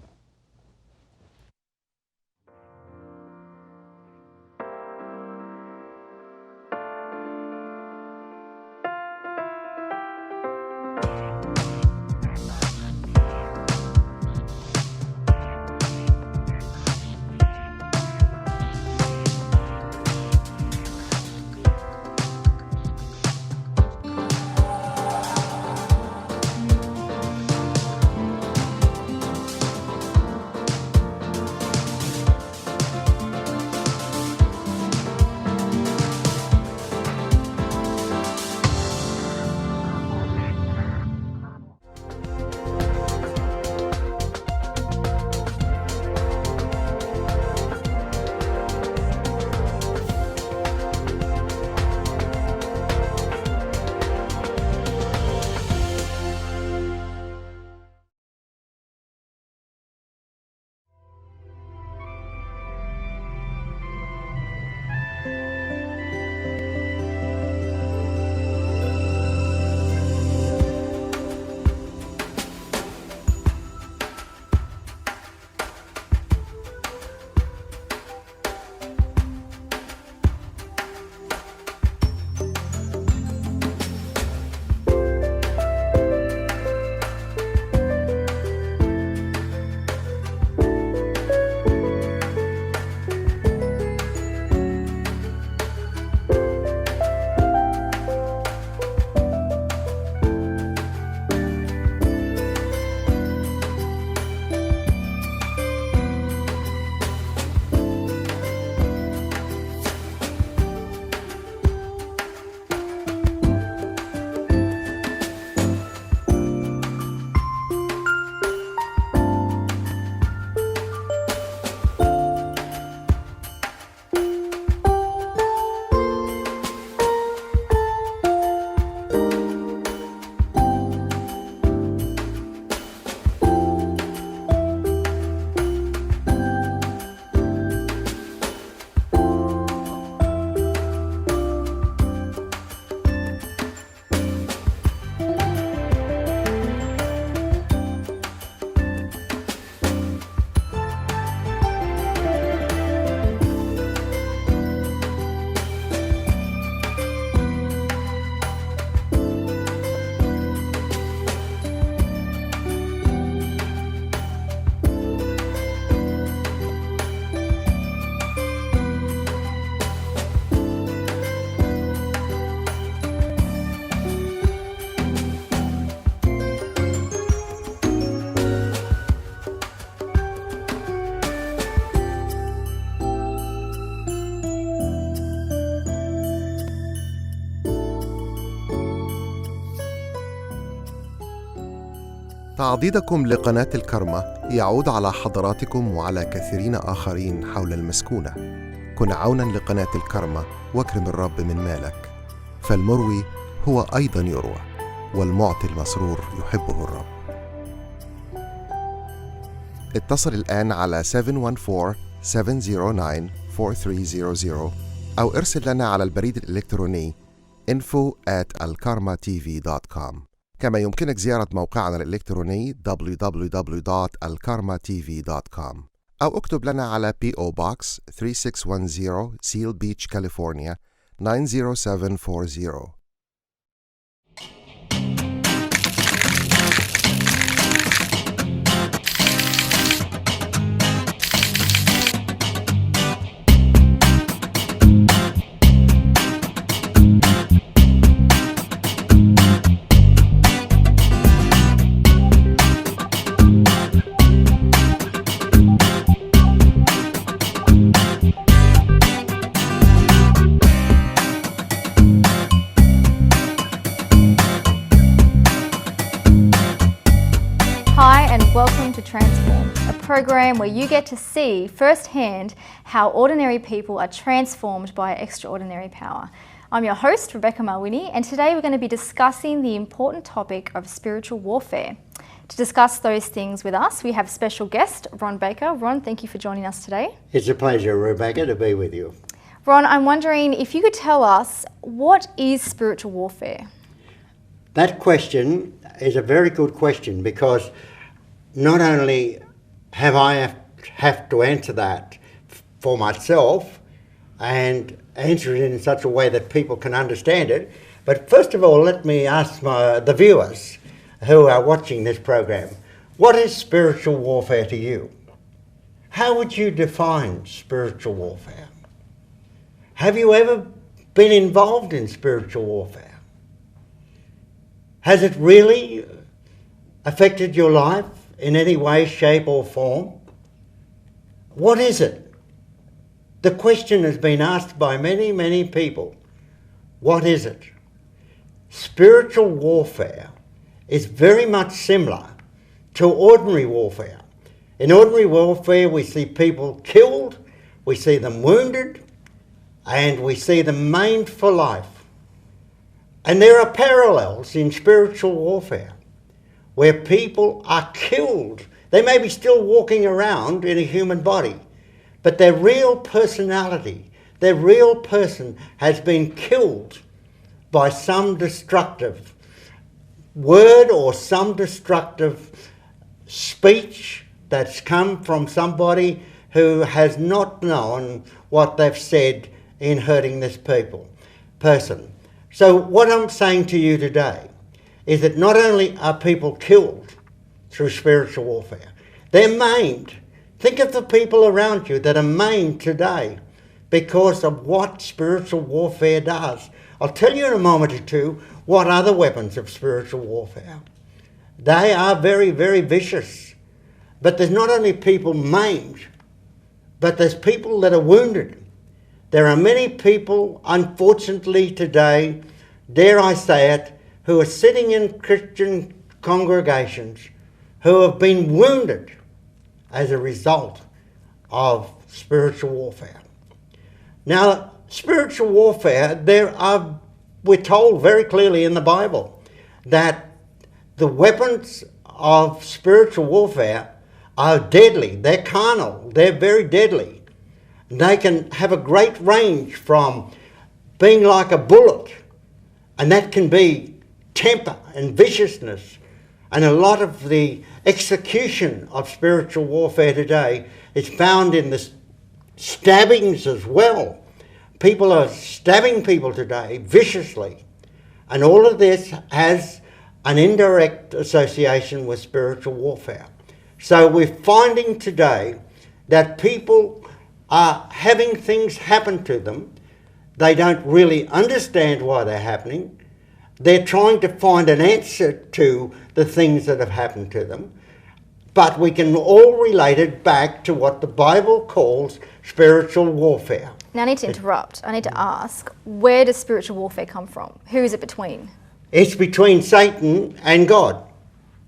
تعضيدكم لقناة الكرمة يعود على حضراتكم وعلى كثيرين آخرين حول المسكونة. كن عونا لقناة الكرمة واكرم الرب من مالك، فالمروي هو أيضا يروى، والمعطي المسرور يحبه الرب. اتصل الآن على 714-709-4300 أو ارسل لنا على البريد الإلكتروني info@alkarmatv.com. كما يمكنك زيارة موقعنا الإلكتروني www.alkarmatv.com أو اكتب لنا على P.O. Box 3610 Seal Beach, California 90740. Hi and welcome to Transform, a program where you get to see firsthand how ordinary people are transformed by extraordinary power. I'm your host, Rebecca Marwini, and today we're going to be discussing the important topic of spiritual warfare. To discuss those things with us, we have special guest, Ron Baker. Ron, thank you for joining us today. It's a pleasure, Rebecca, to be with you. Ron, I'm wondering if you could tell us, what is spiritual warfare? That question is a very good question, because not only have I have to answer that for myself and answer it in such a way that people can understand it, but first of all, let me ask the viewers who are watching this program, what is spiritual warfare to you? How would you define spiritual warfare? Have you ever been involved in spiritual warfare? Has it really affected your life in any way, shape or form? What is it? The question has been asked by many, many people. What is it? Spiritual warfare is very much similar to ordinary warfare. In ordinary warfare, we see people killed, we see them wounded, and we see them maimed for life. And there are parallels in spiritual warfare where people are killed. They may be still walking around in a human body, but their real personality, their real person has been killed by some destructive word or some destructive speech that's come from somebody who has not known what they've said in hurting this person. So what I'm saying to you today is that not only are people killed through spiritual warfare, they're maimed. Think of the people around you that are maimed today because of what spiritual warfare does. I'll tell you in a moment or two what other weapons of spiritual warfare. They are very, very vicious. But there's not only people maimed, but there's people that are wounded. There are many people, unfortunately today, dare I say it, who are sitting in Christian congregations who have been wounded as a result of spiritual warfare. Now, spiritual warfare, we're told very clearly in the Bible that the weapons of spiritual warfare are deadly. They're carnal. They're very deadly. They can have a great range from being like a bullet, and that can be temper and viciousness. And a lot of the execution of spiritual warfare today is found in the stabbings as well. People are stabbing people today viciously. And all of this has an indirect association with spiritual warfare. So we're finding today that people are having things happen to them. They don't really understand why they're happening. They're trying to find an answer to the things that have happened to them. But we can all relate it back to what the Bible calls spiritual warfare. Now I need to interrupt. I need to ask, where does spiritual warfare come from? Who is it between? It's between Satan and God.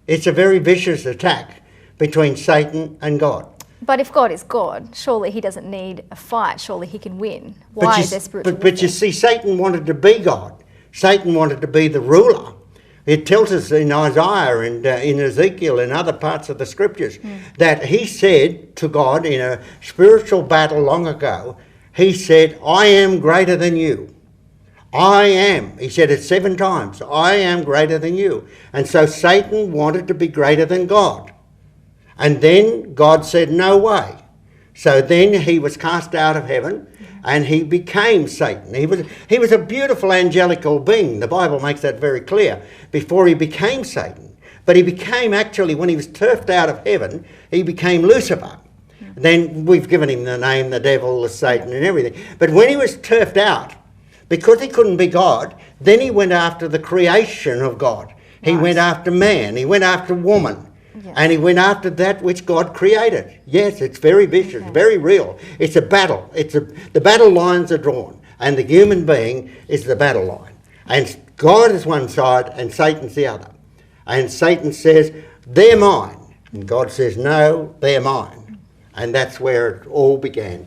It's a very vicious attack between Satan and God. But if God is God, surely he doesn't need a fight. Surely he can win. Why is there spiritual but you see, Satan wanted to be God. Satan wanted to be the ruler. It tells us in Isaiah and in Ezekiel and other parts of the scriptures that he said to God in a spiritual battle long ago, he said, I am greater than you. I am. He said it 7 times. I am greater than you. And so Satan wanted to be greater than God. And then God said, no way. So then he was cast out of heaven and he became Satan. He was a beautiful angelical being. The Bible makes that very clear before he became Satan. But he became actually, when he was turfed out of heaven, he became Lucifer. Then we've given him the name, the devil, the Satan and everything. But when he was turfed out, because he couldn't be God, then he went after the creation of God. He went after man. He went after woman. And he went after that which God created. Yes, it's very vicious, very real. It's a battle. The battle lines are drawn, and the human being is the battle line. And God is one side, and Satan's the other. And Satan says, they're mine. And God says, no, they're mine. And that's where it all began,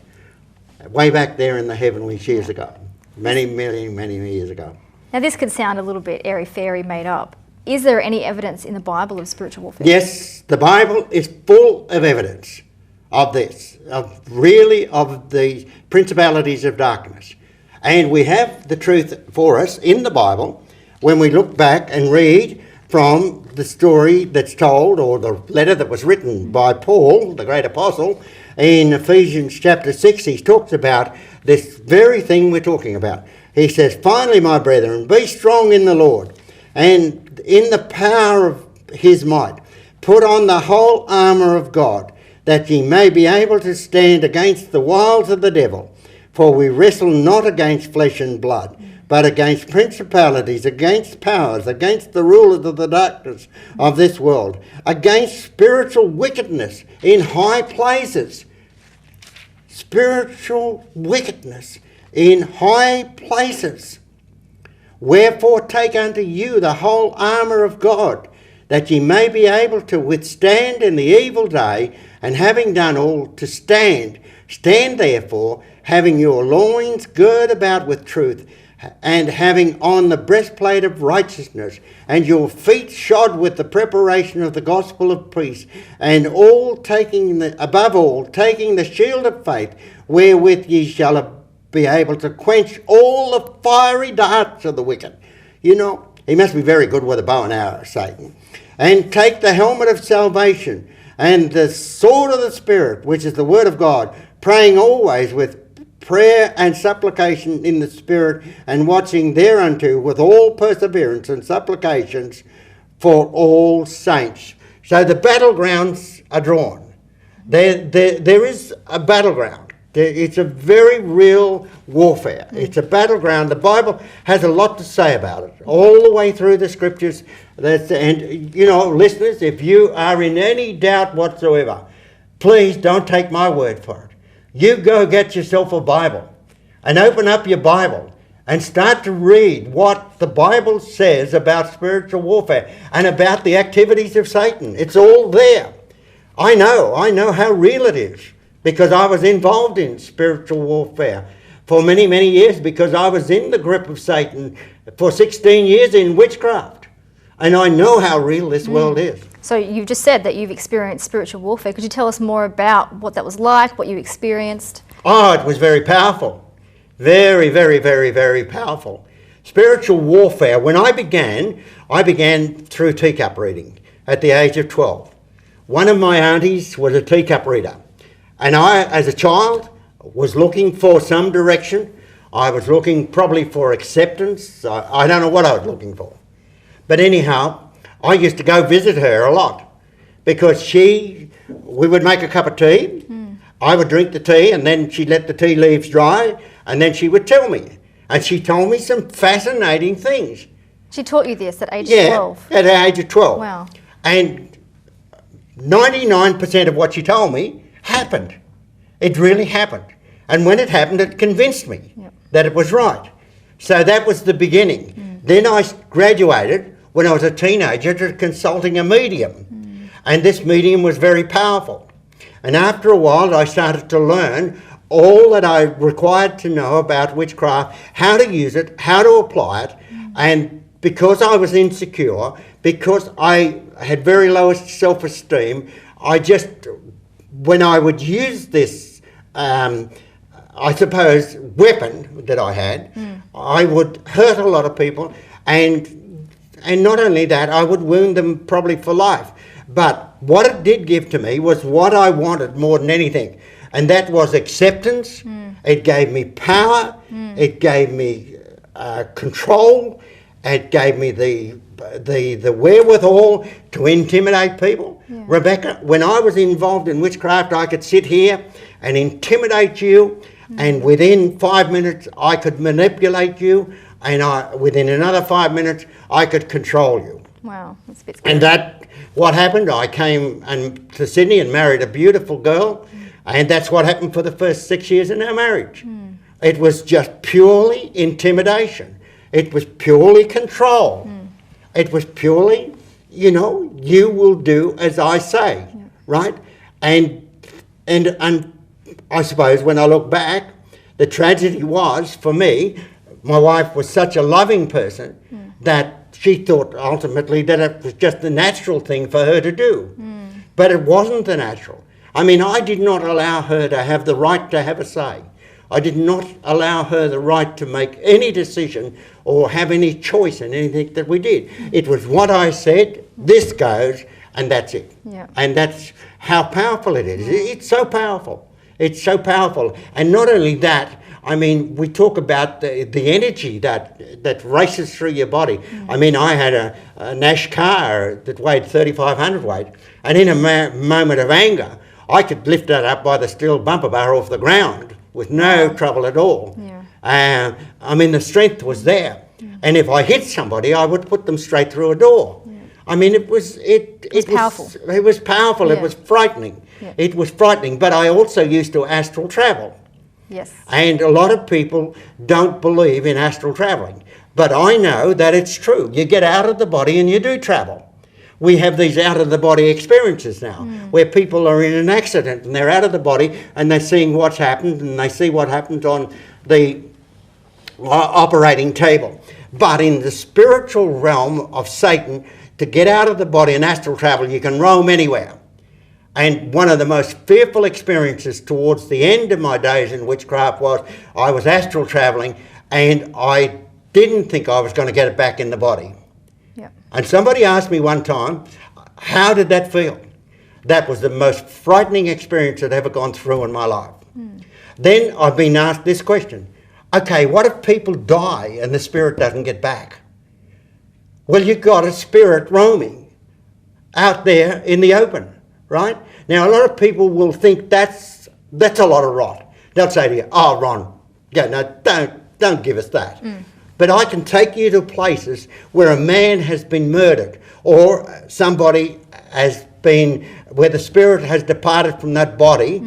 way back there in the heavenlies years ago, many, many, many years ago. Now this could sound a little bit airy-fairy, made up. Is there any evidence in the Bible of spiritual warfare? Yes, the Bible is full of evidence of this, of the principalities of darkness. And we have the truth for us in the Bible when we look back and read from the story that's told, or the letter that was written by Paul, the great apostle, in Ephesians chapter 6. He talks about this very thing we're talking about. He says, finally, my brethren, be strong in the Lord and in the power of his might. Put on the whole armour of God, that ye may be able to stand against the wiles of the devil. For we wrestle not against flesh and blood, but against principalities, against powers, against the rulers of the darkness of this world, against spiritual wickedness in high places. Spiritual wickedness in high places. Wherefore take unto you the whole armour of God, that ye may be able to withstand in the evil day, and having done all, to stand. Stand therefore, having your loins girt about with truth, and having on the breastplate of righteousness, and your feet shod with the preparation of the gospel of peace, and above all taking the shield of faith, wherewith ye shall be able to quench all the fiery darts of the wicked. You know, he must be very good with a bow and arrow, Satan. And take the helmet of salvation and the sword of the Spirit, which is the word of God, praying always with prayer and supplication in the Spirit, and watching thereunto with all perseverance and supplications for all saints. So the battlegrounds are drawn. There is a battleground. It's a very real warfare. It's a battleground. The Bible has a lot to say about it, all the way through the scriptures. And, you know, listeners, if you are in any doubt whatsoever, please don't take my word for it. You go get yourself a Bible and open up your Bible and start to read what the Bible says about spiritual warfare and about the activities of Satan. It's all there. I know how real it is, because I was involved in spiritual warfare for many, many years, because I was in the grip of Satan for 16 years in witchcraft. And I know how real this world is. So you've just said that you've experienced spiritual warfare. Could you tell us more about what that was like, what you experienced? Oh, it was very powerful. Very, very, very, very powerful. Spiritual warfare, when I began through teacup reading at the age of 12. One of my aunties was a teacup reader. And I, as a child, was looking for some direction. I was looking probably for acceptance. I don't know what I was looking for. But anyhow, I used to go visit her a lot, because we would make a cup of tea. I would drink the tea, and then she'd let the tea leaves dry, and then she would tell me. And she told me some fascinating things. She taught you this at age 12? Yeah, at the age of 12. Wow. And 99% of what she told me happened. It really happened. And when it happened, it convinced me that it was right. So that was the beginning. Then I graduated when I was a teenager to consulting a medium. And this medium was very powerful. And after a while, I started to learn all that I required to know about witchcraft, how to use it, how to apply it. And because I was insecure, because I had very low self-esteem, I just, when I would use this, I suppose, weapon that I had, I would hurt a lot of people, and not only that, I would wound them probably for life. But what it did give to me was what I wanted more than anything, and that was acceptance. It gave me power. It gave me control. It gave me the wherewithal to intimidate people. Yeah. Rebecca, when I was involved in witchcraft, I could sit here and intimidate you, and within 5 minutes I could manipulate you, and within another 5 minutes I could control you. Wow, that's a bit scary. And that, what happened, I came to Sydney and married a beautiful girl, and that's what happened for the first 6 years in our marriage. It was just purely intimidation. It was purely control. It was purely, you will do as I say, right? And I suppose when I look back, the tragedy was, for me, my wife was such a loving person that she thought ultimately that it was just the natural thing for her to do. But it wasn't the natural. I mean, I did not allow her to have the right to have a say. I did not allow her the right to make any decision or have any choice in anything that we did. It was what I said, this goes, and that's it. Yeah. And that's how powerful it is. It's so powerful. It's so powerful. And not only that, I mean, we talk about the energy that races through your body. I mean, I had a Nash car that weighed 3,500 weight, and in a moment of anger, I could lift that up by the steel bumper bar off the ground with no trouble at all. Yeah. I mean, the strength was there. And if I hit somebody, I would put them straight through a door. I mean, it was powerful. It was powerful. Yeah. It was frightening. Yeah. It was frightening. But I also used to astral travel. Yes. And a lot of people don't believe in astral traveling. But I know that it's true. You get out of the body and you do travel. We have these out-of-the-body experiences now, where people are in an accident and they're out of the body and they're seeing what's happened, and they see what happened on the operating table. But in the spiritual realm of Satan, to get out of the body and astral travel, you can roam anywhere. And one of the most fearful experiences towards the end of my days in witchcraft was I was astral traveling and I didn't think I was going to get it back in the body. And somebody asked me one time, how did that feel? That was the most frightening experience I'd ever gone through in my life. Then I've been asked this question. Okay, what if people die and the spirit doesn't get back? Well, you've got a spirit roaming out there in the open, right? Now, a lot of people will think that's a lot of rot. They'll say to you, oh, Ron, yeah, no, don't give us that. But I can take you to places where a man has been murdered, or somebody has been, where the spirit has departed from that body,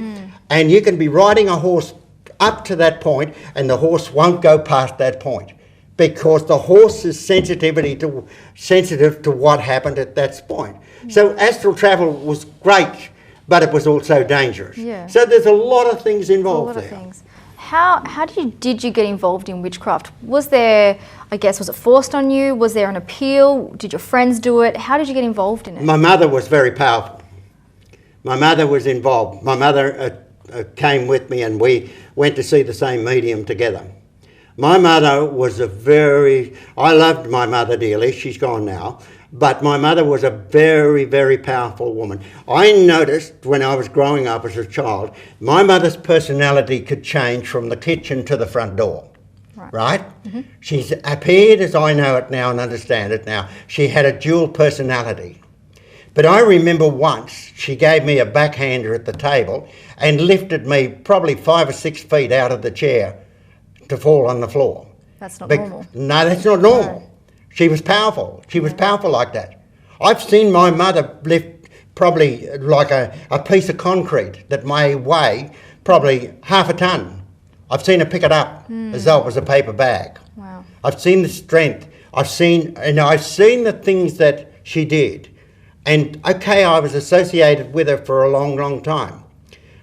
and you can be riding a horse up to that point and the horse won't go past that point because the horse is sensitive to what happened at that point. So astral travel was great, but it was also dangerous. Yeah. So there's a lot of things involved there. How did you get involved in witchcraft? Was there, I guess, was it forced on you? Was there an appeal? Did your friends do it? How did you get involved in it? My mother was very powerful. My mother was involved. My mother came with me and we went to see the same medium together. My mother was I loved my mother dearly. She's gone now. But my mother was a very, very powerful woman. I noticed when I was growing up as a child, my mother's personality could change from the kitchen to the front door, right? She's appeared as I know it now and understand it now. She had a dual personality. But I remember once she gave me a backhander at the table and lifted me probably 5 or 6 feet out of the chair to fall on the floor. That's not normal. No, that's not normal. No. She was powerful. She was powerful like that. I've seen my mother lift probably like a piece of concrete that may weigh probably half a ton. I've seen her pick it up as though it was a paper bag. Wow. I've seen the strength I've seen the things that she did. And okay, I was associated with her for a long, long time.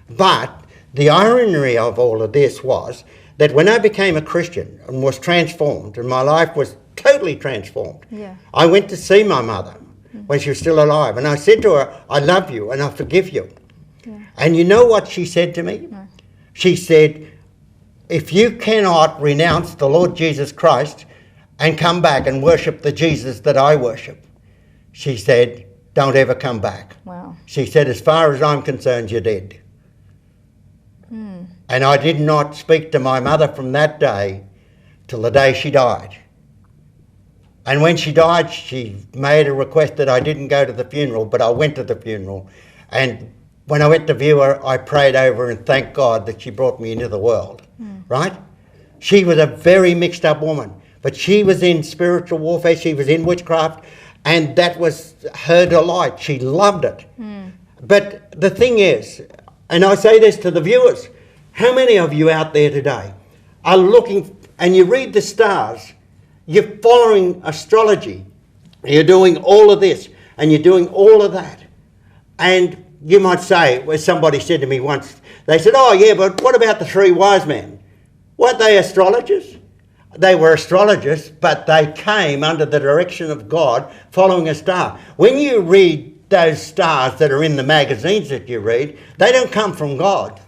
But the irony of all of this was that when I became a Christian and was transformed, and my life was totally transformed, I went to see my mother when she was still alive. And I said to her, I love you and I forgive you. And you know what she said to me? She said, if you cannot renounce the Lord Jesus Christ and come back and worship the Jesus that I worship, she said, don't ever come back. Wow. She said, as far as I'm concerned, you're dead. And I did not speak to my mother from that day till the day she died. And when she died, she made a request that I didn't go to the funeral, but I went to the funeral. And when I went to view her, I prayed over her and thanked God that she brought me into the world, right? She was a very mixed up woman, but she was in spiritual warfare, she was in witchcraft, and that was her delight. She loved it. But the thing is, and I say this to the viewers, how many of you out there today are looking, and you read the stars, you're following astrology, you're doing all of this, and you're doing all of that, and you might say, well, somebody said to me once, they said, oh yeah, but what about the three wise men? Weren't they astrologers? They were astrologers, but they came under the direction of God following a star. When you read those stars that are in the magazines that you read, they don't come from God.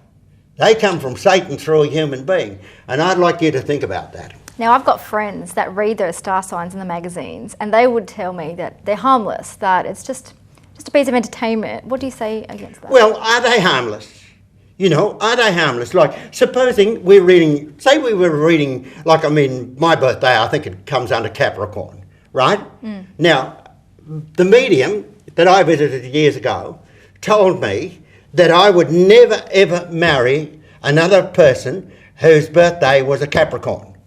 They come from Satan through a human being. And I'd like you to think about that. Now, I've got friends that read those star signs in the magazines, and they would tell me that they're harmless, that it's just a piece of entertainment. What do you say against that? Well, are they harmless? You know, are they harmless? Like, supposing we're reading, say we were reading, like, I mean, my birthday, I think it comes under Capricorn, right? Now, the medium that I visited years ago told me that I would never, ever marry another person whose birthday was a Capricorn,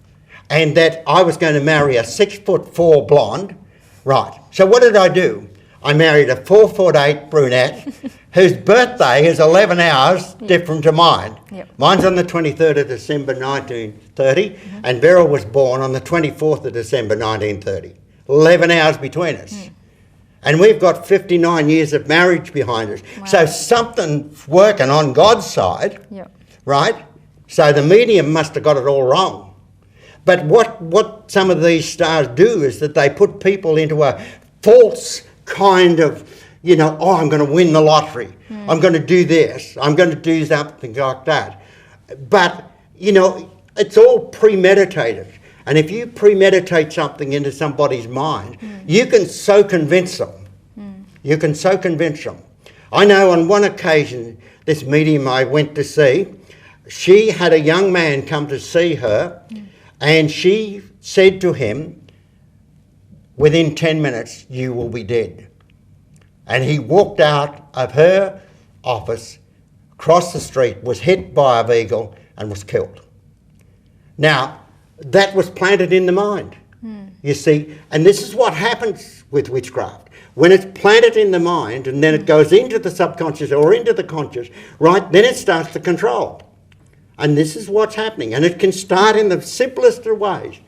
and that I was going to marry a 6'4" blonde, right? So what did I do? I married a 4'8" brunette whose birthday is 11 hours different to mine. Mine's on the 23rd of December 1930, and Beryl was born on the 24th of December 1930. 11 hours between us. And we've got 59 years of marriage behind us. So something's working on God's side, right? So the medium must have got it all wrong. But what some of these stars do is that they put people into a false kind of, you know, oh, I'm going to win the lottery. I'm going to do this. I'm going to do something like that. But, you know, it's all premeditated. And if you premeditate something into somebody's mind, you can so convince them. You can so convince them. I know on one occasion, this medium I went to see, she had a young man come to see her, and she said to him, within 10 minutes, you will be dead. And he walked out of her office, crossed the street, was hit by a vehicle, and was killed. Now, that was planted in the mind, you see. And this is what happens with witchcraft. When it's planted in the mind, and then it goes into the subconscious or into the conscious, right, then it starts to control. And this is what's happening. And it can start in the simplest of ways,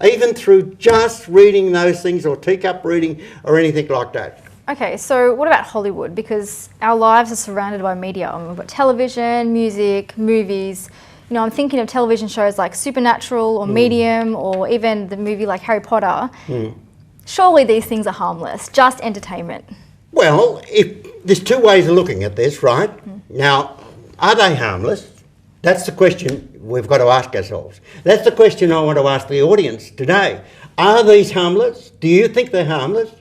even through just reading those things or teacup reading or anything like that. Okay, so what about Hollywood? Because our lives are surrounded by media. I mean, we've got television, music, movies. You know, I'm thinking of television shows like Supernatural or Medium, or even the movie like Harry Potter. Surely these things are harmless, just entertainment. Well, there's two ways of looking at this, right? Now, are they harmless? That's the question we've got to ask ourselves. That's the question I want to ask the audience today. Are these harmless? Do you think they're harmless?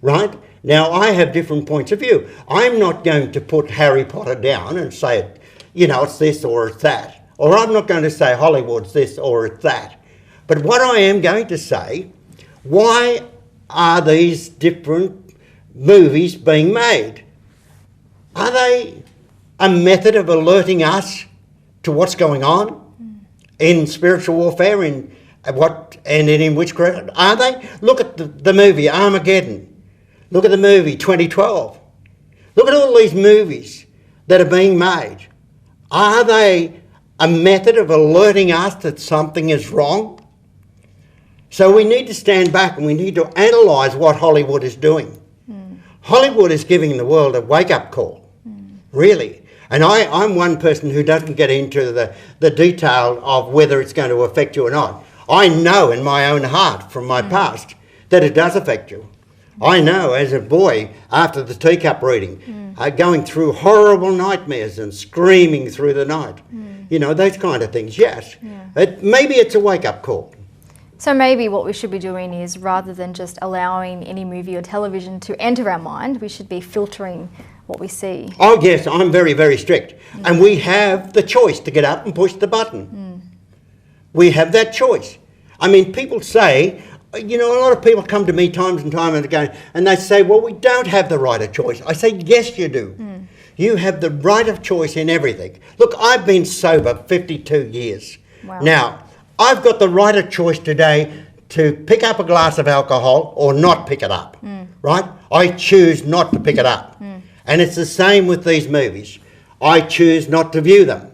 Right? Now, I have different points of view. I'm not going to put Harry Potter down and say, you know, it's this or it's that. Or I'm not going to say Hollywood's this or it's that. But what I am going to say, why are these different movies being made? Are they a method of alerting us to what's going on in spiritual warfare and in witchcraft? Are they? Look at the movie Armageddon. Look at the movie 2012. Look at all these movies that are being made. Are they a method of alerting us that something is wrong? So we need to stand back and we need to analyse what Hollywood is doing. Hollywood is giving the world a wake-up call, really. And I'm one person who doesn't get into the detail of whether it's going to affect you or not. I know in my own heart from my past that it does affect you. I know as a boy, after the teacup reading, going through horrible nightmares and screaming through the night. You know, those kind of things, yes. Maybe it's a wake-up call. So maybe what we should be doing is, rather than just allowing any movie or television to enter our mind, we should be filtering what we see. Oh yes, I'm very, very strict. And we have the choice to get up and push the button. We have that choice. I mean, people say, you know, a lot of people come to me times and time and again, and they say, well, we don't have the right of choice. I say, yes, you do. You have the right of choice in everything. Look, I've been sober 52 years. Wow. Now, I've got the right of choice today to pick up a glass of alcohol or not pick it up, right? I choose not to pick it up. And it's the same with these movies. I choose not to view them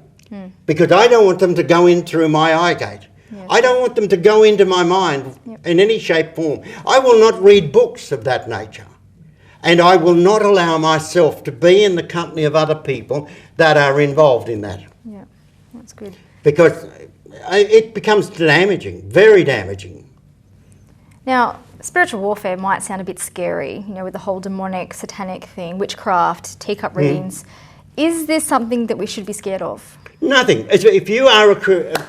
because I don't want them to go in through my eye gate. I don't want them to go into my mind in any shape, form. I will not read books of that nature. And I will not allow myself to be in the company of other people that are involved in that. Yeah, that's good. Because it becomes damaging, very damaging. Now, spiritual warfare might sound a bit scary, you know, with the whole demonic, satanic thing, witchcraft, teacup readings. Is this something that we should be scared of? Nothing. If you are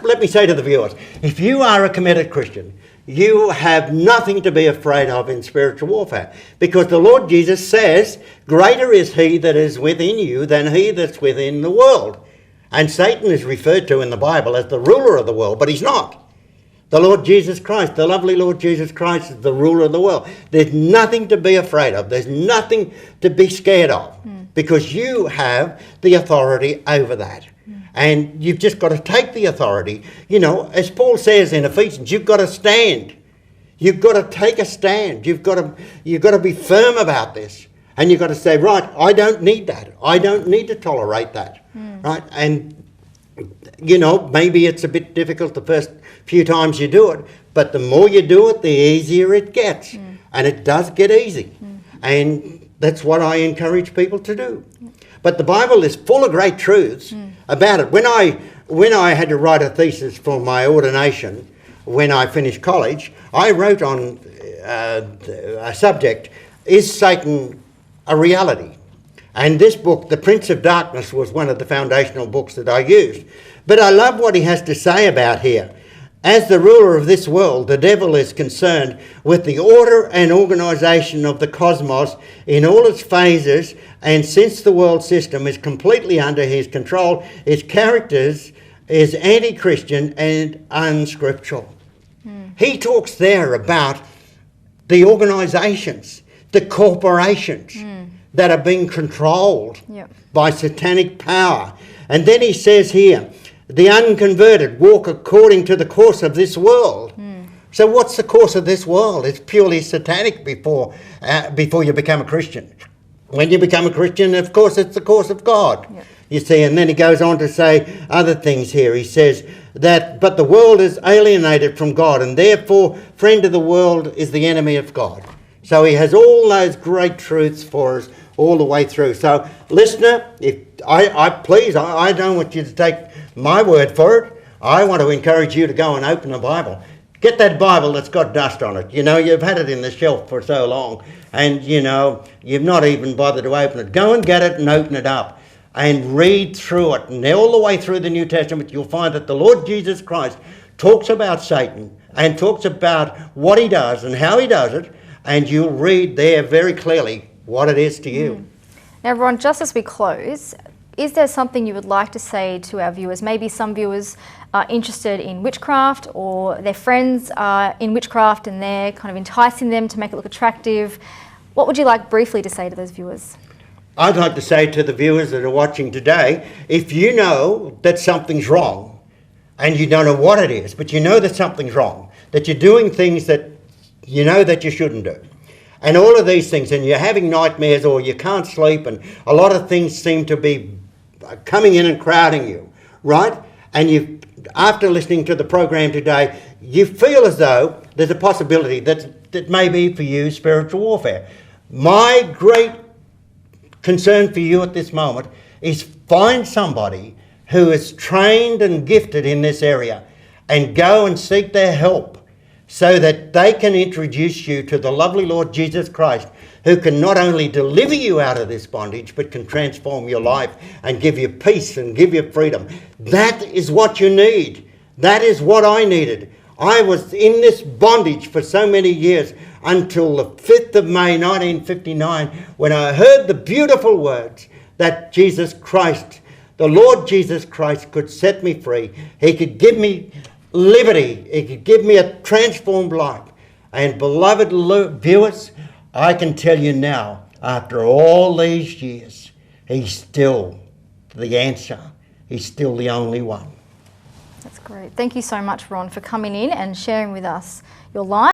let me say to the viewers, if you are a committed Christian, you have nothing to be afraid of in spiritual warfare, because the Lord Jesus says, greater is he that is within you than he that's within the world. And Satan is referred to in the Bible as the ruler of the world, but he's not. The Lord Jesus Christ, the lovely Lord Jesus Christ, is the ruler of the world. There's nothing to be afraid of. There's nothing to be scared of, because you have the authority over that. And you've just got to take the authority. You know, as Paul says in Ephesians, you've got to stand. You've got to take a stand. You've got to be firm about this. And you've got to say, right, I don't need that. I don't need to tolerate that. Right? And, you know, maybe it's a bit difficult the first few times you do it, but the more you do it, the easier it gets. And it does get easy. And that's what I encourage people to do. But the Bible is full of great truths about it. When I had to write a thesis for my ordination, when I finished college, I wrote on a subject, is Satan a reality? And this book, The Prince of Darkness, was one of the foundational books that I used. But I love what he has to say about here. As the ruler of this world, the devil is concerned with the order and organisation of the cosmos in all its phases, and since the world system is completely under his control, its characters is anti-Christian and unscriptural. He talks there about the organisations, the corporations that are being controlled by satanic power. And then he says here, the unconverted walk according to the course of this world. So what's the course of this world? It's purely satanic before you become a Christian. When you become a Christian, of course, it's the course of God. You see, and then he goes on to say other things here. He says that, but the world is alienated from God, and therefore, friend of the world is the enemy of God. So he has all those great truths for us all the way through. So, listener, if I don't want you to take my word for it. I want to encourage you to go and open the Bible. Get that Bible that's got dust on it. You know, you've had it in the shelf for so long, and, you know, you've not even bothered to open it. Go and get it and open it up and read through it. And all the way through the New Testament, you'll find that the Lord Jesus Christ talks about Satan and talks about what he does and how he does it, and you'll read there very clearly what it is to you. Now, Ron, just as we close, is there something you would like to say to our viewers? Maybe some viewers are interested in witchcraft, or their friends are in witchcraft and they're kind of enticing them to make it look attractive. What would you like briefly to say to those viewers? I'd like to say to the viewers that are watching today, if you know that something's wrong, and you don't know what it is, but you know that something's wrong, that you're doing things that you know that you shouldn't do, and all of these things, and you're having nightmares or you can't sleep, and a lot of things seem to be coming in and crowding you, right? And after listening to the program today, you feel as though there's a possibility that may be for you spiritual warfare. My great concern for you at this moment is find somebody who is trained and gifted in this area and go and seek their help so that they can introduce you to the lovely Lord Jesus Christ, who can not only deliver you out of this bondage, but can transform your life and give you peace and give you freedom. That is what you need. That is what I needed. I was in this bondage for so many years until the 5th of May 1959, when I heard the beautiful words that Jesus Christ, the Lord Jesus Christ, could set me free. He could give me liberty. He could give me a transformed life. And beloved viewers, I can tell you now, after all these years, he's still the answer. He's still the only one. That's great. Thank you so much, Ron, for coming in and sharing with us your life.